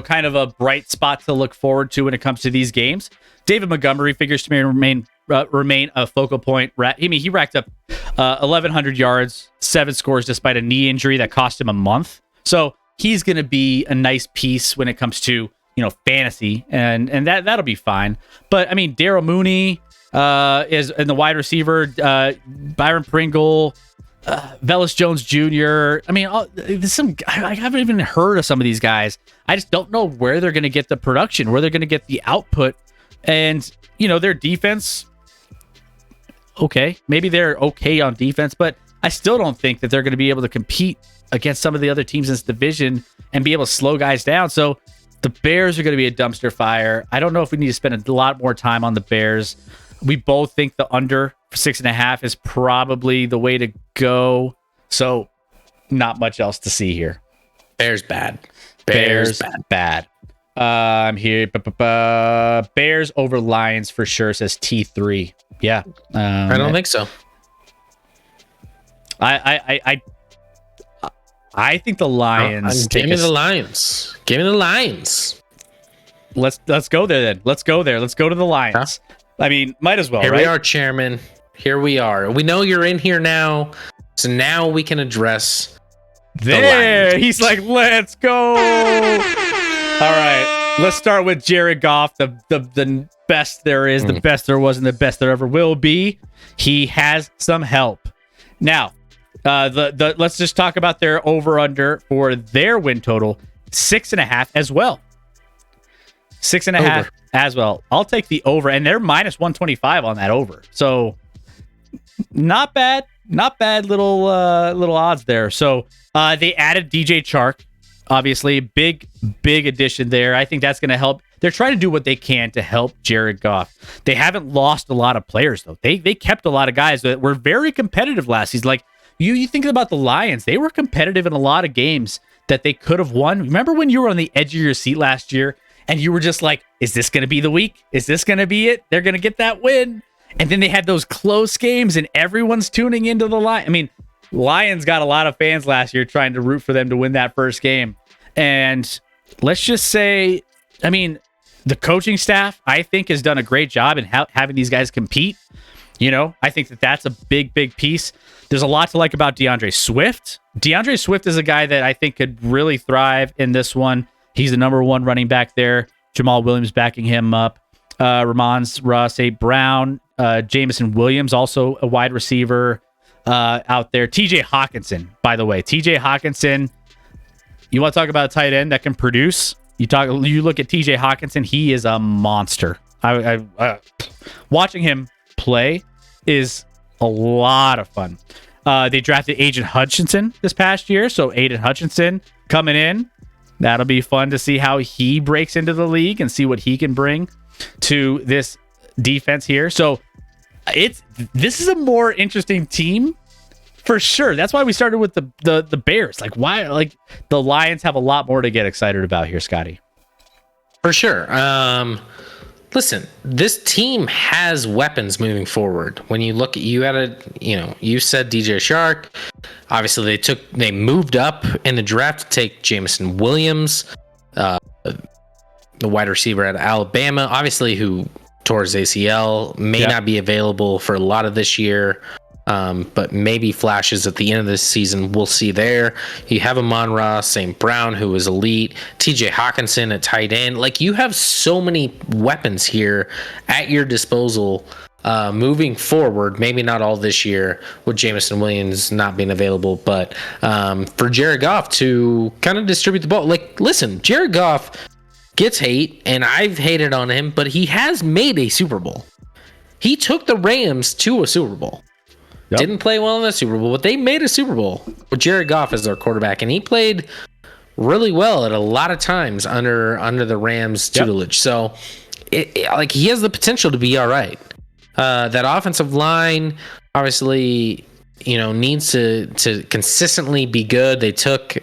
[SPEAKER 1] kind of a bright spot to look forward to when it comes to these games, David Montgomery figures to remain a focal point. He racked up 1,100 yards, 7 scores despite a knee injury that cost him a month. So he's going to be a nice piece when it comes to fantasy, and that'll be fine. But I mean, Darryl Mooney is in the wide receiver, Byron Pringle, Velus Jones Jr. I mean, I haven't even heard of some of these guys. I just don't know where they're going to get the production, where they're going to get the output, and their defense. Okay, maybe they're okay on defense, but I still don't think that they're going to be able to compete against some of the other teams in this division and be able to slow guys down. So The Bears are going to be a dumpster fire. I don't know if we need to spend a lot more time on the Bears. We both think the under 6.5 is probably the way to go. So not much else to see here.
[SPEAKER 2] Bears bad.
[SPEAKER 1] Bears bad. I'm here. Bears over Lions for sure, says T3. Yeah.
[SPEAKER 2] I don't think so.
[SPEAKER 1] I think the Lions.
[SPEAKER 2] Give me the Lions. Give me the Lions.
[SPEAKER 1] Let's go there then. Let's go there. Let's go to the Lions. Huh? I mean, might as well.
[SPEAKER 2] Here
[SPEAKER 1] right?
[SPEAKER 2] we are, Chairman. Here we are. We know you're in here now, so now we can address.
[SPEAKER 1] There, he's like, let's go. All right, let's start with Jared Goff, the best there is, the best there was, and the best there ever will be. He has some help. Now, let's just talk about their over/under for their win total, 6.5 as well. 6.5 as well. I'll take the over, and they're minus 125 on that over. So not bad. Not bad little odds there. So they added DJ Chark, obviously big addition there. I think that's going to help. They're trying to do what they can to help Jared Goff. They haven't lost a lot of players though. They kept a lot of guys that were very competitive last season. Like you think about the Lions, they were competitive in a lot of games that they could have won. Remember when you were on the edge of your seat last year and you were just like, is this going to be the week? Is this going to be it? They're going to get that win. And then they had those close games and everyone's tuning into the Lions. I mean, Lions got a lot of fans last year trying to root for them to win that first game. And let's just say, I mean, the coaching staff, I think, has done a great job in having these guys compete. You know, I think that's a big piece. There's a lot to like about DeAndre Swift. DeAndre Swift is a guy that I think could really thrive in this one. He's the number one running back there. Jamal Williams backing him up. Ramon's Ross, A. Brown, Jameson Williams, also a wide receiver out there. TJ Hawkinson, by the way. TJ Hawkinson, you want to talk about a tight end that can produce? You look at TJ Hawkinson, he is a monster. Watching him play is a lot of fun. They drafted Aiden Hutchinson this past year, so Aiden Hutchinson coming in. That'll be fun to see how he breaks into the league and see what he can bring to this defense here. So this is a more interesting team for sure. That's why we started with the Bears. Like why? Like the Lions have a lot more to get excited about here, Scotty.
[SPEAKER 2] For sure. Listen, this team has weapons moving forward. When you look at you said DJ Chark. Obviously, they moved up in the draft to take Jameson Williams, the wide receiver out of Alabama, obviously who tore his ACL, may not be available for a lot of this year, but maybe flashes at the end of this season. We'll see there. You have Amon-Ra St. Brown, who is elite. TJ Hawkinson at tight end. Like, you have so many weapons here at your disposal moving forward. Maybe not all this year with Jameson Williams not being available, but for Jared Goff to kind of distribute the ball. Like, listen, Jared Goff gets hate, and I've hated on him, but he has made a Super Bowl. He took the Rams to a Super Bowl. Yep. Didn't play well in the Super Bowl, but they made a Super Bowl with Jared Goff as their quarterback, and he played really well at a lot of times under the Rams' tutelage. So, like, he has the potential to be all right. That offensive line, obviously, needs to consistently be good. They took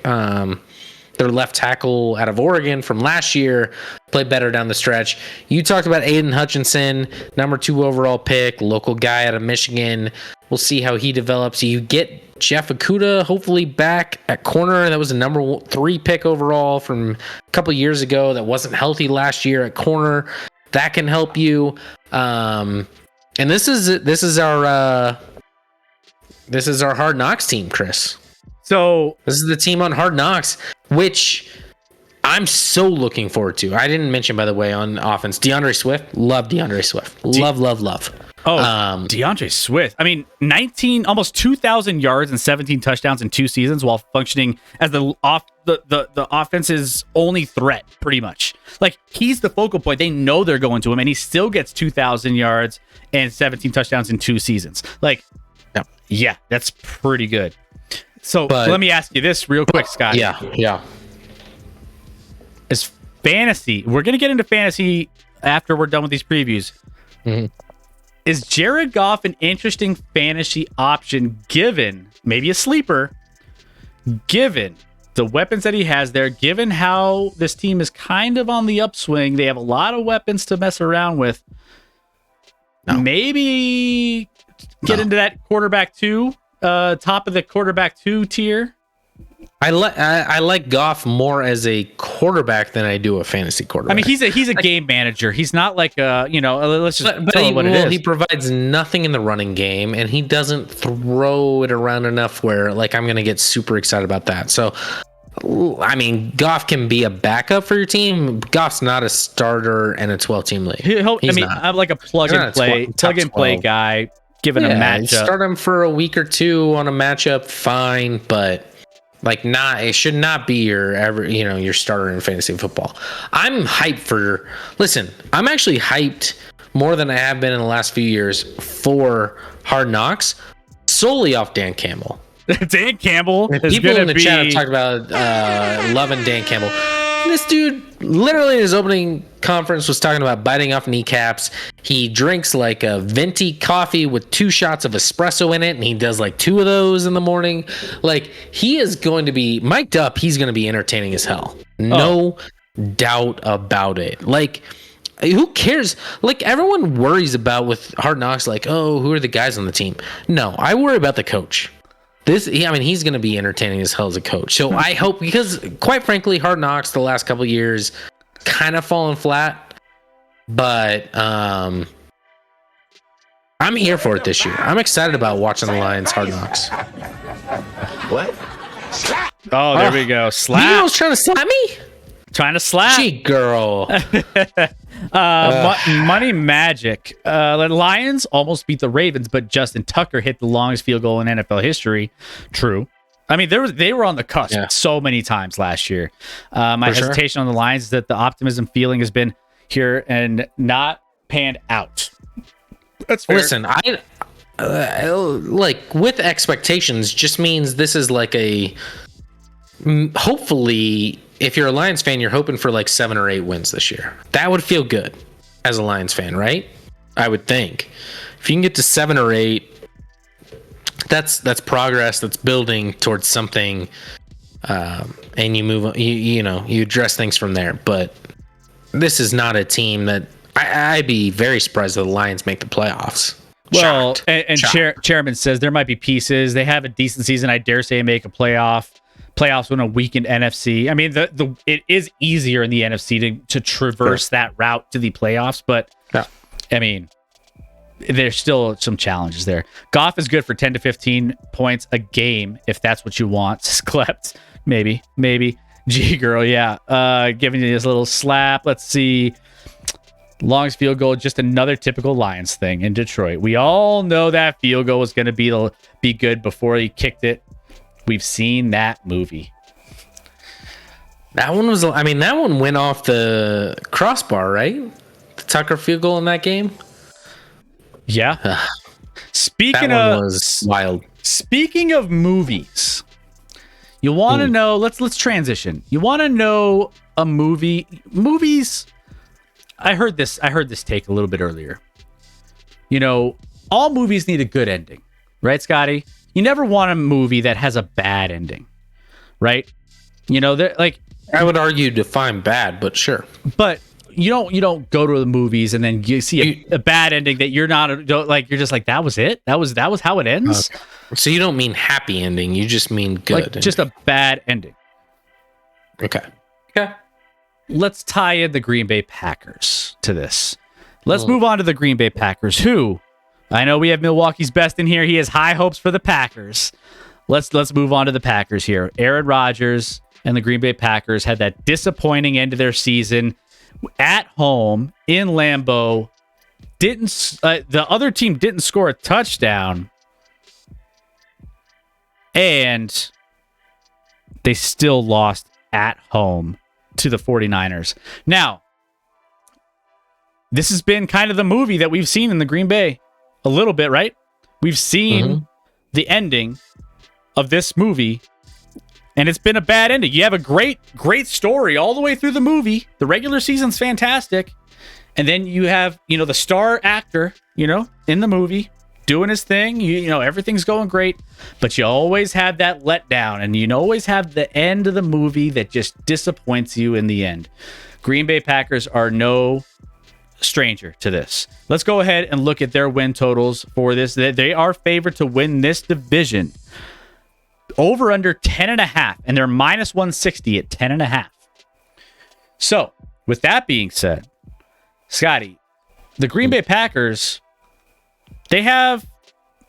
[SPEAKER 2] their left tackle out of Oregon from last year, played better down the stretch. You talked about Aiden Hutchinson, number 2 overall pick, local guy out of Michigan. We'll see how he develops. You get Jeff Okudah hopefully back at corner. That was a number 3 pick overall from a couple years ago that wasn't healthy last year at corner. That can help you. And this is our Hard Knocks team, Chris.
[SPEAKER 1] So
[SPEAKER 2] this is the team on Hard Knocks, which I'm so looking forward to. I didn't mention, by the way, on offense, DeAndre Swift. Love DeAndre Swift. Love.
[SPEAKER 1] Oh, DeAndre Swift. I mean, almost 2,000 yards and 17 touchdowns in 2 seasons while functioning as the offense's only threat, pretty much. Like, he's the focal point. They know they're going to him, and he still gets 2,000 yards and 17 touchdowns in 2 seasons. Like, yeah, that's pretty good. So let me ask you this real quick, Scott.
[SPEAKER 2] Yeah.
[SPEAKER 1] Is fantasy. We're going to get into fantasy after we're done with these previews.
[SPEAKER 2] Mhm.
[SPEAKER 1] Is Jared Goff an interesting fantasy option given, maybe a sleeper, given the weapons that he has there, given how this team is kind of on the upswing? They have a lot of weapons to mess around with.
[SPEAKER 2] No.
[SPEAKER 1] Maybe get into that quarterback 2, top of the quarterback 2 tier.
[SPEAKER 2] I like Goff more as a quarterback than I do a fantasy quarterback.
[SPEAKER 1] I mean, he's a game manager. He's not like let's just tell it what it is.
[SPEAKER 2] He provides nothing in the running game, and he doesn't throw it around enough where like I'm gonna get super excited about that. So, I mean, Goff can be a backup for your team. Goff's not a starter in a 12-team league.
[SPEAKER 1] I'm like a plug and play guy. Given a matchup,
[SPEAKER 2] start him for a week or two on a matchup, fine, but. Like it should not be your starter in fantasy football. I'm hyped I'm actually hyped more than I have been in the last few years for Hard Knocks, solely off Dan Campbell.
[SPEAKER 1] Dan Campbell is
[SPEAKER 2] people in the
[SPEAKER 1] be...
[SPEAKER 2] chat have talked about loving Dan Campbell. This dude literally in his opening conference was talking about biting off kneecaps. He drinks like a venti coffee with 2 shots of espresso in it, and he does like 2 of those in the morning. Like, he is going to be mic'd up. He's going to be entertaining as hell. No doubt about it. Like, who cares? Like, everyone worries about with Hard Knocks, like, oh, who are the guys on the team? No, I worry about the coach. He's going to be entertaining as hell as a coach. So I hope, because quite frankly, Hard Knocks the last couple of years kind of fallen flat. But I'm here for it this year. I'm excited about watching the Lions Hard Knocks.
[SPEAKER 5] What?
[SPEAKER 1] Slap. Oh, there we go. Slap.
[SPEAKER 2] You was trying to slap me?
[SPEAKER 1] Trying to slap.
[SPEAKER 2] Gee, girl.
[SPEAKER 1] Money Magic. The Lions almost beat the Ravens, but Justin Tucker hit the longest field goal in NFL history. True. I mean, they were on the cusp so many times last year. My hesitation on the Lions is that the optimism feeling has been here and not panned out. That's fair.
[SPEAKER 2] Listen, I like with expectations just means this is like hopefully. If you're a Lions fan, you're hoping for like 7 or 8 wins this year. That would feel good as a Lions fan, right? I would think. If you can get to 7 or 8, that's progress. That's building towards something, and you move. You address things from there. But this is not a team that I'd be very surprised if the Lions make the playoffs.
[SPEAKER 1] Well, Chairman says there might be pieces. They have a decent season. I dare say make a playoffs when a weakened NFC. I mean, it is easier in the NFC to traverse that route to the playoffs, but I mean, there's still some challenges there. Goff is good for 10 to 15 points a game if that's what you want. Slept, maybe. G girl, yeah. Giving you this little slap. Let's see. Longest field goal, just another typical Lions thing in Detroit. We all know that field goal was going to be good before he kicked it. We've seen that movie.
[SPEAKER 2] That one went off the crossbar, right? The Tucker field goal in that game.
[SPEAKER 1] Yeah. Speaking
[SPEAKER 2] was wild.
[SPEAKER 1] Speaking of movies, you want to know? Let's transition. You want to know a movies? I heard this take a little bit earlier. All movies need a good ending, right, Scotty? You never want a movie that has a bad ending, right?
[SPEAKER 2] I would argue define bad, but sure.
[SPEAKER 1] But you don't go to the movies and then you see a bad ending that you're just like, that was it? That was how it ends?
[SPEAKER 2] Okay. So you don't mean happy ending, you just mean good.
[SPEAKER 1] Like just a bad ending.
[SPEAKER 2] Okay.
[SPEAKER 1] Let's tie in the Green Bay Packers to this. Let's move on to the Green Bay Packers, who I know we have Milwaukee's best in here. He has high hopes for the Packers. Let's move on to the Packers here. Aaron Rodgers and the Green Bay Packers had that disappointing end of their season at home in Lambeau. The other team didn't score a touchdown, and they still lost at home to the 49ers. Now, this has been kind of the movie that we've seen in the Green Bay. A little bit, right? We've seen the ending of this movie And it's been a bad ending. You have a great story all the way through the movie. The regular season's fantastic. And then you have, the star actor, in the movie doing his thing. Everything's going great. But you always have that letdown. And you always have the end of the movie that just disappoints you in the end. Green Bay Packers are no stranger to this. Let's go ahead and look at their win totals for this. They are favored to win this division. Over under 10.5, and they're minus 160 at 10.5. So, with that being said, Scotty, the Green Bay Packers, they have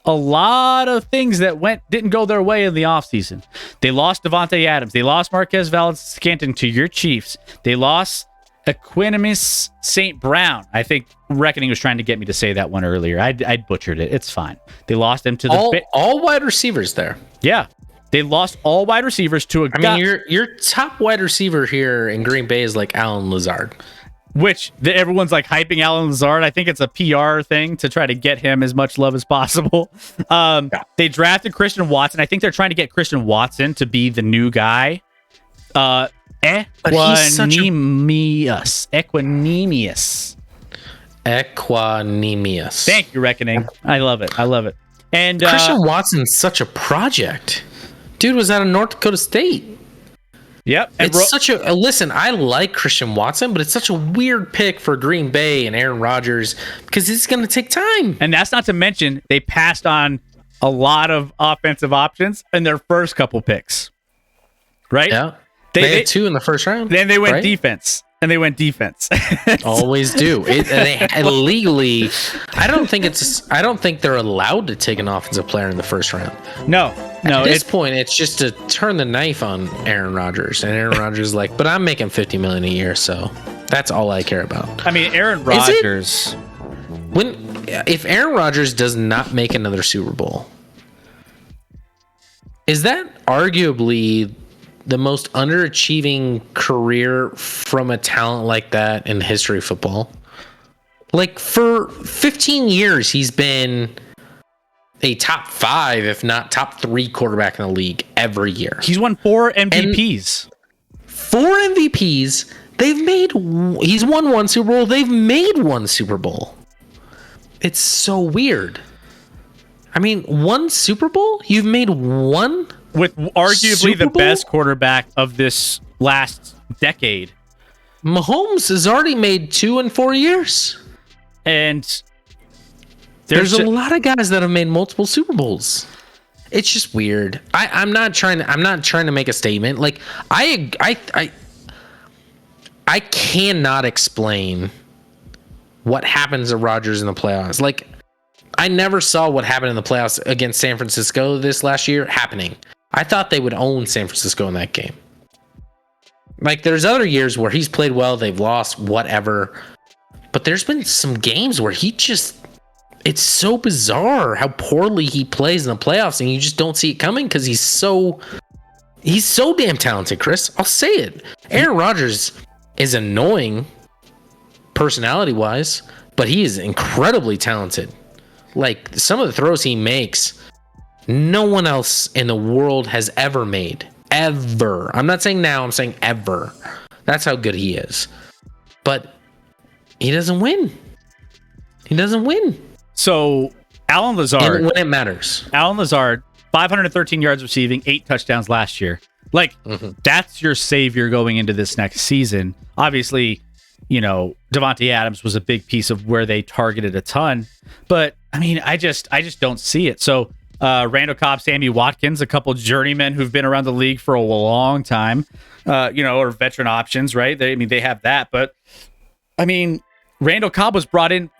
[SPEAKER 1] a lot of things that didn't go their way in the offseason. They lost Devontae Adams. They lost Marquez Valdes-Scantling to your Chiefs. They lost Equanimeous St. Brown. I think Reckoning was trying to get me to say that one earlier. I butchered it. It's fine. They lost him to
[SPEAKER 2] all wide receivers there.
[SPEAKER 1] Yeah. They lost all wide receivers to a guy.
[SPEAKER 2] Your top wide receiver here in Green Bay is like Allen Lazard.
[SPEAKER 1] Which everyone's like hyping Allen Lazard. I think it's a PR thing to try to get him as much love as possible. They drafted Christian Watson. I think they're trying to get Christian Watson to be the new guy. Equanimous. Thank you, Reckoning. I love it. And
[SPEAKER 2] Christian Watson's such a project. Dude was out of North Dakota State.
[SPEAKER 1] Yep.
[SPEAKER 2] And it's such a listen, I like Christian Watson, but it's such a weird pick for Green Bay and Aaron Rodgers because it's going to take time.
[SPEAKER 1] And that's not to mention they passed on a lot of offensive options in their first couple picks. Right?
[SPEAKER 2] Yeah. They had 2 in the first round.
[SPEAKER 1] Then they went defense. And they went defense.
[SPEAKER 2] Always do. They legally, I don't think they're allowed to take an offensive player in the first round.
[SPEAKER 1] No.
[SPEAKER 2] At this point, it's just to turn the knife on Aaron Rodgers. And Aaron Rodgers is like, but I'm making $50 million a year, so that's all I care about.
[SPEAKER 1] I mean, Aaron Rodgers.
[SPEAKER 2] If Aaron Rodgers does not make another Super Bowl, is that arguably the most underachieving career from a talent like that in the history of football? Like, for 15 years, he's been a top 5, if not top 3 quarterback in the league every year.
[SPEAKER 1] He's won 4 MVPs.
[SPEAKER 2] And 4 MVPs. He's won 1 Super Bowl. They've made 1 Super Bowl. It's so weird. I mean, 1 Super Bowl? You've made 1?
[SPEAKER 1] With arguably the best quarterback of this last decade.
[SPEAKER 2] Mahomes has already made 2 in 4 years.
[SPEAKER 1] And
[SPEAKER 2] there's a lot of guys that have made multiple Super Bowls. It's just weird. I'm not trying to make a statement. Like, I cannot explain what happens to Rodgers in the playoffs. Like, I never saw what happened in the playoffs against San Francisco this last year happening. I thought they would own San Francisco in that game. Like, there's other years where he's played well, they've lost, whatever. But there's been some games where it's so bizarre how poorly he plays in the playoffs, and you just don't see it coming because he's so damn talented, Chris. I'll say it. Aaron Rodgers is annoying personality-wise, but he is incredibly talented. Like, some of the throws he makes, no one else in the world has ever made. Ever. I'm not saying now, I'm saying ever. That's how good he is. But he doesn't win.
[SPEAKER 1] So, Allen Lazard.
[SPEAKER 2] When it matters.
[SPEAKER 1] Allen Lazard, 513 yards receiving, 8 touchdowns last year. Like, that's your savior going into this next season. Obviously, Devontae Adams was a big piece of where they targeted a ton. But, I mean, I just don't see it. So, Randall Cobb, Sammy Watkins, a couple journeymen who've been around the league for a long time, or veteran options, right? They have that. But, I mean, Randall Cobb was brought in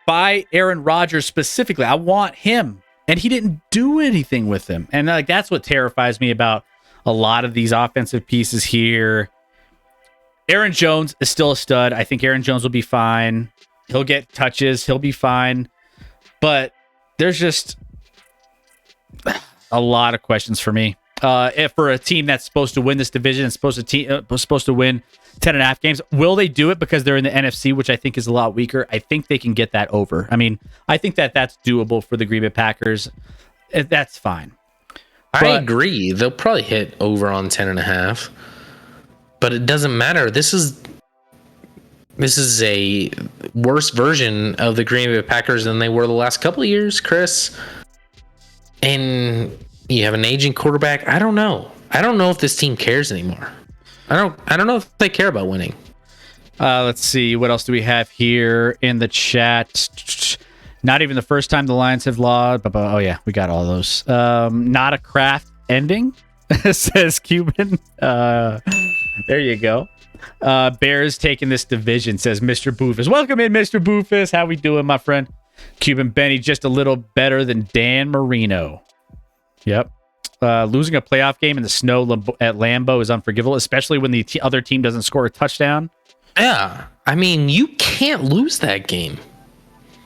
[SPEAKER 1] by Aaron Rodgers specifically. I want him. And he didn't do anything with him. And that's what terrifies me about a lot of these offensive pieces here. Aaron Jones is still a stud. I think Aaron Jones will be fine. He'll get touches. He'll be fine. But there's just a lot of questions for me. If for a team that's supposed to win this division, supposed to win 10.5 games, will they do it because they're in the NFC, which I think is a lot weaker? I think they can get that over. I mean, I think that's doable for the Green Bay Packers. That's fine.
[SPEAKER 2] I agree. They'll probably hit over on 10.5, but it doesn't matter. This is a worse version of the Green Bay Packers than they were the last couple of years, Chris. And you have an aging quarterback. I don't know. I don't know if this team cares anymore. I don't know if they care about winning.
[SPEAKER 1] Let's see. What else do we have here in the chat? Not even the first time the Lions have lost. Oh, yeah. We got all those. Not a craft ending, says Cuban. There you go. Bears taking this division, says Mr. Boofus. Welcome in, Mr. Boofus. How we doing, my friend? Cuban Benny, just a little better than Dan Marino. Yep. Losing a playoff game in the snow at Lambeau is unforgivable, especially when the other team doesn't score a touchdown.
[SPEAKER 2] Yeah. I mean, you can't lose that game.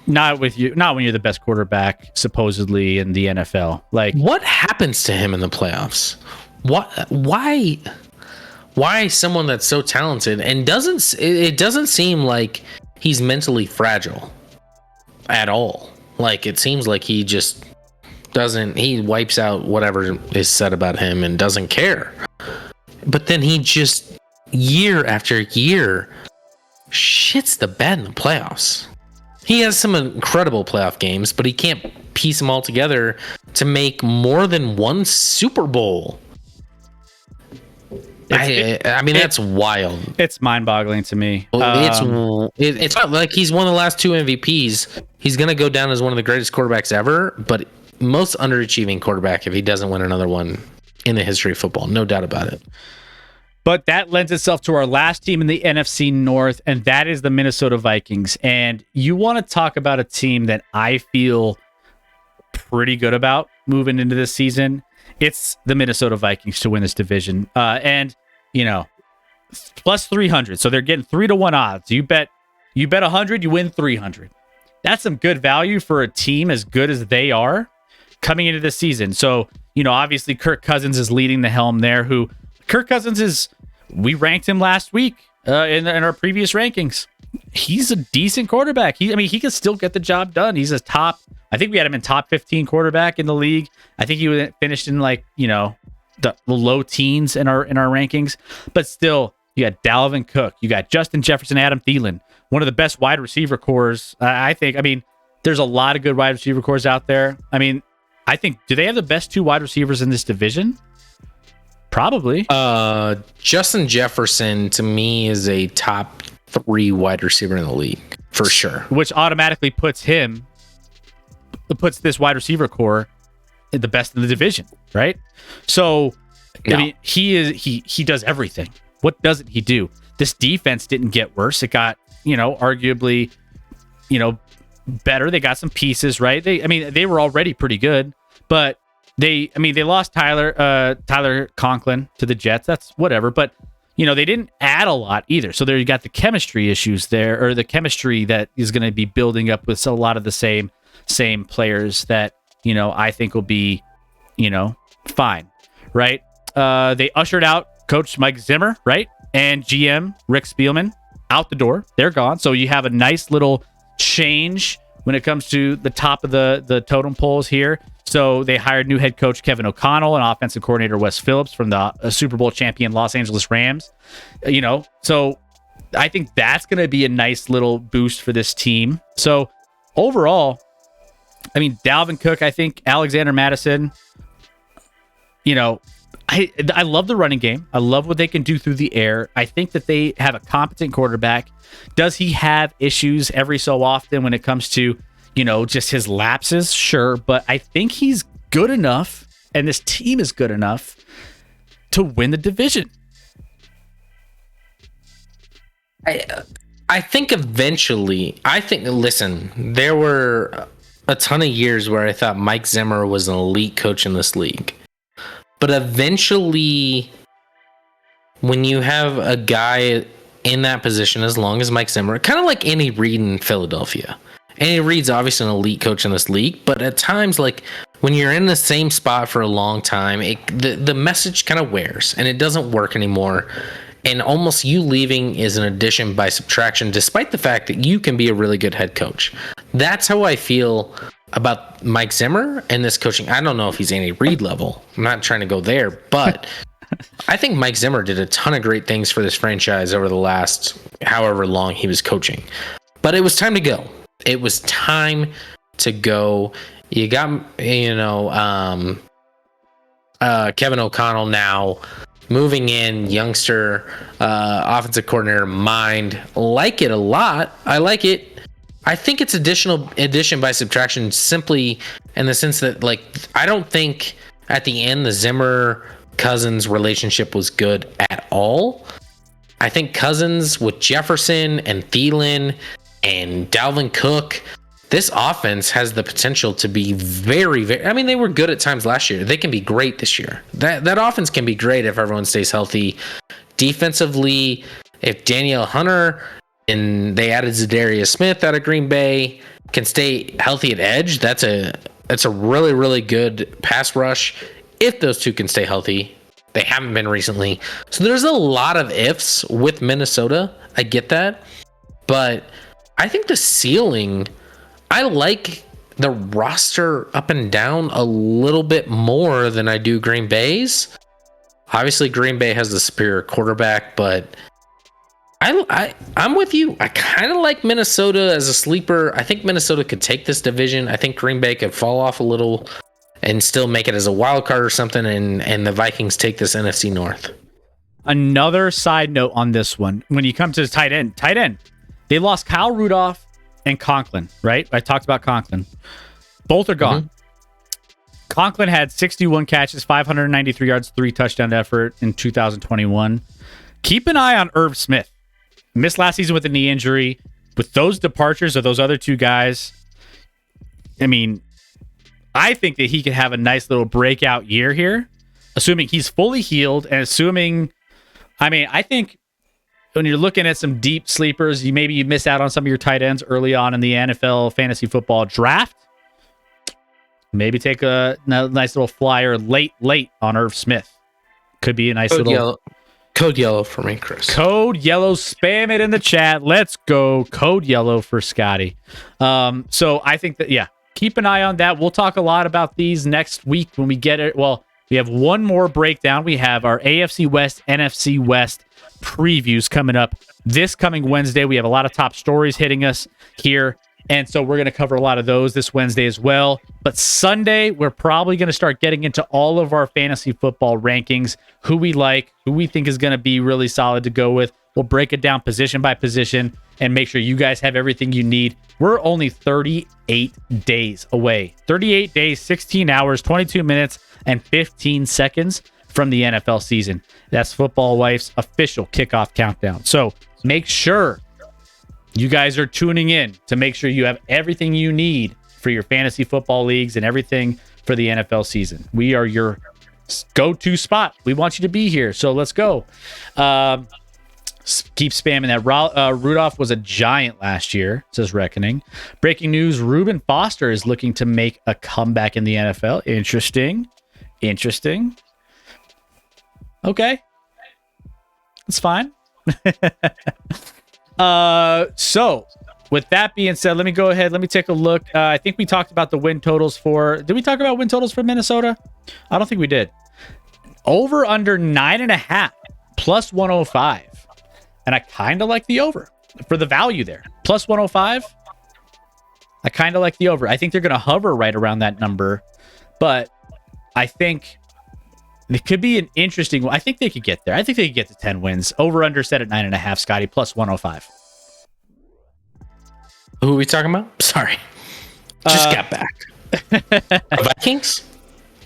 [SPEAKER 1] Not with you. Not when you're the best quarterback, supposedly, in the NFL. Like,
[SPEAKER 2] what happens to him in the playoffs? Why someone that's so talented and it doesn't seem like he's mentally fragile at all. Like, it seems like he just he wipes out whatever is said about him and doesn't care. But then he just, year after year, shits the bed in the playoffs. He has some incredible playoff games, but he can't piece them all together to make more than one Super Bowl. I mean, that's wild.
[SPEAKER 1] It's mind-boggling to me.
[SPEAKER 2] It's not like he's won the last 2 MVPs. He's going to go down as one of the greatest quarterbacks ever, but most underachieving quarterback if he doesn't win another one in the history of football. No doubt about it.
[SPEAKER 1] But that lends itself to our last team in the NFC North, and that is the Minnesota Vikings. And you want to talk about a team that I feel pretty good about moving into this season. It's the Minnesota Vikings to win this division. And, plus 300. So they're getting 3-1 odds. You bet 100, you win 300. That's some good value for a team as good as they are coming into this season. So, obviously Kirk Cousins is leading the helm there, we ranked him last week in our previous rankings. He's a decent quarterback. He can still get the job done. He's a top, I think we had him in top 15 quarterback in the league. I think he finished in the low teens in our rankings. But still, you got Dalvin Cook, you got Justin Jefferson, Adam Thielen, one of the best wide receiver cores. I think. There's a lot of good wide receiver cores out there. I think, do they have the best 2 wide receivers in this division? Probably.
[SPEAKER 2] Justin Jefferson to me is a top 3 wide receiver in the league for sure.
[SPEAKER 1] Which automatically puts this wide receiver core the best in the division, right? So,
[SPEAKER 2] No.
[SPEAKER 1] he does everything. What doesn't he do? This defense didn't get worse. It got, arguably, better. They got some pieces, right? They were already pretty good, but they lost Tyler Conklin to the Jets. That's whatever, but they didn't add a lot either. So there you got the chemistry issues there, or the chemistry that is going to be building up with a lot of the same players that I think will be fine, right? They ushered out Coach Mike Zimmer, right, and GM Rick Spielman out the door. They're gone. So you have a nice little change when it comes to the top of the totem poles here. So they hired new head coach Kevin O'Connell and offensive coordinator Wes Phillips from the Super Bowl champion Los Angeles Rams. So I think that's going to be a nice little boost for this team. So overall, Dalvin Cook, I think Alexander Mattison, I love the running game. I love what they can do through the air. I think that they have a competent quarterback. Does he have issues every so often when it comes to, just his lapses? Sure. But I think he's good enough, and this team is good enough to win the division.
[SPEAKER 2] I think eventually, listen, there were a ton of years where I thought Mike Zimmer was an elite coach in this league. But eventually, when you have a guy in that position as long as Mike Zimmer, kind of like Andy Reid in Philadelphia. Andy Reid's obviously an elite coach in this league, but at times, like when you're in the same spot for a long time, the message kind of wears and it doesn't work anymore. And almost you leaving is an addition by subtraction, despite the fact that you can be a really good head coach. That's how I feel about Mike Zimmer and this coaching. I don't know if he's Andy Reid level. I'm not trying to go there, but I think Mike Zimmer did a ton of great things for this franchise over the last however long he was coaching. But it was time to go. It was time to go. You got, Kevin O'Connell now moving in, youngster offensive coordinator mind. Like it a lot. I like it. I think it's addition by subtraction, simply in the sense that, like, I don't think at the end the Zimmer Cousins relationship was good at all. I think Cousins with Jefferson and Thielen and Dalvin Cook, this offense has the potential to be very, very, I mean, they were good at times last year. They can be great this year. That offense can be great if everyone stays healthy. Defensively, if Danielle Hunter and they added Zadarius Smith out of Green Bay can stay healthy at edge, that's a really, really good pass rush. If those two can stay healthy, they haven't been recently. So there's a lot of ifs with Minnesota. I get that. But I think the ceiling, I like the roster up and down a little bit more than I do Green Bay's. Obviously, Green Bay has the superior quarterback, but I'm with you. I kind of like Minnesota as a sleeper. I think Minnesota could take this division. I think Green Bay could fall off a little and still make it as a wild card or something, and the Vikings take this NFC North.
[SPEAKER 1] Another side note on this one, when you come to the tight end, they lost Kyle Rudolph and Conklin, right? I talked about Conklin. Both are gone. Mm-hmm. Conklin had 61 catches, 593 yards, 3 touchdown effort in 2021. Keep an eye on Irv Smith. Missed last season with a knee injury. With those departures of those other two guys, I mean, I think that he could have a nice little breakout year here, assuming he's fully healed and assuming, I think when you're looking at some deep sleepers, you miss out on some of your tight ends early on in the NFL fantasy football draft. Maybe take a nice little flyer late on Irv Smith. Could be a nice
[SPEAKER 2] Code yellow for me, Chris.
[SPEAKER 1] Code yellow. Spam it in the chat. Let's go. Code yellow for Scotty. So I think that, keep an eye on that. We'll talk a lot about these next week when we get it. Well, we have one more breakdown. We have our AFC West, NFC West previews coming up this coming Wednesday. We have a lot of top stories hitting us here. And so we're going to cover a lot of those this Wednesday as well. But Sunday, we're probably going to start getting into all of our fantasy football rankings, who we like, who we think is going to be really solid to go with. We'll break it down position by position and make sure you guys have everything you need. We're only 38 days away. 38 days, 16 hours, 22 minutes, and 15 seconds from the NFL season. That's Football Wife's official kickoff countdown. So make sure you guys are tuning in to make sure you have everything you need for your fantasy football leagues and everything for the NFL season. We are your go-to spot. We want you to be here, so let's go. Keep spamming that. Rudolph was a giant last year, says Reckoning. Breaking news, Reuben Foster is looking to make a comeback in the NFL. Interesting. Okay. That's fine. So with that being said, let me go ahead. Let me take a look. I think we talked about the win totals did we talk about win totals for Minnesota? I don't think we did. Over under 9.5 plus 105. And I kind of like the over for the value there. Plus 105. I kind of like the over. I think they're going to hover right around that number, but I think it could be an interesting one. I think they could get there. I think they could get to 10 wins. Over under set at 9.5, Scotty, plus 105.
[SPEAKER 2] Who are we talking about? Sorry. Just got back. Vikings?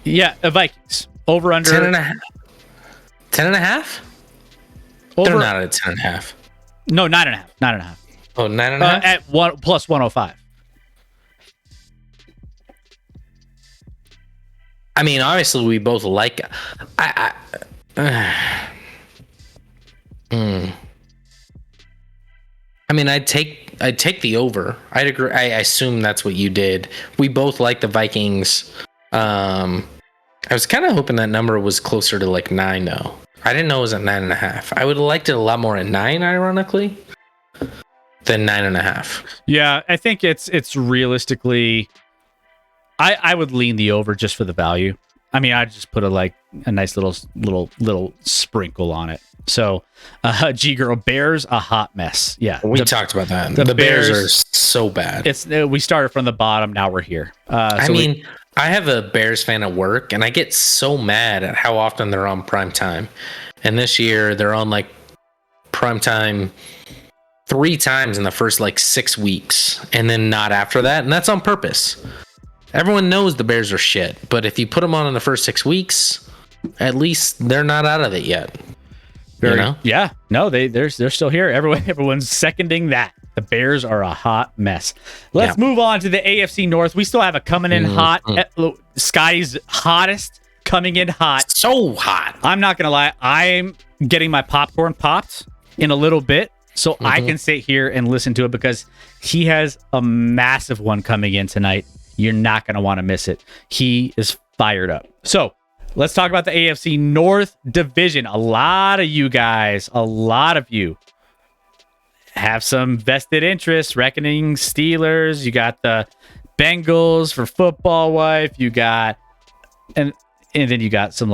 [SPEAKER 1] Yeah, Vikings. Over under
[SPEAKER 2] 10.5. 10.5? They're not at 10.5.
[SPEAKER 1] No, 9.5. 9.5.
[SPEAKER 2] Oh, 9.5?
[SPEAKER 1] At one plus 105.
[SPEAKER 2] I mean, obviously, we both like. I mean, I'd take the over. I'd agree. I assume that's what you did. We both like the Vikings. I was kind of hoping that number was closer to like 9, though. I didn't know it was at 9.5. I would have liked it a lot more at 9, ironically, than 9.5.
[SPEAKER 1] Yeah, I think it's realistically I would lean the over just for the value. I mean, I'd just put a nice little sprinkle on it. So, G Girl, Bears a hot mess. Yeah,
[SPEAKER 2] we talked about that. The Bears are so bad.
[SPEAKER 1] We started from the bottom. Now we're here.
[SPEAKER 2] I have a Bears fan at work, and I get so mad at how often they're on prime time. And this year, they're on like prime time 3 times in the first 6 weeks, and then not after that. And that's on purpose. Everyone knows the Bears are shit, but if you put them on in the first 6 weeks, at least they're not out of it yet.
[SPEAKER 1] Yeah, no, they're still here. Everyone's seconding that. The Bears are a hot mess. Let's move on to the AFC North. We still have a coming in hot. Scotty's hottest coming in hot.
[SPEAKER 2] So hot.
[SPEAKER 1] I'm not gonna lie. I'm getting my popcorn popped in a little bit, so I can sit here and listen to it because he has a massive one coming in tonight. You're not gonna want to miss it. He is fired up. So let's talk about the AFC North division. A lot of you guys, a lot of you have some vested interests, reckoning Steelers. You got the Bengals for football wife. You got, and then you got some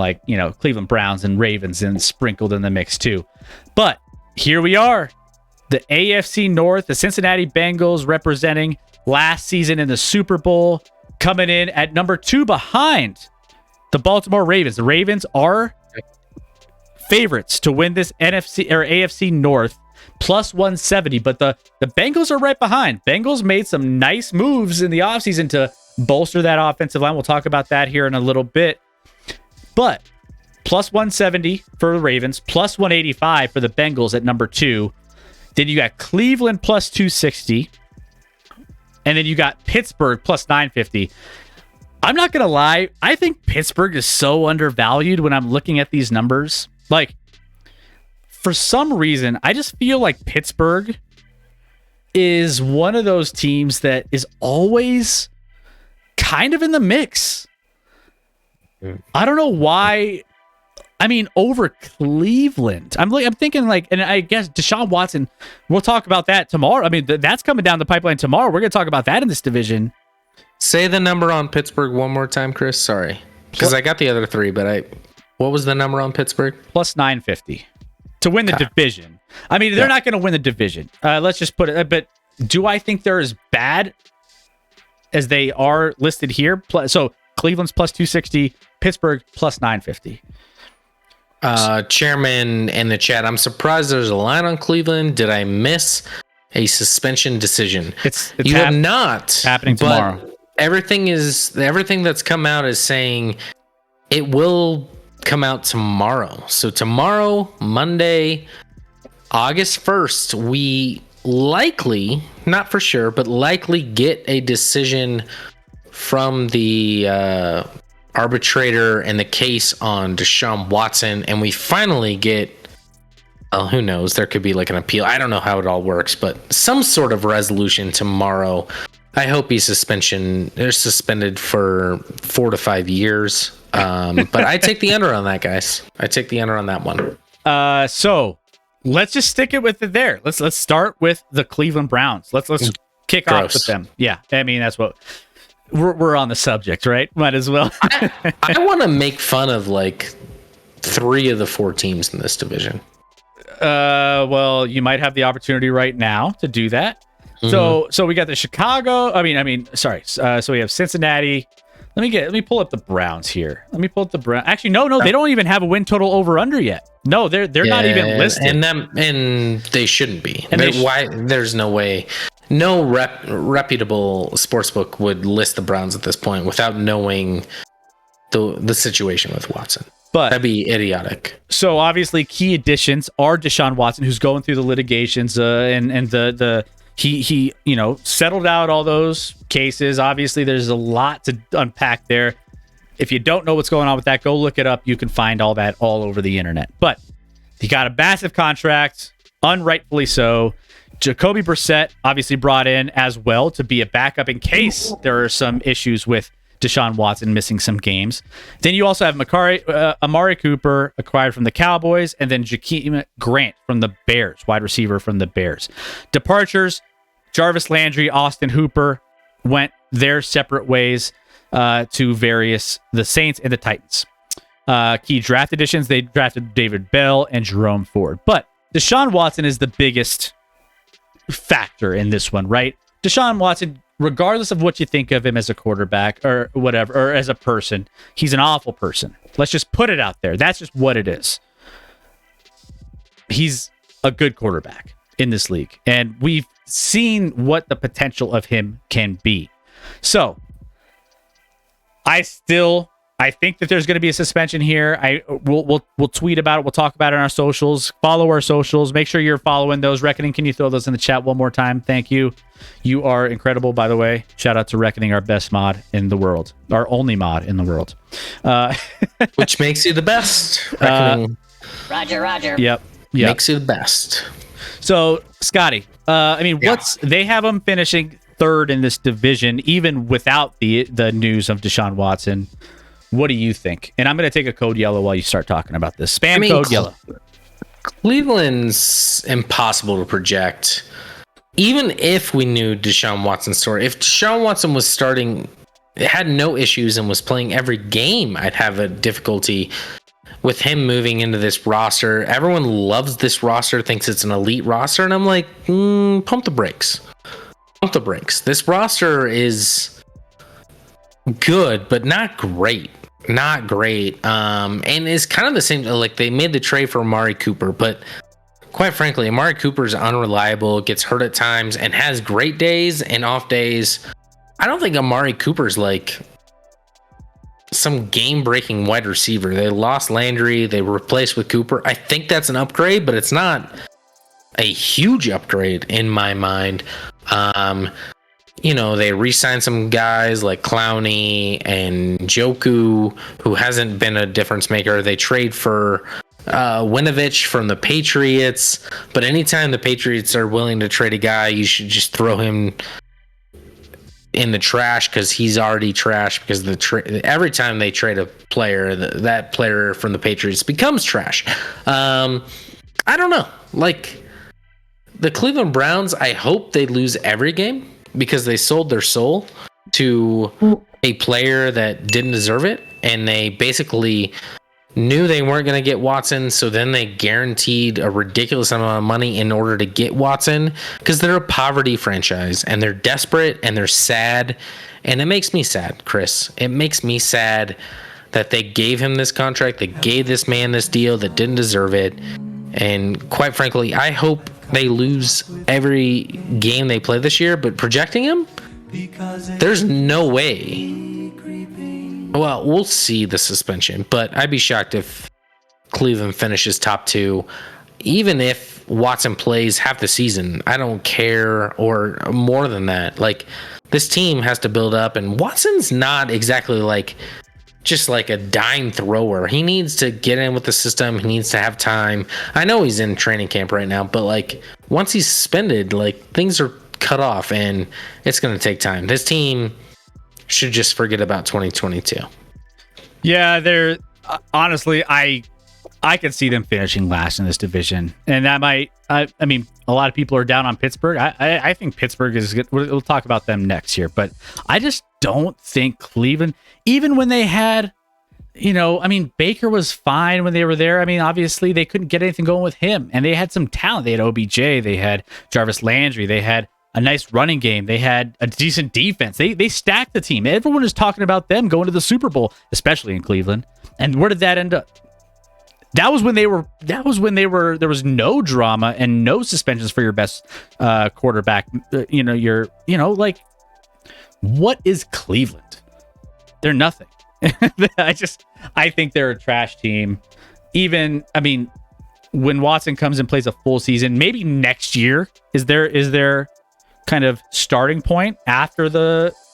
[SPEAKER 1] Cleveland Browns and Ravens and sprinkled in the mix too. But here we are, the AFC North, the Cincinnati Bengals representing last season in the Super Bowl, coming in at number 2 behind the Baltimore Ravens. The Ravens are favorites to win this NFC or AFC North, plus 170, but the Bengals are right behind. Bengals made some nice moves in the offseason to bolster that offensive line. We'll talk about that here in a little bit. But plus 170 for the Ravens, plus 185 for the Bengals at number 2. Then you got Cleveland plus 260. And then you got Pittsburgh plus 950. I'm not going to lie. I think Pittsburgh is so undervalued when I'm looking at these numbers. For some reason, I just feel like Pittsburgh is one of those teams that is always kind of in the mix. I don't know why. I mean, over Cleveland. I'm thinking and I guess Deshaun Watson, we'll talk about that tomorrow. I mean, that's coming down the pipeline tomorrow. We're going to talk about that in this division.
[SPEAKER 2] Say the number on Pittsburgh one more time, Chris. Sorry. Because I got the other 3, but what was the number on Pittsburgh?
[SPEAKER 1] Plus 950 to win the division. I mean, they're not going to win the division. Let's just put it. But do I think they're as bad as they are listed here? So Cleveland's plus 260, Pittsburgh plus 950.
[SPEAKER 2] Chairman in the chat, I'm surprised there's a line on Cleveland. Did I miss a suspension decision?
[SPEAKER 1] It's
[SPEAKER 2] you have not
[SPEAKER 1] happening tomorrow.
[SPEAKER 2] But everything that's come out is saying it will come out tomorrow. So tomorrow, Monday, August 1st, we likely, not for sure, but likely get a decision from the arbitrator and the case on Deshaun Watson, and we finally get, who knows, there could be an appeal. I don't know how it all works, but some sort of resolution tomorrow. I hope he's suspended for 4 to 5 years. But I take the under on that, guys. I take the under on that one.
[SPEAKER 1] So let's just stick it with it there. Let's start with the Cleveland Browns. Let's kick off with them. Yeah, I mean that's what we're on the subject, right? Might as well.
[SPEAKER 2] I want to make fun of 3 of the 4 teams in this division.
[SPEAKER 1] Well, you might have the opportunity right now to do that. Mm-hmm. So we got the Chicago. So we have Cincinnati. Let me pull up the Browns here. Actually, no, they don't even have a win total over under yet. No, they're not even listed.
[SPEAKER 2] And they shouldn't be. Why? There's no way. No reputable sportsbook would list the Browns at this point without knowing the situation with Watson.
[SPEAKER 1] But
[SPEAKER 2] that'd be idiotic.
[SPEAKER 1] So obviously, key additions are Deshaun Watson, who's going through the litigations, and he settled out all those cases. Obviously, there's a lot to unpack there. If you don't know what's going on with that, go look it up. You can find all that all over the internet. But he got a massive contract, unrightfully so. Jacoby Brissett obviously brought in as well to be a backup in case there are some issues with Deshaun Watson missing some games. Then you also have Amari Cooper acquired from the Cowboys, and then Jakeem Grant from the Bears, wide receiver from the Bears. Departures, Jarvis Landry, Austin Hooper went their separate ways. to the Saints and the Titans. Key draft additions, they drafted David Bell and Jerome Ford. But Deshaun Watson is the biggest factor in this one, right? Deshaun Watson, regardless of what you think of him as a quarterback or whatever, or as a person, he's an awful person. Let's just put it out there. That's just what it is. He's a good quarterback in this league, and we've seen what the potential of him can be. So I think that there's going to be a suspension here. We'll tweet about it. We'll talk about it on our socials. Follow our socials. Make sure you're following those. Reckoning, can you throw those in the chat one more time? Thank you. You are incredible, by the way. Shout out to Reckoning, our best mod in the world. Our only mod in the world.
[SPEAKER 2] Which makes you the best. Reckoning.
[SPEAKER 4] Roger.
[SPEAKER 1] Yep.
[SPEAKER 2] Makes you the best.
[SPEAKER 1] So, Scotty, they have them finishing third in this division, even without the news of Deshaun Watson. What do you think? And I'm going to take a code yellow while you start talking about this. Code yellow.
[SPEAKER 2] Cleveland's impossible to project. Even if we knew Deshaun Watson's story, if Deshaun Watson was had no issues and was playing every game, I'd have a difficulty with him moving into this roster. Everyone loves this roster, thinks it's an elite roster, and I'm like, pump the brakes. Pump the brakes. This roster is good, but not great. Not great. And it's kind of the same, like they made the trade for Amari Cooper, but quite frankly, Amari Cooper is unreliable, gets hurt at times, and has great days and off days. I don't think Amari Cooper's like some game-breaking wide receiver. They lost Landry, they replaced with Cooper. I think that's an upgrade, but it's not a huge upgrade in my mind. They re-signed some guys like Clowney and Njoku, who hasn't been a difference maker. They trade for Winovich from the Patriots, but anytime the Patriots are willing to trade a guy, you should just throw him in the trash because he's already trash, because every time they trade a player, that player from the Patriots becomes trash. I don't know. Like the Cleveland Browns, I hope they lose every game because they sold their soul to a player that didn't deserve it, and they basically knew they weren't going to get Watson, so then they guaranteed a ridiculous amount of money in order to get Watson, because they're a poverty franchise and they're desperate and they're sad, and it makes me sad, Chris. It makes me sad that they gave him this contract, they gave this man this deal that didn't deserve it, and quite frankly, I hope they lose every game they play this year, but projecting him, there's no way. Well, we'll see the suspension, but I'd be shocked if Cleveland finishes top 2. Even if Watson plays half the season, I don't care, or more than that. Like, this team has to build up, and Watson's not exactly just like a dime thrower. He needs to get in with the system. He needs to have time. I know he's in training camp right now, but once he's suspended, things are cut off, and it's going to take time. This team should just forget about 2022.
[SPEAKER 1] Yeah, they're honestly, I could see them finishing last in this division, and that might. I mean, a lot of people are down on Pittsburgh. I think Pittsburgh is good. We'll talk about them next year, but I just don't think Cleveland, even when they had, Baker was fine when they were there. I mean, obviously they couldn't get anything going with him, and they had some talent. They had OBJ, they had Jarvis Landry, they had a nice running game, they had a decent defense. They stacked the team. Everyone is talking about them going to the Super Bowl, especially in Cleveland. And where did that end up? That was when they were. There was no drama and no suspensions for your best quarterback. What is Cleveland? They're nothing. I think they're a trash team. When Watson comes and plays a full season, maybe next year is their kind of starting point after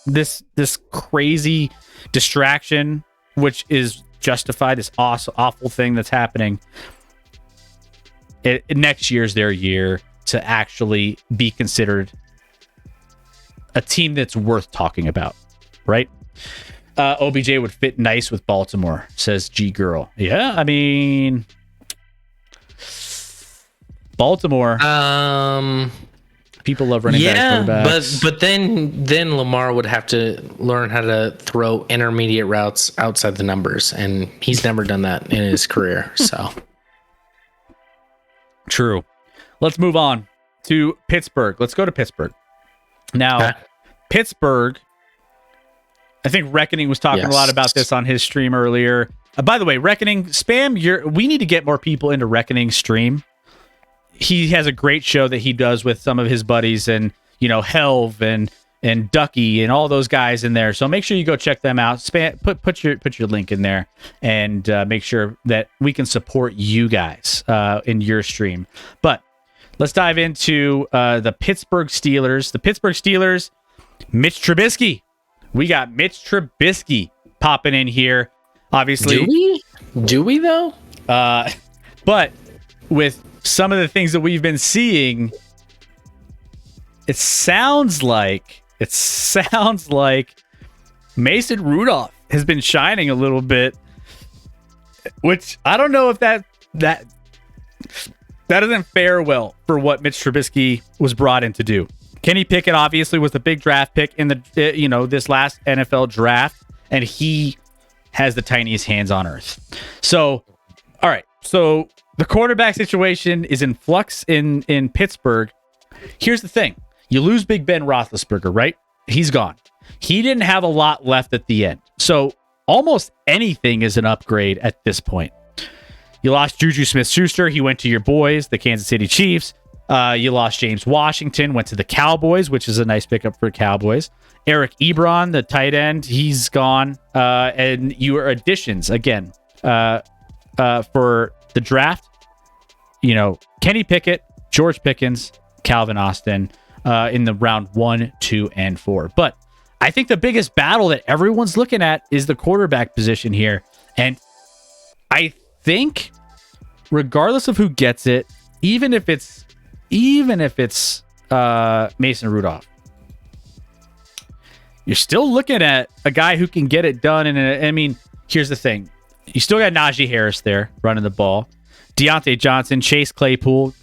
[SPEAKER 1] this crazy distraction, which is justified, this awful thing that's happening. Next year's their year to actually be considered a team that's worth talking about, right? OBJ would fit nice with Baltimore, says G Girl. Yeah, Baltimore. People love running back quarterbacks.
[SPEAKER 2] but then Lamar would have to learn how to throw intermediate routes outside the numbers, and he's never done that in his career. So
[SPEAKER 1] true. Let's move on to Pittsburgh. Let's go to Pittsburgh. Now, Pittsburgh, I think Reckoning was talking a lot about this on his stream earlier. By the way, Reckoning, we need to get more people into Reckoning stream. He has a great show that he does with some of his buddies, and Helv and Ducky and all those guys in there. So make sure you go check them out. Put your link in there, and make sure that we can support you guys in your stream. But let's dive into the Pittsburgh Steelers. The Pittsburgh Steelers, Mitch Trubisky. We got Mitch Trubisky popping in here. Obviously,
[SPEAKER 2] do we though?
[SPEAKER 1] But with some of the things that we've been seeing, it sounds like Mason Rudolph has been shining a little bit, which I don't know if that doesn't fare well for what Mitch Trubisky was brought in to do. Kenny Pickett obviously was the big draft pick in the this last NFL draft, and he has the tiniest hands on earth. So, all right. So the quarterback situation is in flux in Pittsburgh. Here's the thing. You lose Big Ben Roethlisberger, right? He's gone. He didn't have a lot left at the end. So almost anything is an upgrade at this point. You lost Juju Smith-Schuster. He went to your boys, the Kansas City Chiefs. You lost James Washington, went to the Cowboys, which is a nice pickup for Cowboys. Eric Ebron, the tight end, he's gone. And your additions, again, for the draft, Kenny Pickett, George Pickens, Calvin Austin in the round 1, 2, and 4. But I think the biggest battle that everyone's looking at is the quarterback position here. And I think regardless of who gets it, even if it's Mason Rudolph, you're still looking at a guy who can get it done. And I mean, here's the thing. You still got Najee Harris there running the ball. Deontay Johnson, Chase Claypool,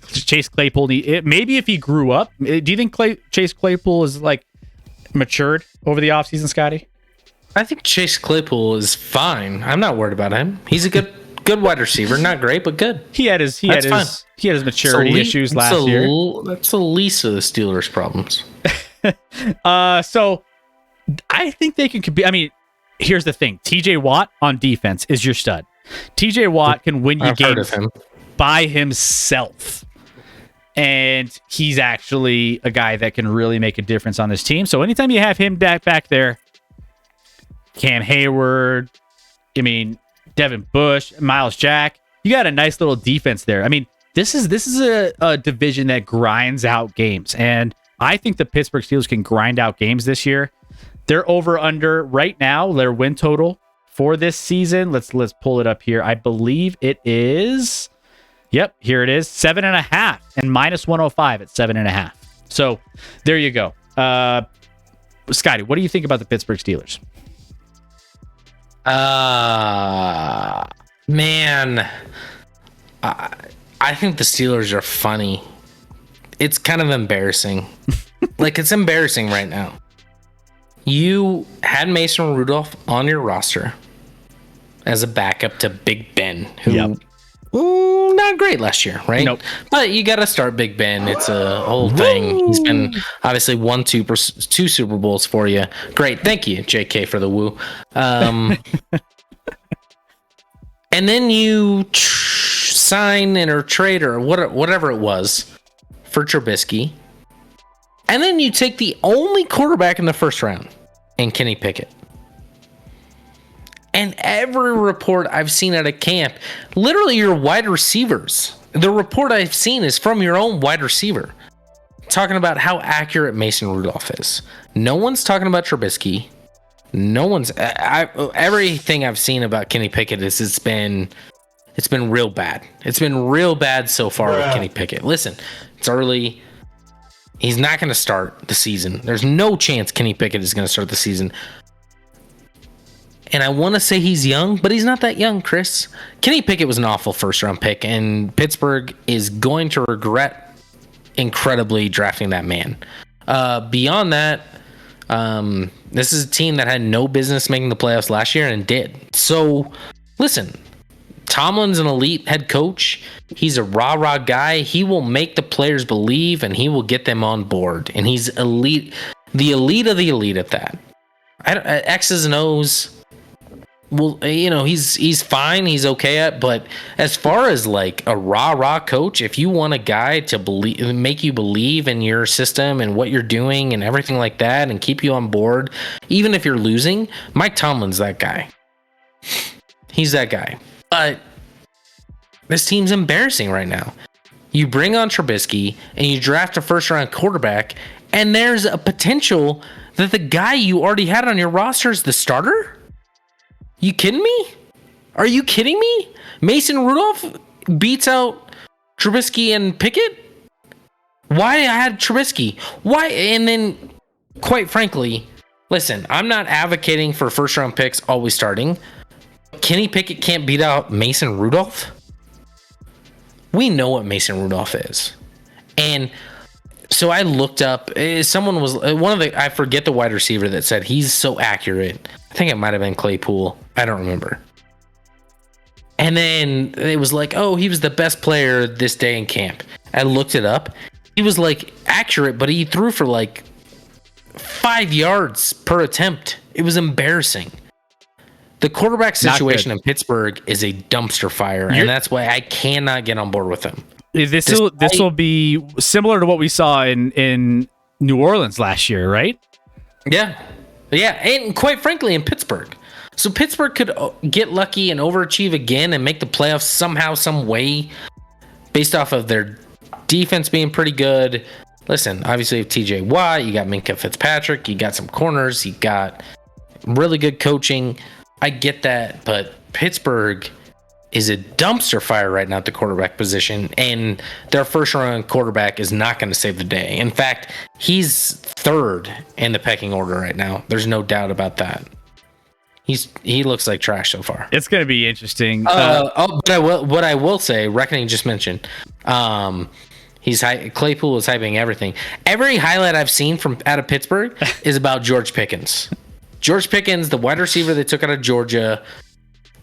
[SPEAKER 1] maybe if he grew up, do you think Chase Claypool is like matured over the offseason, Scotty?
[SPEAKER 2] I think Chase Claypool is fine. I'm not worried about him. He's a good wide receiver. Not great, but good.
[SPEAKER 1] He had his maturity issues last year.
[SPEAKER 2] That's the least of the Steelers' problems.
[SPEAKER 1] So I think they can compete. I mean, here's the thing. TJ Watt on defense is your stud. TJ Watt can win you games by himself. And he's actually a guy that can really make a difference on this team. So anytime you have him back there, Cam Hayward, Devin Bush, Miles Jack, you got a nice little defense there. I mean, this is a division that grinds out games. And I think the Pittsburgh Steelers can grind out games this year. They're over under right now, their win total for this season. Let's pull it up here. I believe it is. Yep, here it is. 7.5 and -105 at 7.5. So there you go. Scotty, what do you think about the Pittsburgh Steelers?
[SPEAKER 2] Man, I think the Steelers are funny. It's kind of embarrassing. It's embarrassing right now. You had Mason Rudolph on your roster as a backup to Big Ben, who not great last year, right?
[SPEAKER 1] Nope.
[SPEAKER 2] But you got to start Big Ben. It's a whole thing. He's been obviously won two Super Bowls for you. Great. Thank you, JK, for the woo. And then you sign or trade or whatever it was for Trubisky. And then you take the only quarterback in the first round and Kenny Pickett. And every report I've seen out of camp, literally your wide receivers, the report I've seen is from your own wide receiver, talking about how accurate Mason Rudolph is. No one's talking about Trubisky. No one's. Everything I've seen about Kenny Pickett is it's been real bad. It's been real bad so far with Kenny Pickett. Listen, it's early. He's not going to start the season. There's no chance Kenny Pickett is going to start the season. And I want to say he's young, but he's not that young, Chris. Kenny Pickett was an awful first-round pick, and Pittsburgh is going to regret incredibly drafting that man. Beyond that, this is a team that had no business making the playoffs last year and did. So, listen, Tomlin's an elite head coach. He's a rah-rah guy. He will make the players believe, and he will get them on board. And he's elite, the elite of the elite at that. X's and O's, well, he's fine. He's okay at. But as far as like a rah-rah coach, if you want a guy to make you believe in your system and what you're doing and everything like that, and keep you on board, even if you're losing, Mike Tomlin's that guy. He's that guy. But this team's embarrassing right now. You bring on Trubisky and you draft a first-round quarterback, and there's a potential that the guy you already had on your roster is the starter? You kidding me? Are you kidding me? Mason Rudolph beats out Trubisky and Pickett? Why I had Trubisky? Why? And then, quite frankly, listen, I'm not advocating for first-round picks always starting. Kenny Pickett can't beat out Mason Rudolph? We know what Mason Rudolph is. And so I looked up, someone was, I forget the wide receiver that said he's so accurate. I think it might have been Claypool. I don't remember. And then it was like, oh, he was the best player this day in camp. I looked it up. He was like accurate, but he threw for like 5 yards per attempt. It was embarrassing. The quarterback situation in Pittsburgh is a dumpster fire, and that's why I cannot get on board with him.
[SPEAKER 1] This will be similar to what we saw in New Orleans last year, right?
[SPEAKER 2] Yeah, and quite frankly, in Pittsburgh. So Pittsburgh could get lucky and overachieve again and make the playoffs somehow, some way, based off of their defense being pretty good. Listen, obviously, you have T.J. Watt, you got Minkah Fitzpatrick, you got some corners, you got really good coaching. I get that, but Pittsburgh is a dumpster fire right now at the quarterback position, and their first-round quarterback is not going to save the day. In fact, he's third in the pecking order right now. There's no doubt about that. He looks like trash so far.
[SPEAKER 1] It's going to be interesting.
[SPEAKER 2] But what I will say, Reckoning just mentioned, Claypool is hyping everything. Every highlight I've seen out of Pittsburgh is about George Pickens. George Pickens, the wide receiver they took out of Georgia,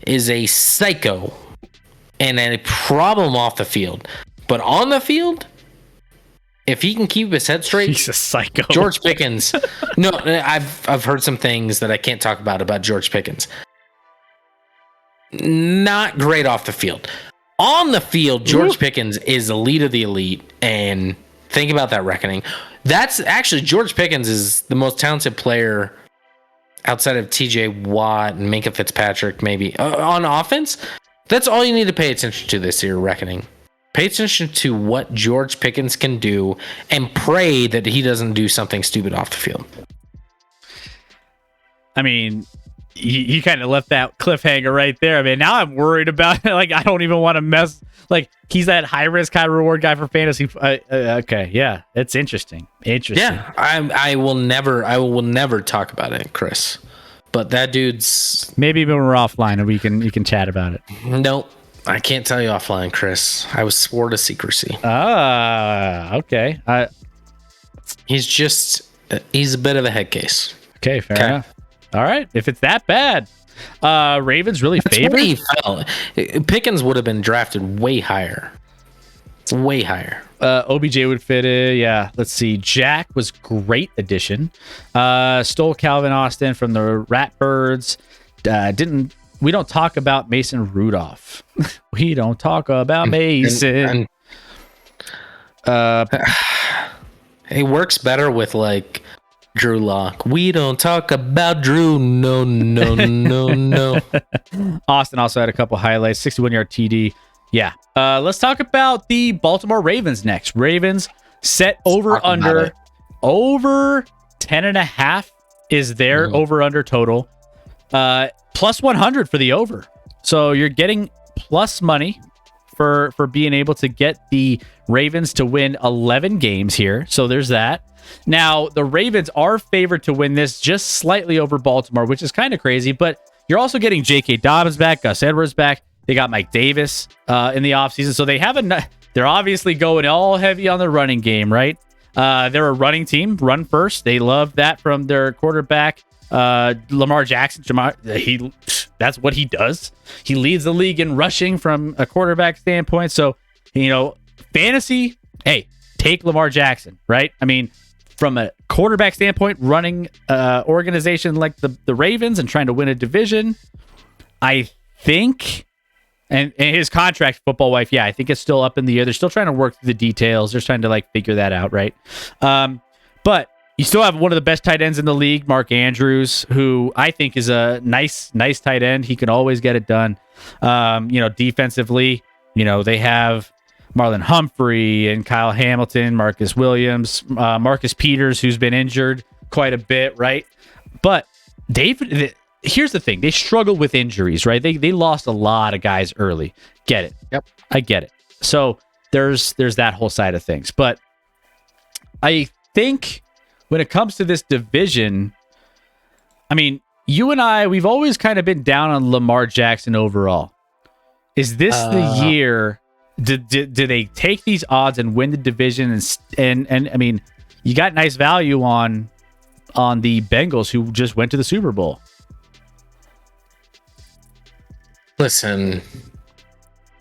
[SPEAKER 2] is a psycho and a problem off the field. But on the field, if he can keep his head straight,
[SPEAKER 1] he's a psycho.
[SPEAKER 2] George Pickens. No, I've heard some things that I can't talk about George Pickens. Not great off the field. On the field, George Pickens is elite of the elite, and think about that, Reckoning. That's actually George Pickens is the most talented player outside of T.J. Watt and Minkah Fitzpatrick, maybe on offense. That's all you need to pay attention to this year, Reckoning. Pay attention to what George Pickens can do and pray that he doesn't do something stupid off the field.
[SPEAKER 1] I mean, you kind of left that cliffhanger right there. I mean, now I'm worried about it. Like, I don't even want to mess. Like, he's that high risk, high reward guy for fantasy. Okay, yeah, it's interesting.
[SPEAKER 2] Yeah, I will never talk about it, Chris. But that dude's
[SPEAKER 1] maybe when we're offline and we can chat about it.
[SPEAKER 2] Nope. I can't tell you offline, Chris. I was sworn to secrecy.
[SPEAKER 1] Okay.
[SPEAKER 2] He's a bit of a head case.
[SPEAKER 1] Okay, fair enough. All right. If it's that bad, Ravens really favored.
[SPEAKER 2] He fell. Pickens would have been drafted way higher. Way higher.
[SPEAKER 1] OBJ would fit in. Yeah. Let's see. Jack was great addition. Stole Calvin Austin from the Ratbirds. We don't talk about Mason Rudolph. We don't talk about Mason.
[SPEAKER 2] He works better with like Drew Lock. We don't talk about Drew. No.
[SPEAKER 1] Austin also had a couple highlights. 61-yard TD. Yeah. Let's talk about the Baltimore Ravens next. Ravens set over 10.5 is their over under total. Plus 100 for the over. So you're getting plus money for being able to get the Ravens to win 11 games here. So there's that. Now, the Ravens are favored to win this just slightly over Baltimore, which is kind of crazy, but you're also getting J.K. Dobbins back, Gus Edwards back. They got Mike Davis in the offseason. So they have they're obviously going all heavy on the running game, right? They're a running team, run first. They love that from their quarterback, Lamar Jackson. That's what he does. He leads the league in rushing from a quarterback standpoint. So, fantasy, hey, take Lamar Jackson, right? I mean, from a quarterback standpoint, running organization like the Ravens and trying to win a division, I think, and his contract, football wife, I think it's still up in the air. They're still trying to work through the details. They're trying to figure that out, right? But you still have one of the best tight ends in the league, Mark Andrews, who I think is a nice tight end. He can always get it done. Defensively, they have Marlon Humphrey and Kyle Hamilton, Marcus Williams, Marcus Peters, who's been injured quite a bit, right? But here's the thing. They struggle with injuries, right? They lost a lot of guys early. Get it.
[SPEAKER 2] Yep.
[SPEAKER 1] I get it. So there's that whole side of things. But I think when it comes to this division, I mean, you and I, we've always kind of been down on Lamar Jackson overall. Is this the year? Do they take these odds and win the division? And I mean, you got nice value on the Bengals, who just went to the Super Bowl.
[SPEAKER 2] Listen,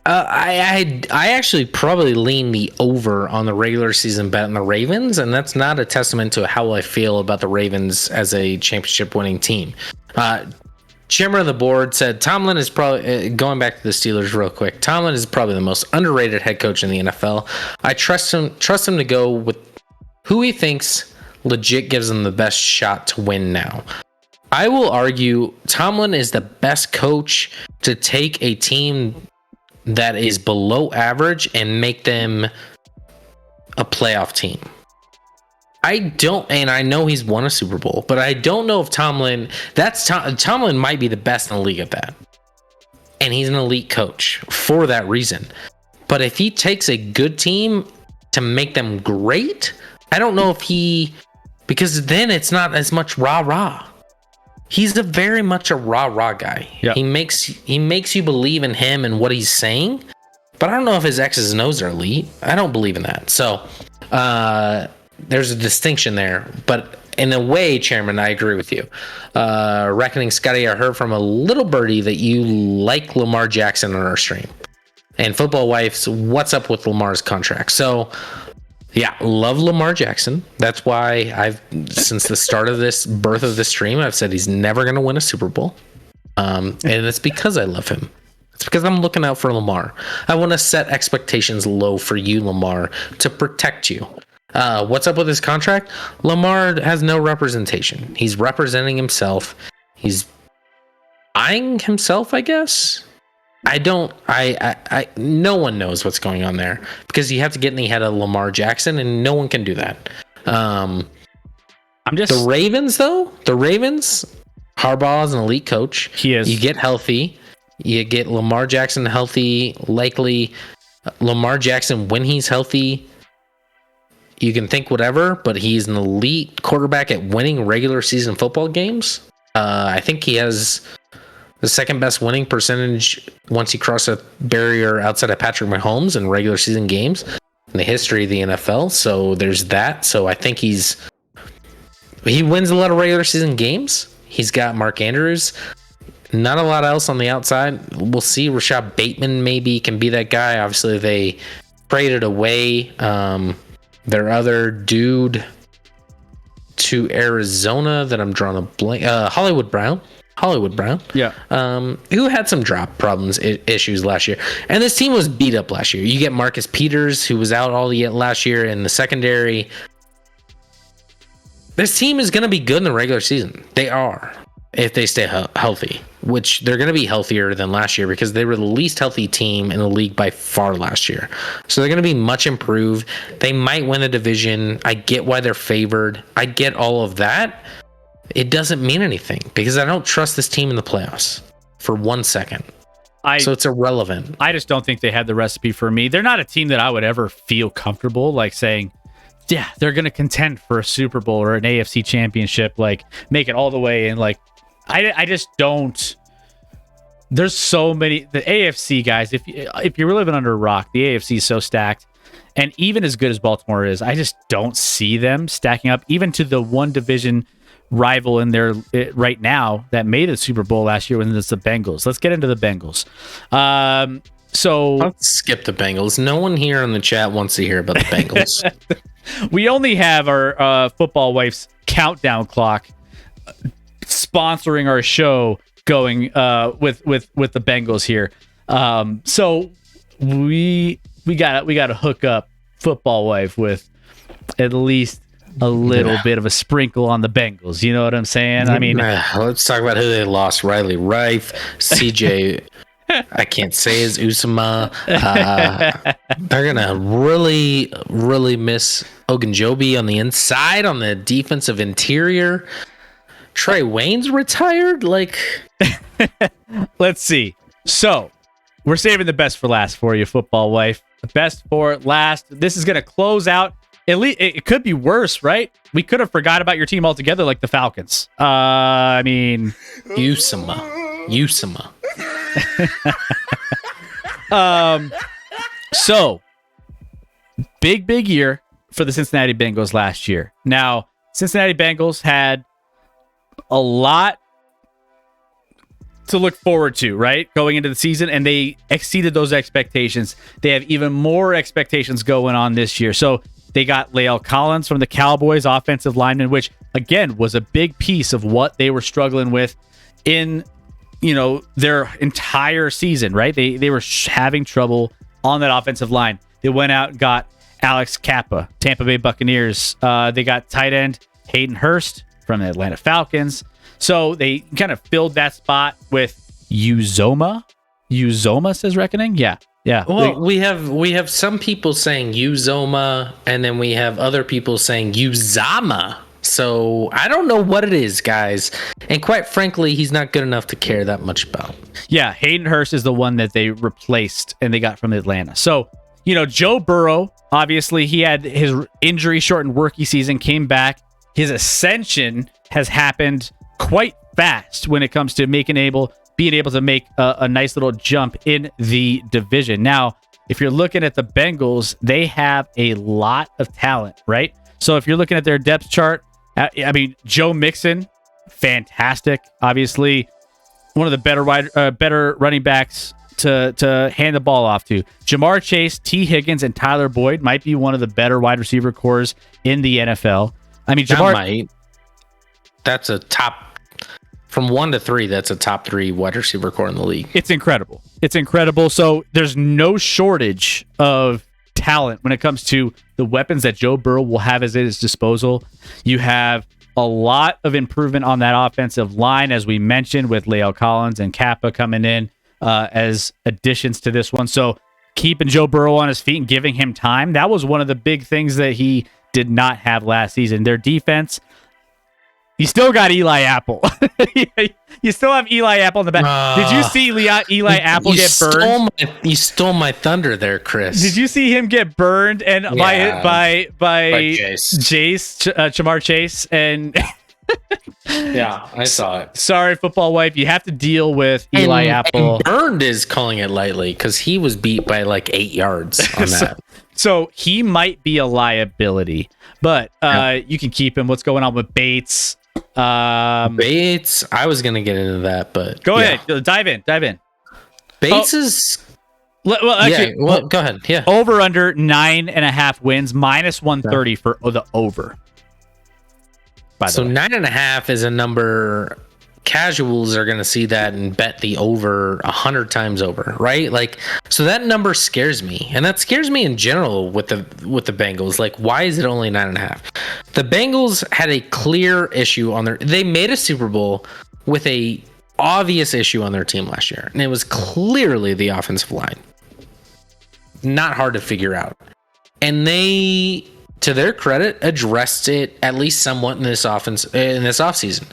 [SPEAKER 2] I actually probably lean the over on the regular season bet on the Ravens, and that's not a testament to how I feel about the Ravens as a championship winning team. Chairman of the board said Tomlin is probably, going back to the Steelers real quick, Tomlin is probably the most underrated head coach in the NFL. I trust him to go with who he thinks legit gives him the best shot to win now. I will argue Tomlin is the best coach to take a team that is below average and make them a playoff team. I know he's won a Super Bowl, but I don't know if Tomlin might be the best in the league at that. And he's an elite coach for that reason. But if he takes a good team to make them great, I don't know if because then it's not as much rah-rah. He's very much a rah-rah guy. Yep. He makes you believe in him and what he's saying, but I don't know if his X's and O's are elite. I don't believe in that. So there's a distinction there. But in a way, Chairman, I agree with you. Reckoning Scotty, I heard from a little birdie that you like Lamar Jackson on our stream. And Football Wife's, what's up with Lamar's contract? So yeah, love Lamar Jackson. That's why since the start of this birth of this stream, I've said he's never going to win a Super Bowl. And it's because I love him. It's because I'm looking out for Lamar. I want to set expectations low for you, Lamar, to protect you. What's up with his contract? Lamar has no representation. He's representing himself. He's eyeing himself, I guess. No one knows what's going on there because you have to get in the head of Lamar Jackson, and no one can do that. The Ravens, Harbaugh is an elite coach.
[SPEAKER 1] He is.
[SPEAKER 2] You get healthy. You get Lamar Jackson healthy. Likely, Lamar Jackson, when he's healthy, you can think whatever, but he's an elite quarterback at winning regular season football games. I think he has the second best winning percentage once you cross a barrier outside of Patrick Mahomes in regular season games in the history of the NFL. So there's that. So I think he wins a lot of regular season games. He's got Mark Andrews. Not a lot else on the outside. We'll see. Rashad Bateman maybe can be that guy. Obviously, they traded away their other dude to Arizona that I'm drawing a blank. Hollywood Brown.
[SPEAKER 1] Yeah.
[SPEAKER 2] Who had some drop problems, issues last year. And this team was beat up last year. You get Marcus Peters, who was out all last year in the secondary. This team is going to be good in the regular season. They are, if they stay healthy, which they're going to be healthier than last year because they were the least healthy team in the league by far last year. So they're going to be much improved. They might win the division. I get why they're favored. I get all of that. It doesn't mean anything because I don't trust this team in the playoffs for 1 second. So it's irrelevant.
[SPEAKER 1] I just don't think they had the recipe for me. They're not a team that I would ever feel comfortable like saying, yeah, they're going to contend for a Super Bowl or an AFC championship, like make it all the way. And like, I just don't. there's so many. The AFC guys, if you're living under a rock, the AFC is so stacked. And even as good as Baltimore is, I just don't see them stacking up even to the one division rival in there right now that made the Super Bowl last year when it's the Bengals. Let's get into the Bengals. So
[SPEAKER 2] let's skip the Bengals. No one here in the chat wants to hear about the Bengals.
[SPEAKER 1] We only have our football wife's countdown clock sponsoring our show going with the Bengals here. So we gotta hook up football wife with at least a little bit of a sprinkle on the Bengals. You know what I'm saying? I mean,
[SPEAKER 2] let's talk about who they lost. Riley Rife, CJ. I can't say his Usama. They're gonna really, really miss Ogunjobi on the inside, on the defensive interior. Trey Wayne's retired.
[SPEAKER 1] Let's see. So we're saving the best for last for you, football wife. The best for last. This is gonna close out. At least it could be worse, right? We could have forgot about your team altogether, like the Falcons. I mean,
[SPEAKER 2] Usama.
[SPEAKER 1] So big year for the Cincinnati Bengals last year. Now, Cincinnati Bengals had a lot to look forward to, right? Going into the season, and they exceeded those expectations. They have even more expectations going on this year. So they got Lael Collins from the Cowboys, offensive lineman, which again was a big piece of what they were struggling with in their entire season, right? They were having trouble on that offensive line. They went out and got Alex Kappa, Tampa Bay Buccaneers. They got tight end Hayden Hurst from the Atlanta Falcons. So they kind of filled that spot with Uzoma. Uzoma says reckoning. Yeah.
[SPEAKER 2] Well, we have some people saying Uzoma, and then we have other people saying Uzama. So I don't know what it is, guys. And quite frankly, he's not good enough to care that much about.
[SPEAKER 1] Yeah, Hayden Hurst is the one that they replaced and they got from Atlanta. So, Joe Burrow, obviously, he had his injury-shortened rookie season, came back. His ascension has happened quite fast when it comes to being able to make a nice little jump in the division. Now, if you're looking at the Bengals, they have a lot of talent, right? So if you're looking at their depth chart, I mean, Joe Mixon, fantastic. Obviously, one of the better running backs to hand the ball off to. Jamar Chase, T. Higgins, and Tyler Boyd might be one of the better wide receiver cores in the NFL. I mean,
[SPEAKER 2] that's a top, from 1 to 3, that's a top 3 wide receiver core in the league.
[SPEAKER 1] It's incredible. So there's no shortage of talent when it comes to the weapons that Joe Burrow will have at his disposal. You have a lot of improvement on that offensive line, as we mentioned, with Lael Collins and Kappa coming in as additions to this one. So keeping Joe Burrow on his feet and giving him time, that was one of the big things that he did not have last season. Their defense, you still got Eli Apple. You still have Eli Apple in the back. Did you see Eli Apple get burned?
[SPEAKER 2] You stole my thunder there, Chris.
[SPEAKER 1] Did you see him get burned by Jamar Chase? And
[SPEAKER 2] yeah, I saw it.
[SPEAKER 1] Sorry, football wife. You have to deal with Eli Apple.
[SPEAKER 2] And burned is calling it lightly because he was beat by like 8 yards on that.
[SPEAKER 1] So he might be a liability, but you can keep him. What's going on with Bates?
[SPEAKER 2] Bates, I was gonna get into that, but
[SPEAKER 1] go ahead, dive in.
[SPEAKER 2] Bates is
[SPEAKER 1] actually,
[SPEAKER 2] go ahead. Yeah,
[SPEAKER 1] over under 9.5 wins, minus 130 for the over.
[SPEAKER 2] So 9.5 is a number casuals are gonna see that and bet the over 100 times over, right? Like, so that number scares me, and that scares me in general with the Bengals. Like, why is it only 9.5? The Bengals had a clear issue on they made a Super Bowl with a obvious issue on their team last year, and it was clearly the offensive line. Not hard to figure out, and they, to their credit, addressed it at least somewhat in this offseason.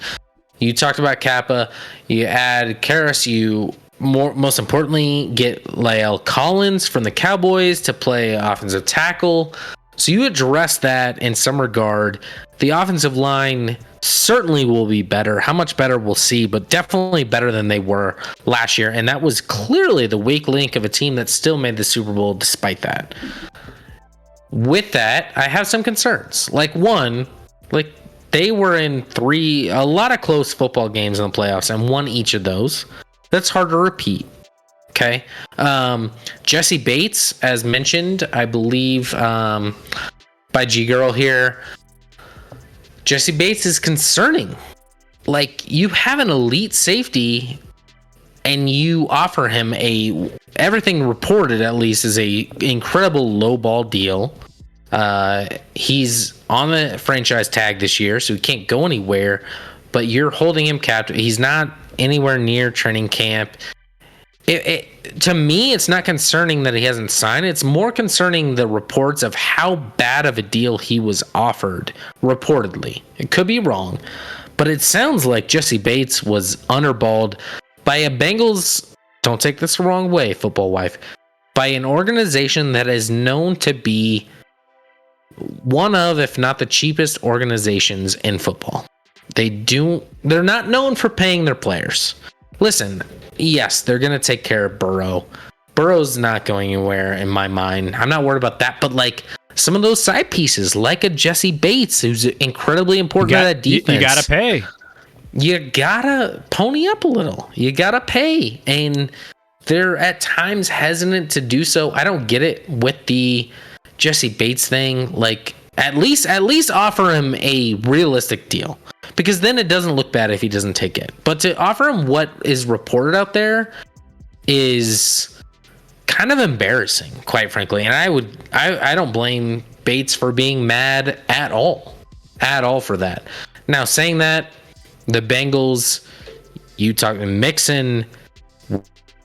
[SPEAKER 2] You talked about Kappa, you add Karras, you most importantly get Lael Collins from the Cowboys to play offensive tackle. So you address that in some regard. The offensive line certainly will be better. How much better we'll see, but definitely better than they were last year. And that was clearly the weak link of a team that still made the Super Bowl despite that. With that, I have some concerns. They were in a lot of close football games in the playoffs and won each of those. That's hard to repeat. Okay. Jesse Bates, as mentioned, I believe, by G Girl here. Jesse Bates is concerning. Like, you have an elite safety and you offer him everything reported at least is a incredible low ball deal. He's on the franchise tag this year, so he can't go anywhere, but you're holding him captive. He's not anywhere near training camp. To me, it's not concerning that he hasn't signed. It's more concerning the reports of how bad of a deal he was offered, reportedly. It could be wrong, but it sounds like Jesse Bates was underballed by a Bengals, don't take this the wrong way, football wife, by an organization that is known to be one of, if not the cheapest organizations in football. They're not known for paying their players. Listen, yes, they're going to take care of Burrow. Burrow's not going anywhere in my mind. I'm not worried about that, but like some of those side pieces, like a Jesse Bates, who's incredibly important to that defense.
[SPEAKER 1] You got to pay.
[SPEAKER 2] You got to pony up a little. You got to pay. And they're at times hesitant to do so. I don't get it with the Jesse Bates thing. Like, at least offer him a realistic deal, because then it doesn't look bad if he doesn't take it. But to offer him what is reported out there is kind of embarrassing, quite frankly. And I don't blame Bates for being mad at all for that. Now, saying that, the Bengals, you talk Mixon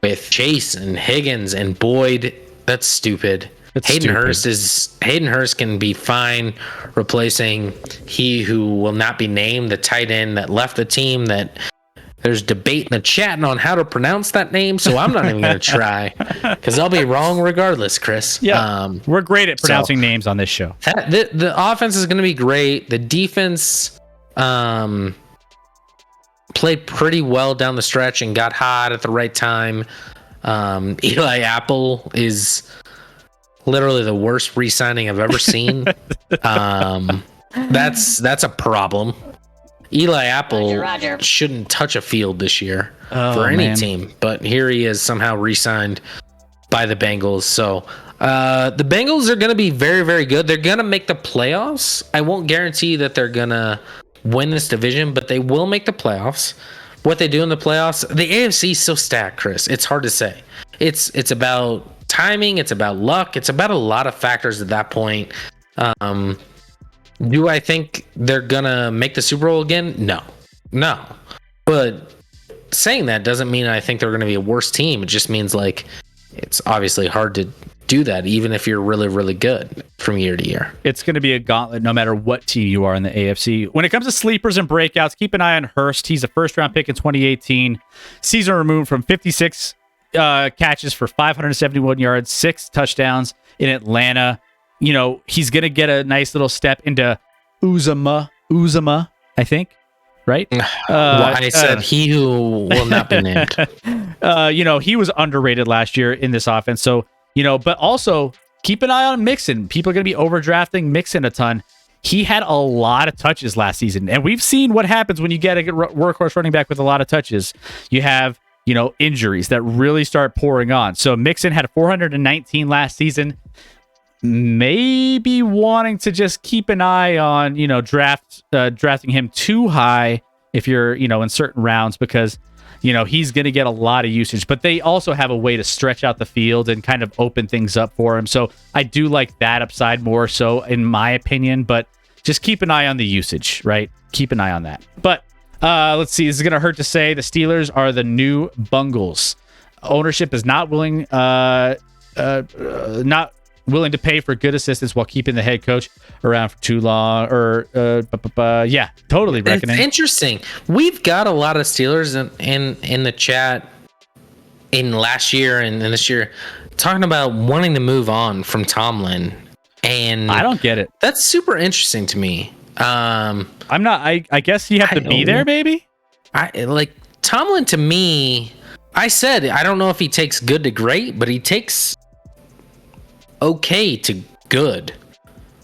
[SPEAKER 2] with Chase and Higgins and Boyd, that's stupid. Hayden Hurst can be fine replacing he who will not be named, the tight end that left the team, that there's debate in the chat on how to pronounce that name, so I'm not even going to try because I'll be wrong regardless, Chris.
[SPEAKER 1] Yeah, we're great at pronouncing names on this show.
[SPEAKER 2] The offense is going to be great. The defense played pretty well down the stretch and got hot at the right time. Eli Apple is literally the worst re-signing I've ever seen. That's a problem. Eli Apple shouldn't touch a field this year for any team, but here he is somehow re-signed by the Bengals. So the Bengals are going to be very, very good. They're going to make the playoffs. I won't guarantee that they're going to win this division, but they will make the playoffs. What they do in the playoffs, the AFC is so stacked, Chris. It's hard to say. It's about timing, it's about luck, it's about a lot of factors at that point. Do I think they're gonna make the Super Bowl again? No. But saying that doesn't mean I think they're gonna be a worse team. It just means like it's obviously hard to do that even if you're really, really good from year to year.
[SPEAKER 1] It's going to be a gauntlet no matter what team you are in the AFC. When it comes to sleepers and breakouts, keep an eye on Hurst. He's a first-round pick in 2018. Season removed from 56 catches for 571 yards, 6 touchdowns in Atlanta. You know, he's going to get a nice little step into Uzama, I think, right?
[SPEAKER 2] I said he who will not be named.
[SPEAKER 1] He was underrated last year in this offense. So, but also keep an eye on Mixon. People are going to be overdrafting Mixon a ton. He had a lot of touches last season, and we've seen what happens when you get a workhorse running back with a lot of touches. You have, injuries that really start pouring on. So Mixon had 419 last season. Maybe wanting to just keep an eye on, drafting him too high if you're, in certain rounds, because, he's going to get a lot of usage. But they also have a way to stretch out the field and kind of open things up for him. So I do like that upside more so, in my opinion. But just keep an eye on the usage, right? Keep an eye on that. But let's see. This is going to hurt to say the Steelers are the new Bungles. Ownership is not willing to pay for good assistants while keeping the head coach around for too long. Totally reckoning.
[SPEAKER 2] It's interesting. We've got a lot of Steelers in the chat in last year and this year talking about wanting to move on from Tomlin. And
[SPEAKER 1] I don't get it.
[SPEAKER 2] That's super interesting to me.
[SPEAKER 1] I'm not. I guess you have to be there, maybe.
[SPEAKER 2] I like Tomlin. To me, I said I don't know if he takes good to great, but he takes okay to good,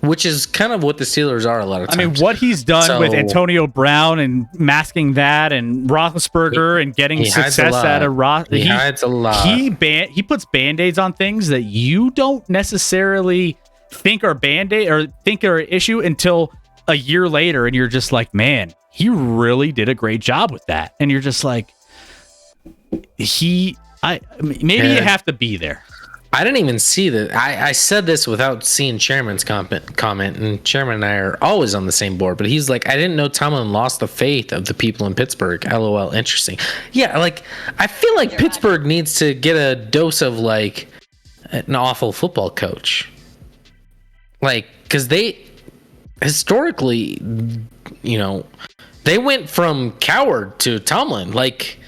[SPEAKER 2] which is kind of what the Steelers are a lot of times.
[SPEAKER 1] I mean, what he's done with Antonio Brown and masking that, and Roethlisberger and getting success out of Roth.
[SPEAKER 2] He hides a lot.
[SPEAKER 1] He puts Band-Aids on things that you don't necessarily think are Band-Aid or think are an issue until a year later, and you're just like, man, he really did a great job with that. And you're just like, maybe you have to be there.
[SPEAKER 2] I didn't even see that. I said this without seeing Chairman's comment, and Chairman and I are always on the same board, but he's like, I didn't know Tomlin lost the faith of the people in Pittsburgh. LOL, interesting. Yeah, like, I feel like Pittsburgh needs to get a dose of, like, an awful football coach. Like, because they, historically, you know, they went from Coward to Tomlin, like,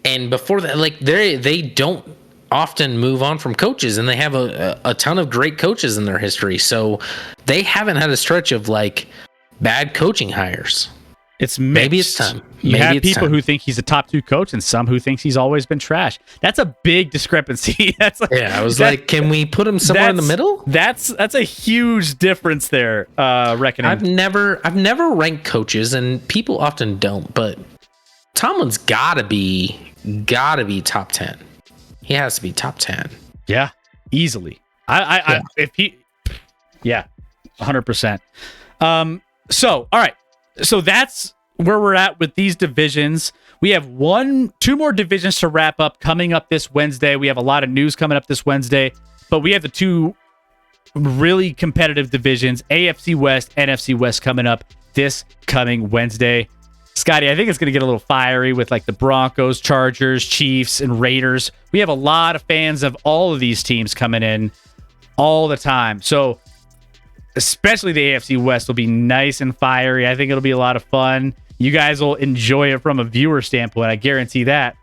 [SPEAKER 2] and before that, like, they don't often move on from coaches, and they have a ton of great coaches in their history, so they haven't had a stretch of like bad coaching hires.
[SPEAKER 1] It's mixed.
[SPEAKER 2] Maybe it's time.
[SPEAKER 1] You have people who think he's a top 2 coach, and some who thinks he's always been trash. That's a big discrepancy. That's like,
[SPEAKER 2] I was like, can we put him somewhere in the middle?
[SPEAKER 1] That's a huge difference there. Reckoning.
[SPEAKER 2] I've never ranked coaches, and people often don't, but Tomlin's gotta be top 10. He has to be top 10.
[SPEAKER 1] Yeah, easily. If he, 100%. So, all right. So that's where we're at with these divisions. We have 2 more divisions to wrap up coming up this Wednesday. We have a lot of news coming up this Wednesday, but we have the 2 really competitive divisions, AFC West, NFC West, coming up this coming Wednesday. Scotty, I think it's going to get a little fiery with like the Broncos, Chargers, Chiefs, and Raiders. We have a lot of fans of all of these teams coming in all the time. So especially the AFC West will be nice and fiery. I think it'll be a lot of fun. You guys will enjoy it from a viewer standpoint. I guarantee that.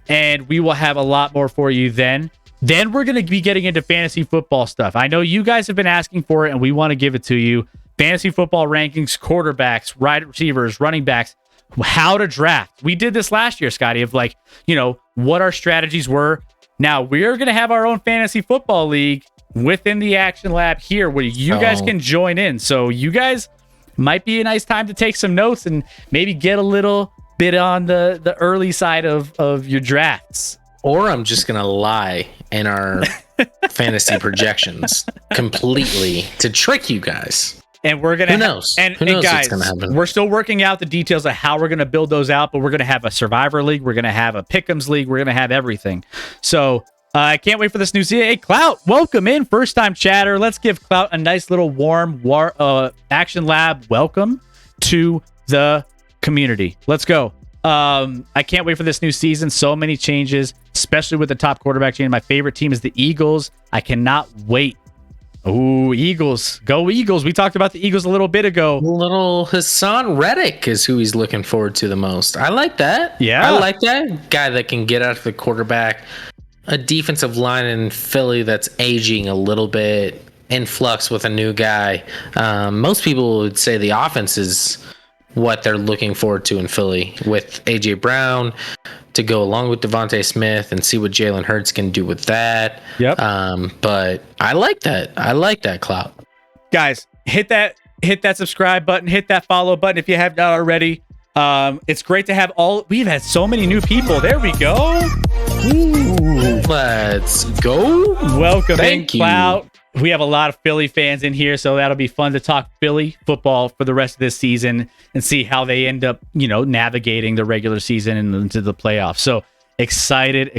[SPEAKER 1] And we will have a lot more for you then. Then we're going to be getting into fantasy football stuff. I know you guys have been asking for it, and we want to give it to you. Fantasy football rankings, quarterbacks, wide receivers, running backs, how to draft. We did this last year, Scotty, of like, you know, what our strategies were. Now we're going to have our own fantasy football league within the Action Lab here where you guys can join in. So you guys might be a nice time to take some notes and maybe get a little bit on the early side of your drafts.
[SPEAKER 2] Or I'm just going to lie in our fantasy projections completely to trick you guys.
[SPEAKER 1] And we're going to...
[SPEAKER 2] Who knows?
[SPEAKER 1] And
[SPEAKER 2] guys,
[SPEAKER 1] what's
[SPEAKER 2] going to happen?
[SPEAKER 1] We're still working out the details of how we're going to build those out, but we're going to have a Survivor League. We're going to have a Pick'ems League. We're going to have everything. So I can't wait for this new season. Hey, Clout, welcome in. First time chatter. Let's give Clout a nice little warm Action Lab welcome to the community. Let's go. I can't wait for this new season. So many changes, especially with the top quarterback change. My favorite team is the Eagles. I cannot wait. Ooh, Eagles. Go Eagles. We talked about the Eagles a little bit ago.
[SPEAKER 2] Little Hassan Reddick is who he's looking forward to the most. I like that.
[SPEAKER 1] Yeah.
[SPEAKER 2] I like that. Guy that can get after the quarterback. A defensive line in Philly that's aging a little bit. In flux with a new guy. Most people would say the offense is what they're looking forward to in Philly with A.J. Brown to go along with Devontae Smith and see what Jalen Hurts can do with that.
[SPEAKER 1] Yep.
[SPEAKER 2] But I like that. I like that, Clout.
[SPEAKER 1] Guys, hit that subscribe button, hit that follow button if you have not already. It's great to have we've had so many new people. There we go. Ooh.
[SPEAKER 2] Let's go.
[SPEAKER 1] Welcome
[SPEAKER 2] Thank
[SPEAKER 1] in, Clout. We have a lot of Philly fans in here, so that'll be fun to talk Philly football for the rest of this season and see how they end up, navigating the regular season and into the playoffs. So excited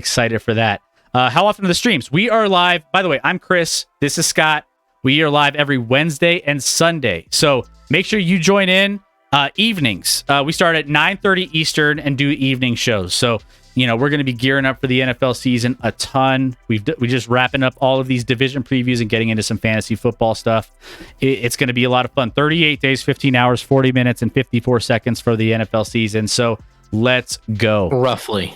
[SPEAKER 1] for that. How often are the streams? We are live. By the way, I'm Chris. This is Scott. We are live every Wednesday and Sunday. So make sure you join in evenings. We start at 9:30 Eastern and do evening shows. So we're going to be gearing up for the NFL season a ton. We're just wrapping up all of these division previews and getting into some fantasy football stuff. It's going to be a lot of fun. 38 days, 15 hours, 40 minutes, and 54 seconds for the NFL season. So let's go.
[SPEAKER 2] Roughly.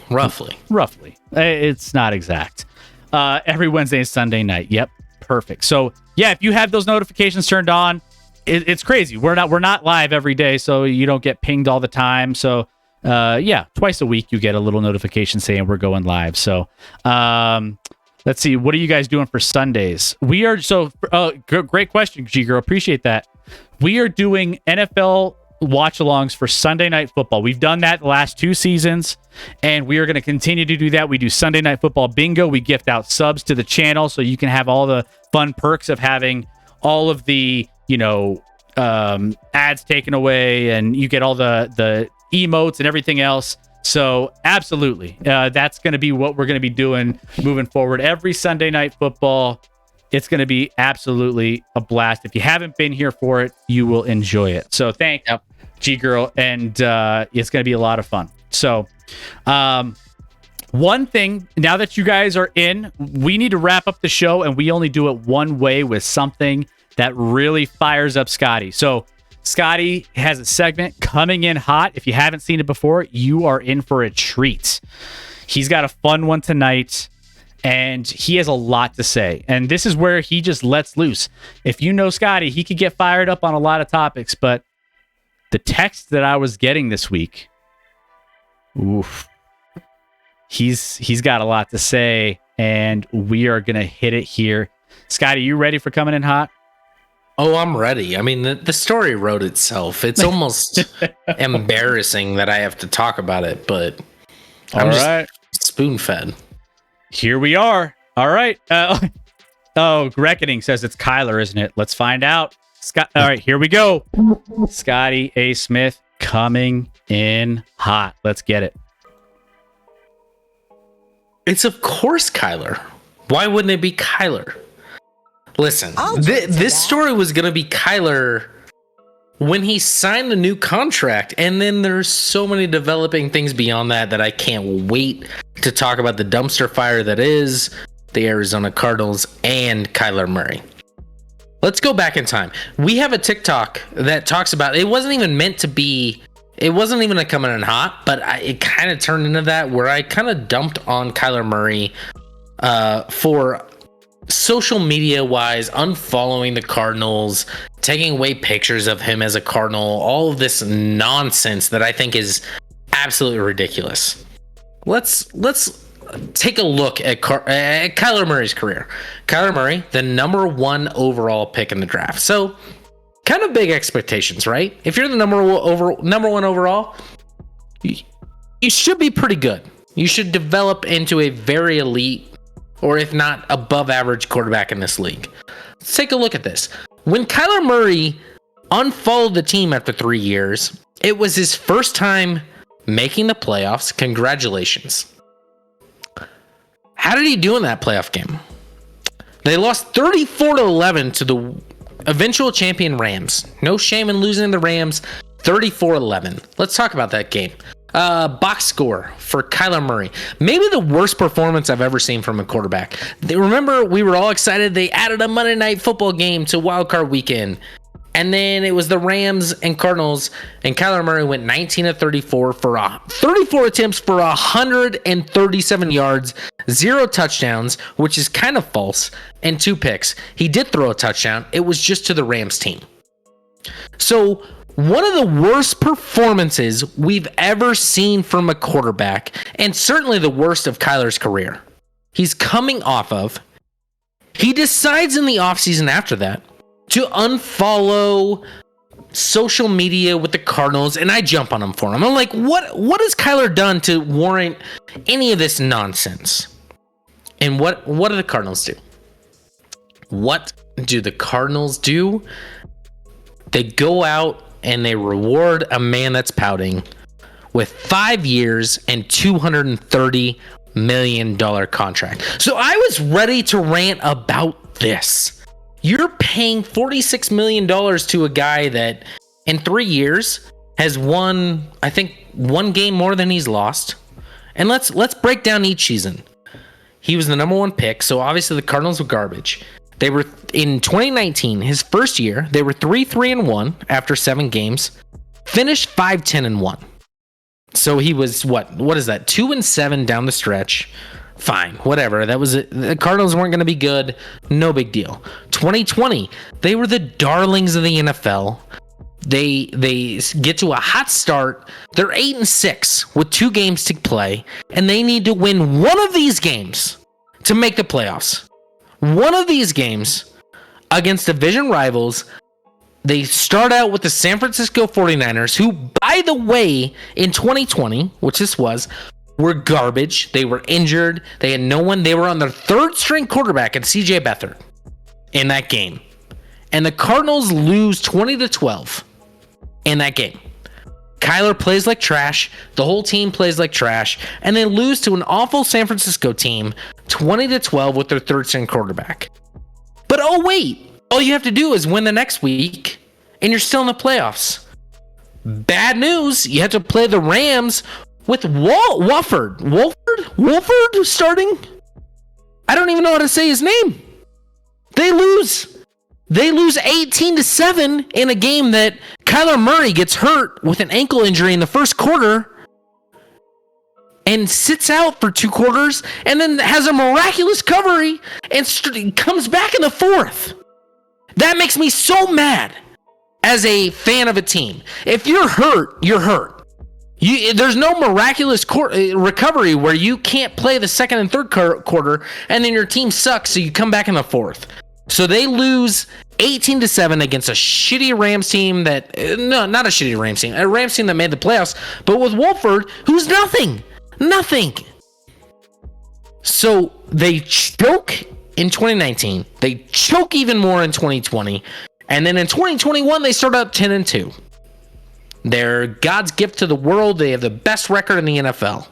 [SPEAKER 1] It's not exact. Every Wednesday and Sunday night. Yep. perfect. So yeah, if you have those notifications turned on, it's crazy. We're not live every day, so you don't get pinged all the time. So yeah, twice a week you get a little notification saying we're going live. So let's see, what are you guys doing for Sundays? We are great question, G Girl. Appreciate that. We are doing NFL watch-alongs for Sunday Night Football. We've done that the last 2 seasons, and we are going to continue to do that. We do Sunday Night Football bingo. We gift out subs to the channel so you can have all the fun perks of having all of the, ads taken away, and you get all the emotes and everything else. So absolutely, that's going to be what we're going to be doing moving forward. Every Sunday Night Football, it's going to be absolutely a blast. If you haven't been here for it, you will enjoy it. So thank G Girl, and it's going to be a lot of fun. So one thing, now that you guys are in, we need to wrap up the show, and we only do it one way with something that really fires up Scotty. So Scotty has a segment coming in hot. If you haven't seen it before, you are in for a treat. He's got a fun one tonight, and he has a lot to say. And this is where he just lets loose. If you know Scotty, he could get fired up on a lot of topics, but the text that I was getting this week, oof, he's got a lot to say, and we are going to hit it here. Scotty, you ready for coming in hot?
[SPEAKER 2] Oh, I'm ready. I mean, the story wrote itself. It's almost embarrassing that I have to talk about it, but I'm just spoon-fed.
[SPEAKER 1] Here we are. All right. Reckoning says it's Kyler, isn't it? Let's find out. All right, here we go. Scotty A. Smith coming in hot. Let's get it.
[SPEAKER 2] It's of course Kyler. Why wouldn't it be Kyler? Listen, this story was going to be Kyler when he signed the new contract, and then there's so many developing things beyond that I can't wait to talk about the dumpster fire that is the Arizona Cardinals and Kyler Murray. Let's go back in time. We have a TikTok that talks about, it wasn't even meant to be, it wasn't even a coming in hot, but it kind of turned into that, where I kind of dumped on Kyler Murray for social media wise, unfollowing the Cardinals, taking away pictures of him as a Cardinal, all of this nonsense that I think is absolutely ridiculous. Let's take a look at Kyler Murray's career. Kyler Murray, the number 1 overall pick in the draft. So kind of big expectations, right? If you're the number 1 overall, you should be pretty good. You should develop into a very elite, or if not above average, quarterback in this league. Let's take a look at this. When Kyler Murray unfollowed the team after 3 years, it was his first time making the playoffs. Congratulations. How did he do in that playoff game? They lost 34-11 to the eventual champion Rams. No shame in losing the Rams, 34-11. Let's talk about that game. Box score for Kyler Murray. Maybe the worst performance I've ever seen from a quarterback. Remember, we were all excited. They added a Monday Night Football game to wildcard weekend. And then it was the Rams and Cardinals, and Kyler Murray went 19-34 for 34 attempts for 137 yards, 0 touchdowns, which is kind of false, and 2 picks. He did throw a touchdown. It was just to the Rams team. So one of the worst performances we've ever seen from a quarterback, and certainly the worst of Kyler's career. He's coming off of. He decides in the offseason after that to unfollow social media with the Cardinals, and I jump on him for him. I'm like, what has Kyler done to warrant any of this nonsense? And what do the Cardinals do? What do the Cardinals do? They go out and they reward a man that's pouting with 5 years and $230 million contract. So I was ready to rant about this. You're paying $46 million to a guy that in 3 years has won, I think, 1 game more than he's lost. And let's break down each season. He was the number 1 pick, so obviously the Cardinals were garbage. They were in 2019, his first year, they were 3-3-1 after 7 games, finished 5-10-1. So he was what is that? 2-7 down the stretch. Fine, whatever. That was it. The Cardinals weren't going to be good. No big deal. 2020, they were the darlings of the NFL. They get to a hot start. They're 8-6 with 2 games to play, and they need to win one of these games to make the playoffs. One of these games against division rivals. They start out with the San Francisco 49ers, who, by the way, in 2020, which this was, were garbage. They were injured. They had no one. They were on their 3rd string quarterback and CJ Beathard in that game. And the Cardinals lose 20-12 in that game. Kyler plays like trash. The whole team plays like trash. And they lose to an awful San Francisco team 20-12 with their 3rd string quarterback. But oh wait, all you have to do is win the next week and you're still in the playoffs. Bad news, you have to play the Rams with Wolford starting. I don't even know how to say his name. They lose 18-7 in a game that Kyler Murray gets hurt with an ankle injury in the first quarter and sits out for 2 quarters and then has a miraculous recovery and comes back in the 4th. That makes me so mad as a fan of a team. If you're hurt, you're hurt. There's no miraculous recovery where you can't play the 2nd and 3rd quarter and then your team sucks, so you come back in the 4th. So they lose 18-7 against a shitty Rams team that... No, not a shitty Rams team. A Rams team that made the playoffs, but with Wolford, who's nothing. Nothing. So they choke in 2019. They choke even more in 2020. And then in 2021, they start out 10-2. They're God's gift to the world. They have the best record in the NFL.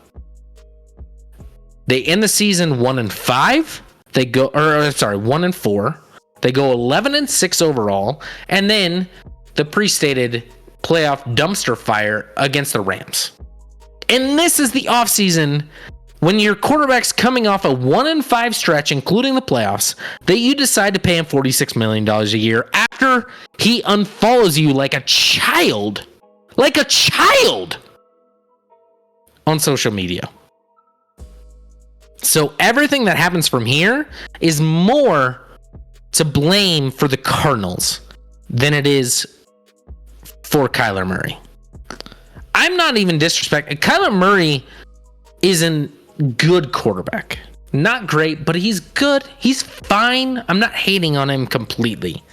[SPEAKER 2] They end the season 1-5. 1-4. They go 11-6 overall. And then the pre-stated playoff dumpster fire against the Rams. And this is the offseason when your quarterback's coming off a 1-5 stretch, including the playoffs, that you decide to pay him $46 million a year after he unfollows you like a child on social media. So everything that happens from here is more to blame for the Cardinals than it is for Kyler Murray. I'm not even disrespecting. Kyler Murray is a good quarterback. Not great, but he's good. He's fine. I'm not hating on him completely.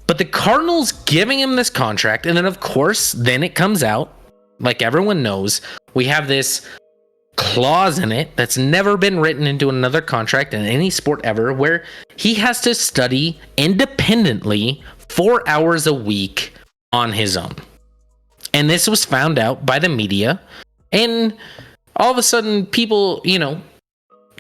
[SPEAKER 2] But the Cardinals giving him this contract, and then of course, then it comes out, like everyone knows, we have this clause in it that's never been written into another contract in any sport ever, where he has to study independently 4 hours a week on his own. And this was found out by the media, and all of a sudden people,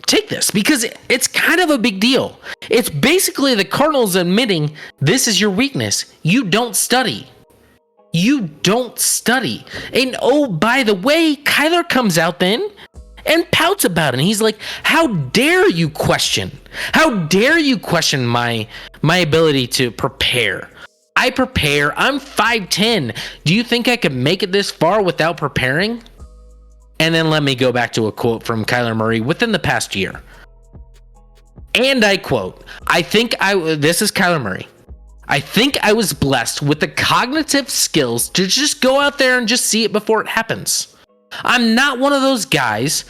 [SPEAKER 2] take this because it's kind of a big deal. It's basically the Cardinals admitting this is your weakness. You don't study. And oh, by the way, Kyler comes out then and pouts about it. And he's like, how dare you question my ability to prepare? I prepare. I'm 5'10". Do you think I could make it this far without preparing? And then let me go back to a quote from Kyler Murray within the past year. And I quote, this is Kyler Murray. I think I was blessed with the cognitive skills to just go out there and just see it before it happens. I'm not one of those guys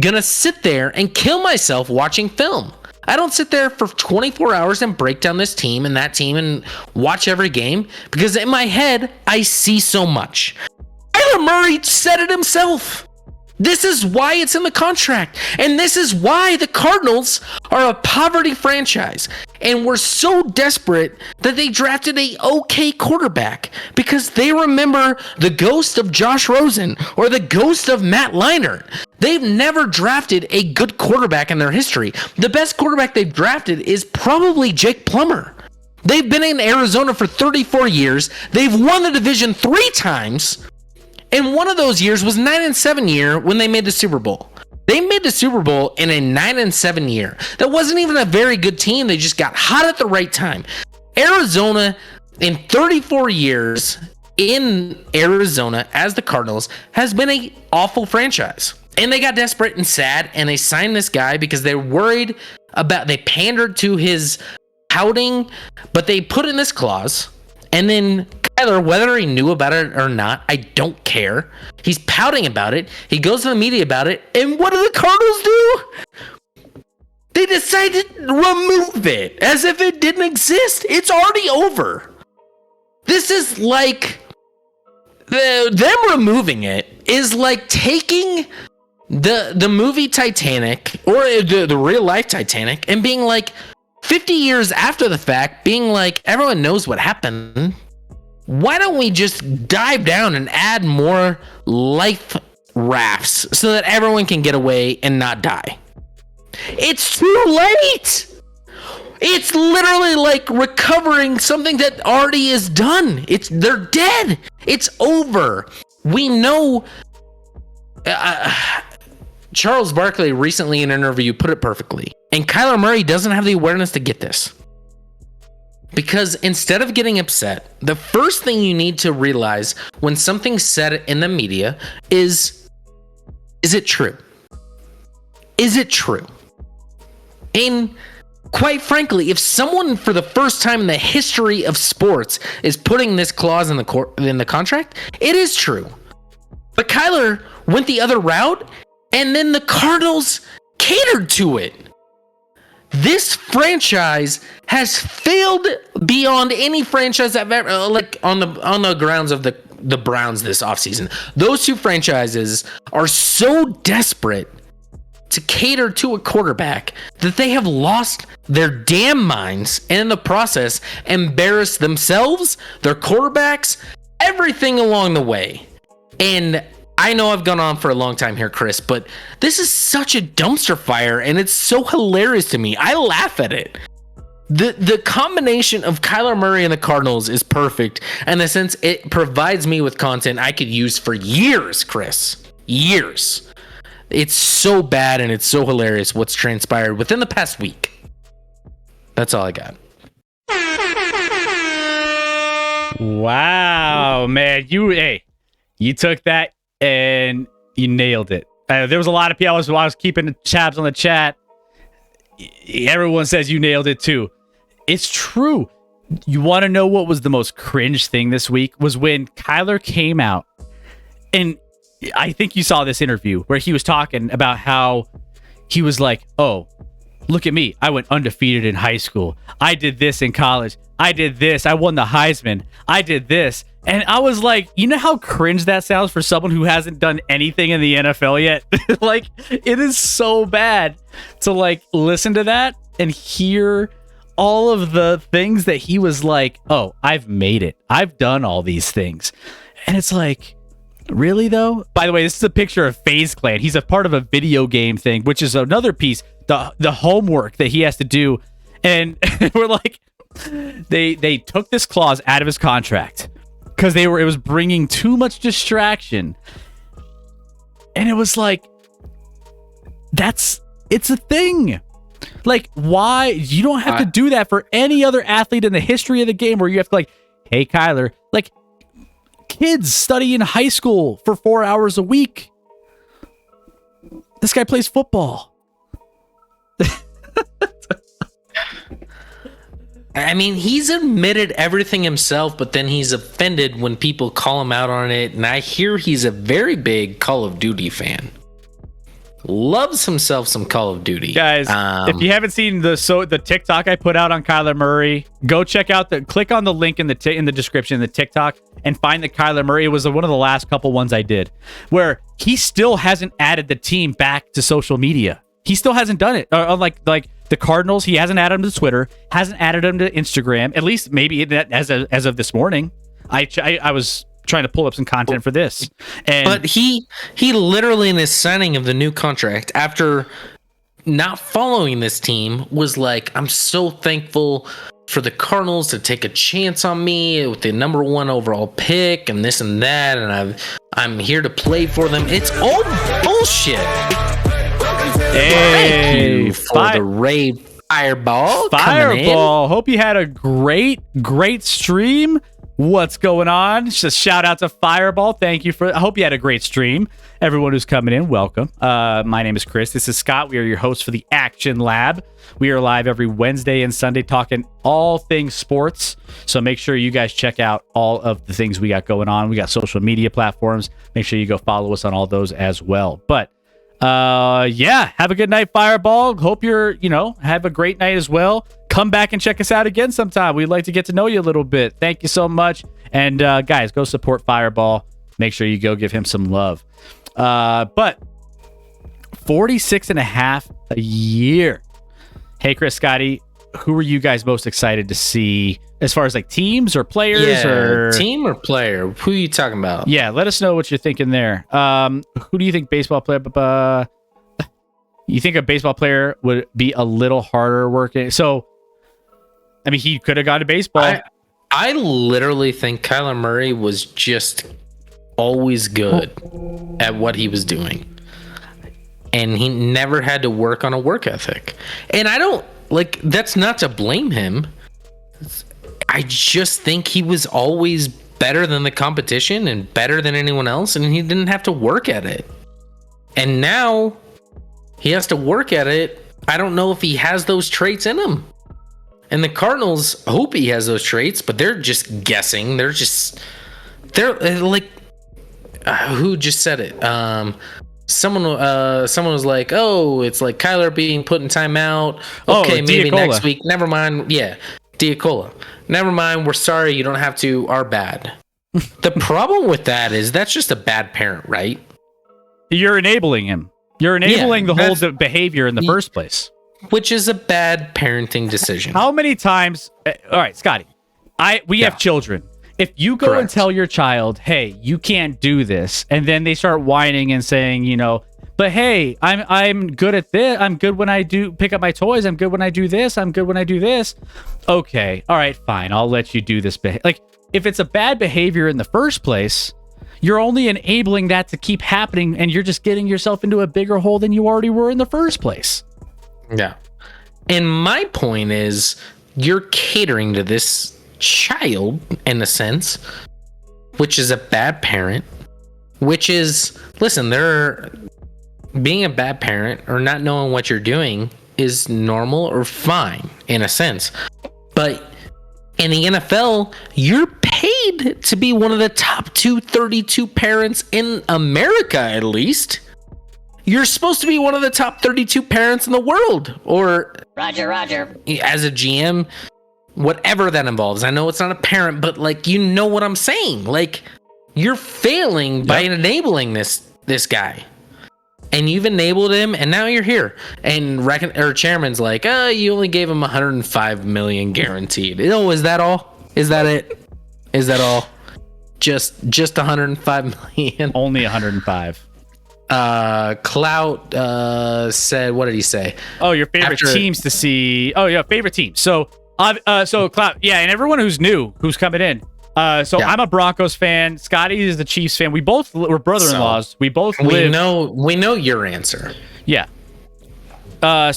[SPEAKER 2] gonna sit there and kill myself watching film. I don't sit there for 24 hours and break down this team and that team and watch every game because in my head, I see so much. Kyler Murray said it himself. This is why it's in the contract. And this is why the Cardinals are a poverty franchise. And we're so desperate that they drafted a okay quarterback because they remember the ghost of Josh Rosen or the ghost of Matt Leinart. They've never drafted a good quarterback in their history. The best quarterback they've drafted is probably Jake Plummer. They've been in Arizona for 34 years. They've won the division 3 times. And one of those years was 9-7 year when they made the Super Bowl. They made the Super Bowl in a 9-7 year. That wasn't even a very good team. They just got hot at the right time. Arizona, in 34 years in Arizona as the Cardinals, has been an awful franchise. And they got desperate and sad, and they signed this guy because they're worried they pandered to his pouting, but they put in this clause. And then Kyler, whether he knew about it or not, I don't care. He's pouting about it. He goes to the media about it. And what do the Cardinals do? They decided to remove it as if it didn't exist. It's already over. This is like them removing it is like taking the movie Titanic or the real life Titanic and being like 50 years after the fact, being like, everyone knows what happened. Why don't we just dive down and add more life rafts so that everyone can get away and not die? It's too late. It's literally like recovering something that already is done. They're dead. It's over. We know. Charles Barkley recently in an interview put it perfectly. And Kyler Murray doesn't have the awareness to get this. Because instead of getting upset, the first thing you need to realize when something's said in the media is it true? Is it true? And quite frankly, if someone for the first time in the history of sports is putting this clause in the contract, it is true. But Kyler went the other route, and then the Cardinals catered to it. This franchise has failed beyond any franchise I've ever, like on the grounds of the Browns this offseason. Those two franchises are so desperate to cater to a quarterback that they have lost their damn minds and in the process embarrassed themselves, their quarterbacks, everything along the way. And I know I've gone on for a long time here, Chris, but this is such a dumpster fire, and it's so hilarious to me. I laugh at it. The combination of Kyler Murray and the Cardinals is perfect in the sense it provides me with content I could use for years, Chris. Years. It's so bad and it's so hilarious what's transpired within the past week. That's all I got.
[SPEAKER 1] Wow, man. You took that and you nailed it. There was a lot of people. I was keeping tabs on the chat. Everyone says you nailed it too. It's true. You want to know what was the most cringe thing this week? Was when Kyler came out, and I think you saw this interview where he was talking about how he was like, oh, look at me. I went undefeated in high school. I did this in college. I did this. I won the Heisman. I did this. And I was like, you know how cringe that sounds for someone who hasn't done anything in the NFL yet? Like, it is so bad to like listen to that and hear all of the things that he was like, oh, I've made it. I've done all these things. And it's like, really though? By the way, this is a picture of FaZe Clan. He's a part of a video game thing, which is another piece, the homework that he has to do. And we're like, they took this clause out of his contract because it was bringing too much distraction. And it was like, it's a thing. Like, why? You don't have to do that for any other athlete in the history of the game where you have to like, hey, Kyler, like kids study in high school for 4 hours a week. This guy plays football.
[SPEAKER 2] I mean, he's admitted everything himself, but then he's offended when people call him out on it. And I hear he's a very big Call of Duty fan. Loves himself some Call of Duty.
[SPEAKER 1] Guys, if you haven't seen the TikTok I put out on Kyler Murray, go check out click on the link in the description, the TikTok, and find the Kyler Murray. It was one of the last couple ones I did where he still hasn't added the team back to social media. He still hasn't done it. Like the Cardinals, he hasn't added them to Twitter, hasn't added them to Instagram. At least maybe as of this morning. I was trying to pull up some content for this,
[SPEAKER 2] but he literally in his signing of the new contract after not following this team was like, I'm so thankful for the Cardinals to take a chance on me with the number 1 overall pick and this and that, and I'm here to play for them. It's all bullshit.
[SPEAKER 1] Hey,
[SPEAKER 2] thank you for the rave fireball.
[SPEAKER 1] Hope you had a great stream. What's going on? Just a shout out to Fireball. Thank you I hope you had a great stream. Everyone who's coming in, welcome. My name is Chris. This is Scott. We are your hosts for the Action Lab. We are live every Wednesday and Sunday talking all things sports. So make sure you guys check out all of the things we got going on. We got social media platforms. Make sure you go follow us on all those as well. But yeah, have a good night, Fireball. Hope you're, have a great night as well. Come back and check us out again sometime. We'd like to get to know you a little bit. Thank you so much. And guys, go support Fireball. Make sure you go give him some love. But 46.5 a year. Hey, Chris, Scotty, who are you guys most excited to see as far as like teams or players? Or
[SPEAKER 2] team or player? Who are you talking about?
[SPEAKER 1] Yeah, let us know what you're thinking there. Who do you think baseball player? You think a baseball player would be a little harder working? So, I mean, he could have gone to baseball.
[SPEAKER 2] I literally think Kyler Murray was just always good at what he was doing. And he never had to work on a work ethic. And I don't, that's not to blame him. I just think he was always better than the competition and better than anyone else, and he didn't have to work at it. And now he has to work at it. I don't know if he has those traits in him. And the Cardinals hope he has those traits, but they're just guessing. They're like, who just said it? Someone was like, "Oh, it's like Kyler being put in timeout." Okay, maybe next week. Never mind. Yeah, Diacola. Never mind. We're sorry. You don't have to. Our bad. The problem with that is that's just a bad parent, right?
[SPEAKER 1] You're enabling him. You're enabling the whole behavior in the first place,
[SPEAKER 2] which is a bad parenting decision.
[SPEAKER 1] How many times? All right, Scotty. We have children. If you go and tell your child, hey, you can't do this, and then they start whining and saying, but hey, I'm good at this. I'm good when I do pick up my toys. I'm good when I do this. I'm good when I do this. Okay. All right, fine. I'll let you do this. Like, if it's a bad behavior in the first place, you're only enabling that to keep happening, and you're just getting yourself into a bigger hole than you already were in the first place.
[SPEAKER 2] Yeah. And my point is, you're catering to this child in a sense, which is a bad parent, which is, listen, being a bad parent or not knowing what you're doing is normal or fine in a sense. But in the NFL, you're paid to be one of the top 232 parents in America, at least. You're supposed to be one of the top 32 parents in the world, or
[SPEAKER 4] Roger.
[SPEAKER 2] As a GM, whatever that involves. I know it's not a parent, but you know what I'm saying. You're failing by enabling this guy, and you've enabled him, and now you're here. And chairman's like, you only gave him 105 million guaranteed. Oh, is that all? Is that it? Is that all? Just 105 million?
[SPEAKER 1] Only 105.
[SPEAKER 2] Clout said, what did he say?
[SPEAKER 1] Oh, your favorite teams to see. Oh, yeah, favorite team. So Clout, yeah, and everyone who's coming in. I'm a Broncos fan. Scotty is the Chiefs fan. We both were brother-in-laws. We both live.
[SPEAKER 2] We know your answer.
[SPEAKER 1] Yeah. That's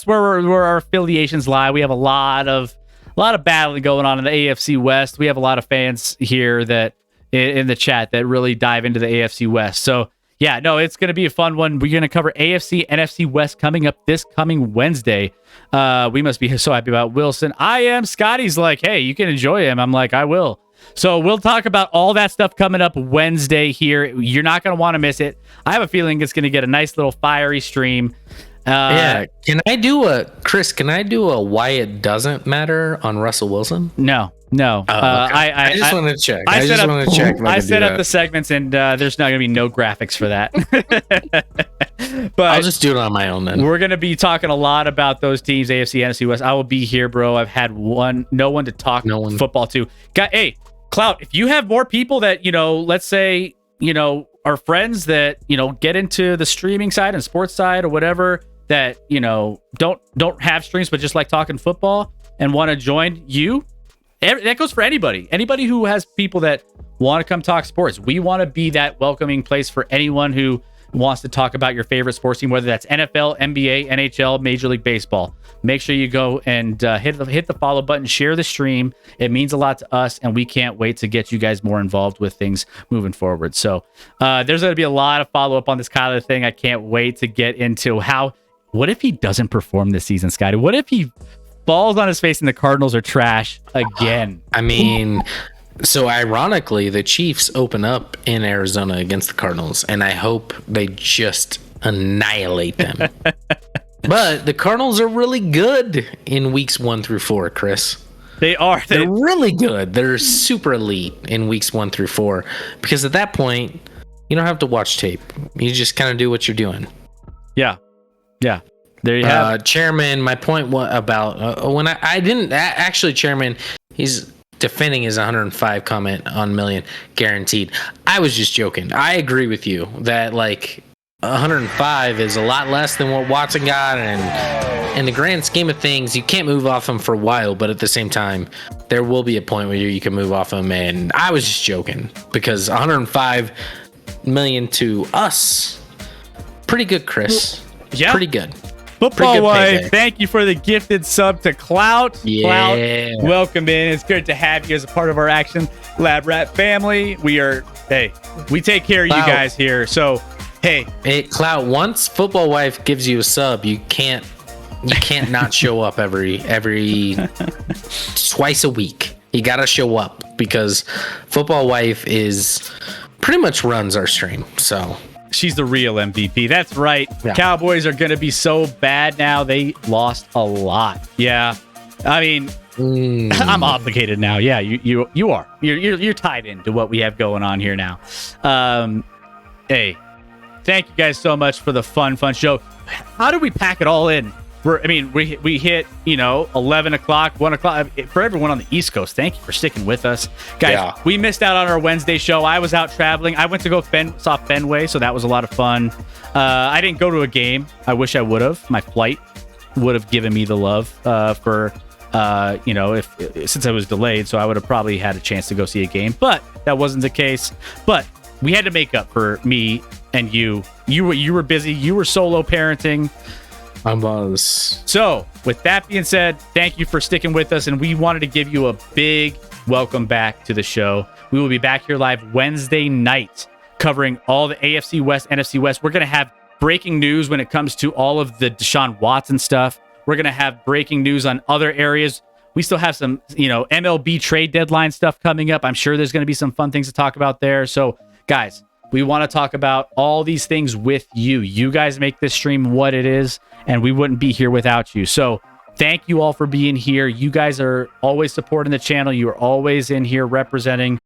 [SPEAKER 1] where our affiliations lie. We have a lot of battling going on in the AFC West. We have a lot of fans here that in the chat that really dive into the AFC West. So yeah, no, it's going to be a fun one. We're going to cover AFC, NFC West coming up this coming Wednesday. We must be so happy about Wilson. I am. Scotty's like, hey, you can enjoy him. I'm like, I will. So we'll talk about all that stuff coming up Wednesday here. You're not going to want to miss it. I have a feeling it's going to get a nice little fiery stream.
[SPEAKER 2] Can I do a why it doesn't matter on Russell Wilson?
[SPEAKER 1] No.
[SPEAKER 2] Okay. I just wanted to check.
[SPEAKER 1] I set up the segments, and there's not going to be no graphics for that. But
[SPEAKER 2] I'll just do it on my own then.
[SPEAKER 1] We're going to be talking a lot about those teams, AFC, NFC West. I will be here, bro. I've had no one to talk football to. Hey, Clout, if you have more people that, let's say, are friends that, get into the streaming side and sports side or whatever, that, don't have streams but just like talking football and want to join you, that goes for anybody who has people that want to come talk sports. We want to be that welcoming place for anyone who wants to talk about your favorite sports team, whether that's NFL, NBA, NHL, Major League Baseball, make sure you go and hit the follow button, share the stream. It means a lot to us, and we can't wait to get you guys more involved with things moving forward. So there's going to be a lot of follow-up on this Kyler thing. I can't wait to get into what if he doesn't perform this season, Scotty? What if he falls on his face and the Cardinals are trash again?
[SPEAKER 2] I mean... So ironically, the Chiefs open up in Arizona against the Cardinals, and I hope they just annihilate them. But the Cardinals are really good in weeks 1 through 4, Chris.
[SPEAKER 1] They are.
[SPEAKER 2] They're really good. They're super elite in weeks 1 through 4, because at that point, you don't have to watch tape. You just kind of do what you're doing.
[SPEAKER 1] Yeah. There you have it.
[SPEAKER 2] Chairman, my point about when I didn't actually, Chairman, he's defending his 105 comment on million guaranteed. I was just joking. I agree with you that 105 is a lot less than what Watson got, and in the grand scheme of things, you can't move off him for a while, but at the same time, there will be a point where you can move off him, and I was just joking because 105 million to us, pretty good, Chris.
[SPEAKER 1] Yeah.
[SPEAKER 2] Pretty good.
[SPEAKER 1] Football Wife, thank you for the gifted sub to Clout.
[SPEAKER 2] Yeah.
[SPEAKER 1] Clout, welcome in. It's good to have you as a part of our Action Lab Rat family. We take care of you guys here. So, hey,
[SPEAKER 2] Clout, once Football Wife gives you a sub, you can't not show up every twice a week. You got to show up because Football Wife is pretty much runs our stream. So,
[SPEAKER 1] she's the real MVP. That's right.
[SPEAKER 2] Yeah.
[SPEAKER 1] Cowboys are going to be so bad now. They lost a lot. Yeah. I mean, I'm obligated now. Yeah, you are. You're tied into what we have going on here now. Hey, thank you guys so much for the fun show. How do we pack it all in? We hit 11 o'clock, 1 o'clock. For everyone on the East Coast, thank you for sticking with us, guys.
[SPEAKER 2] Yeah.
[SPEAKER 1] We missed out on our Wednesday show. I was out traveling. I went to go saw Fenway, so that was a lot of fun. I didn't go to a game. I wish I would have. My flight would have given me the love since I was delayed, so I would have probably had a chance to go see a game, but that wasn't the case. But we had to make up for me and you. You were busy. You were solo parenting.
[SPEAKER 2] I was.
[SPEAKER 1] So, with that being said, thank you for sticking with us, and we wanted to give you a big welcome back to the show. We will be back here live Wednesday night, covering all the AFC West, NFC West. We're going to have breaking news when it comes to all of the Deshaun Watson stuff. We're going to have breaking news on other areas. We still have some, MLB trade deadline stuff coming up. I'm sure there's going to be some fun things to talk about there. So, guys, we want to talk about all these things with you. You guys make this stream what it is, and we wouldn't be here without you. So thank you all for being here. You guys are always supporting the channel. You are always in here representing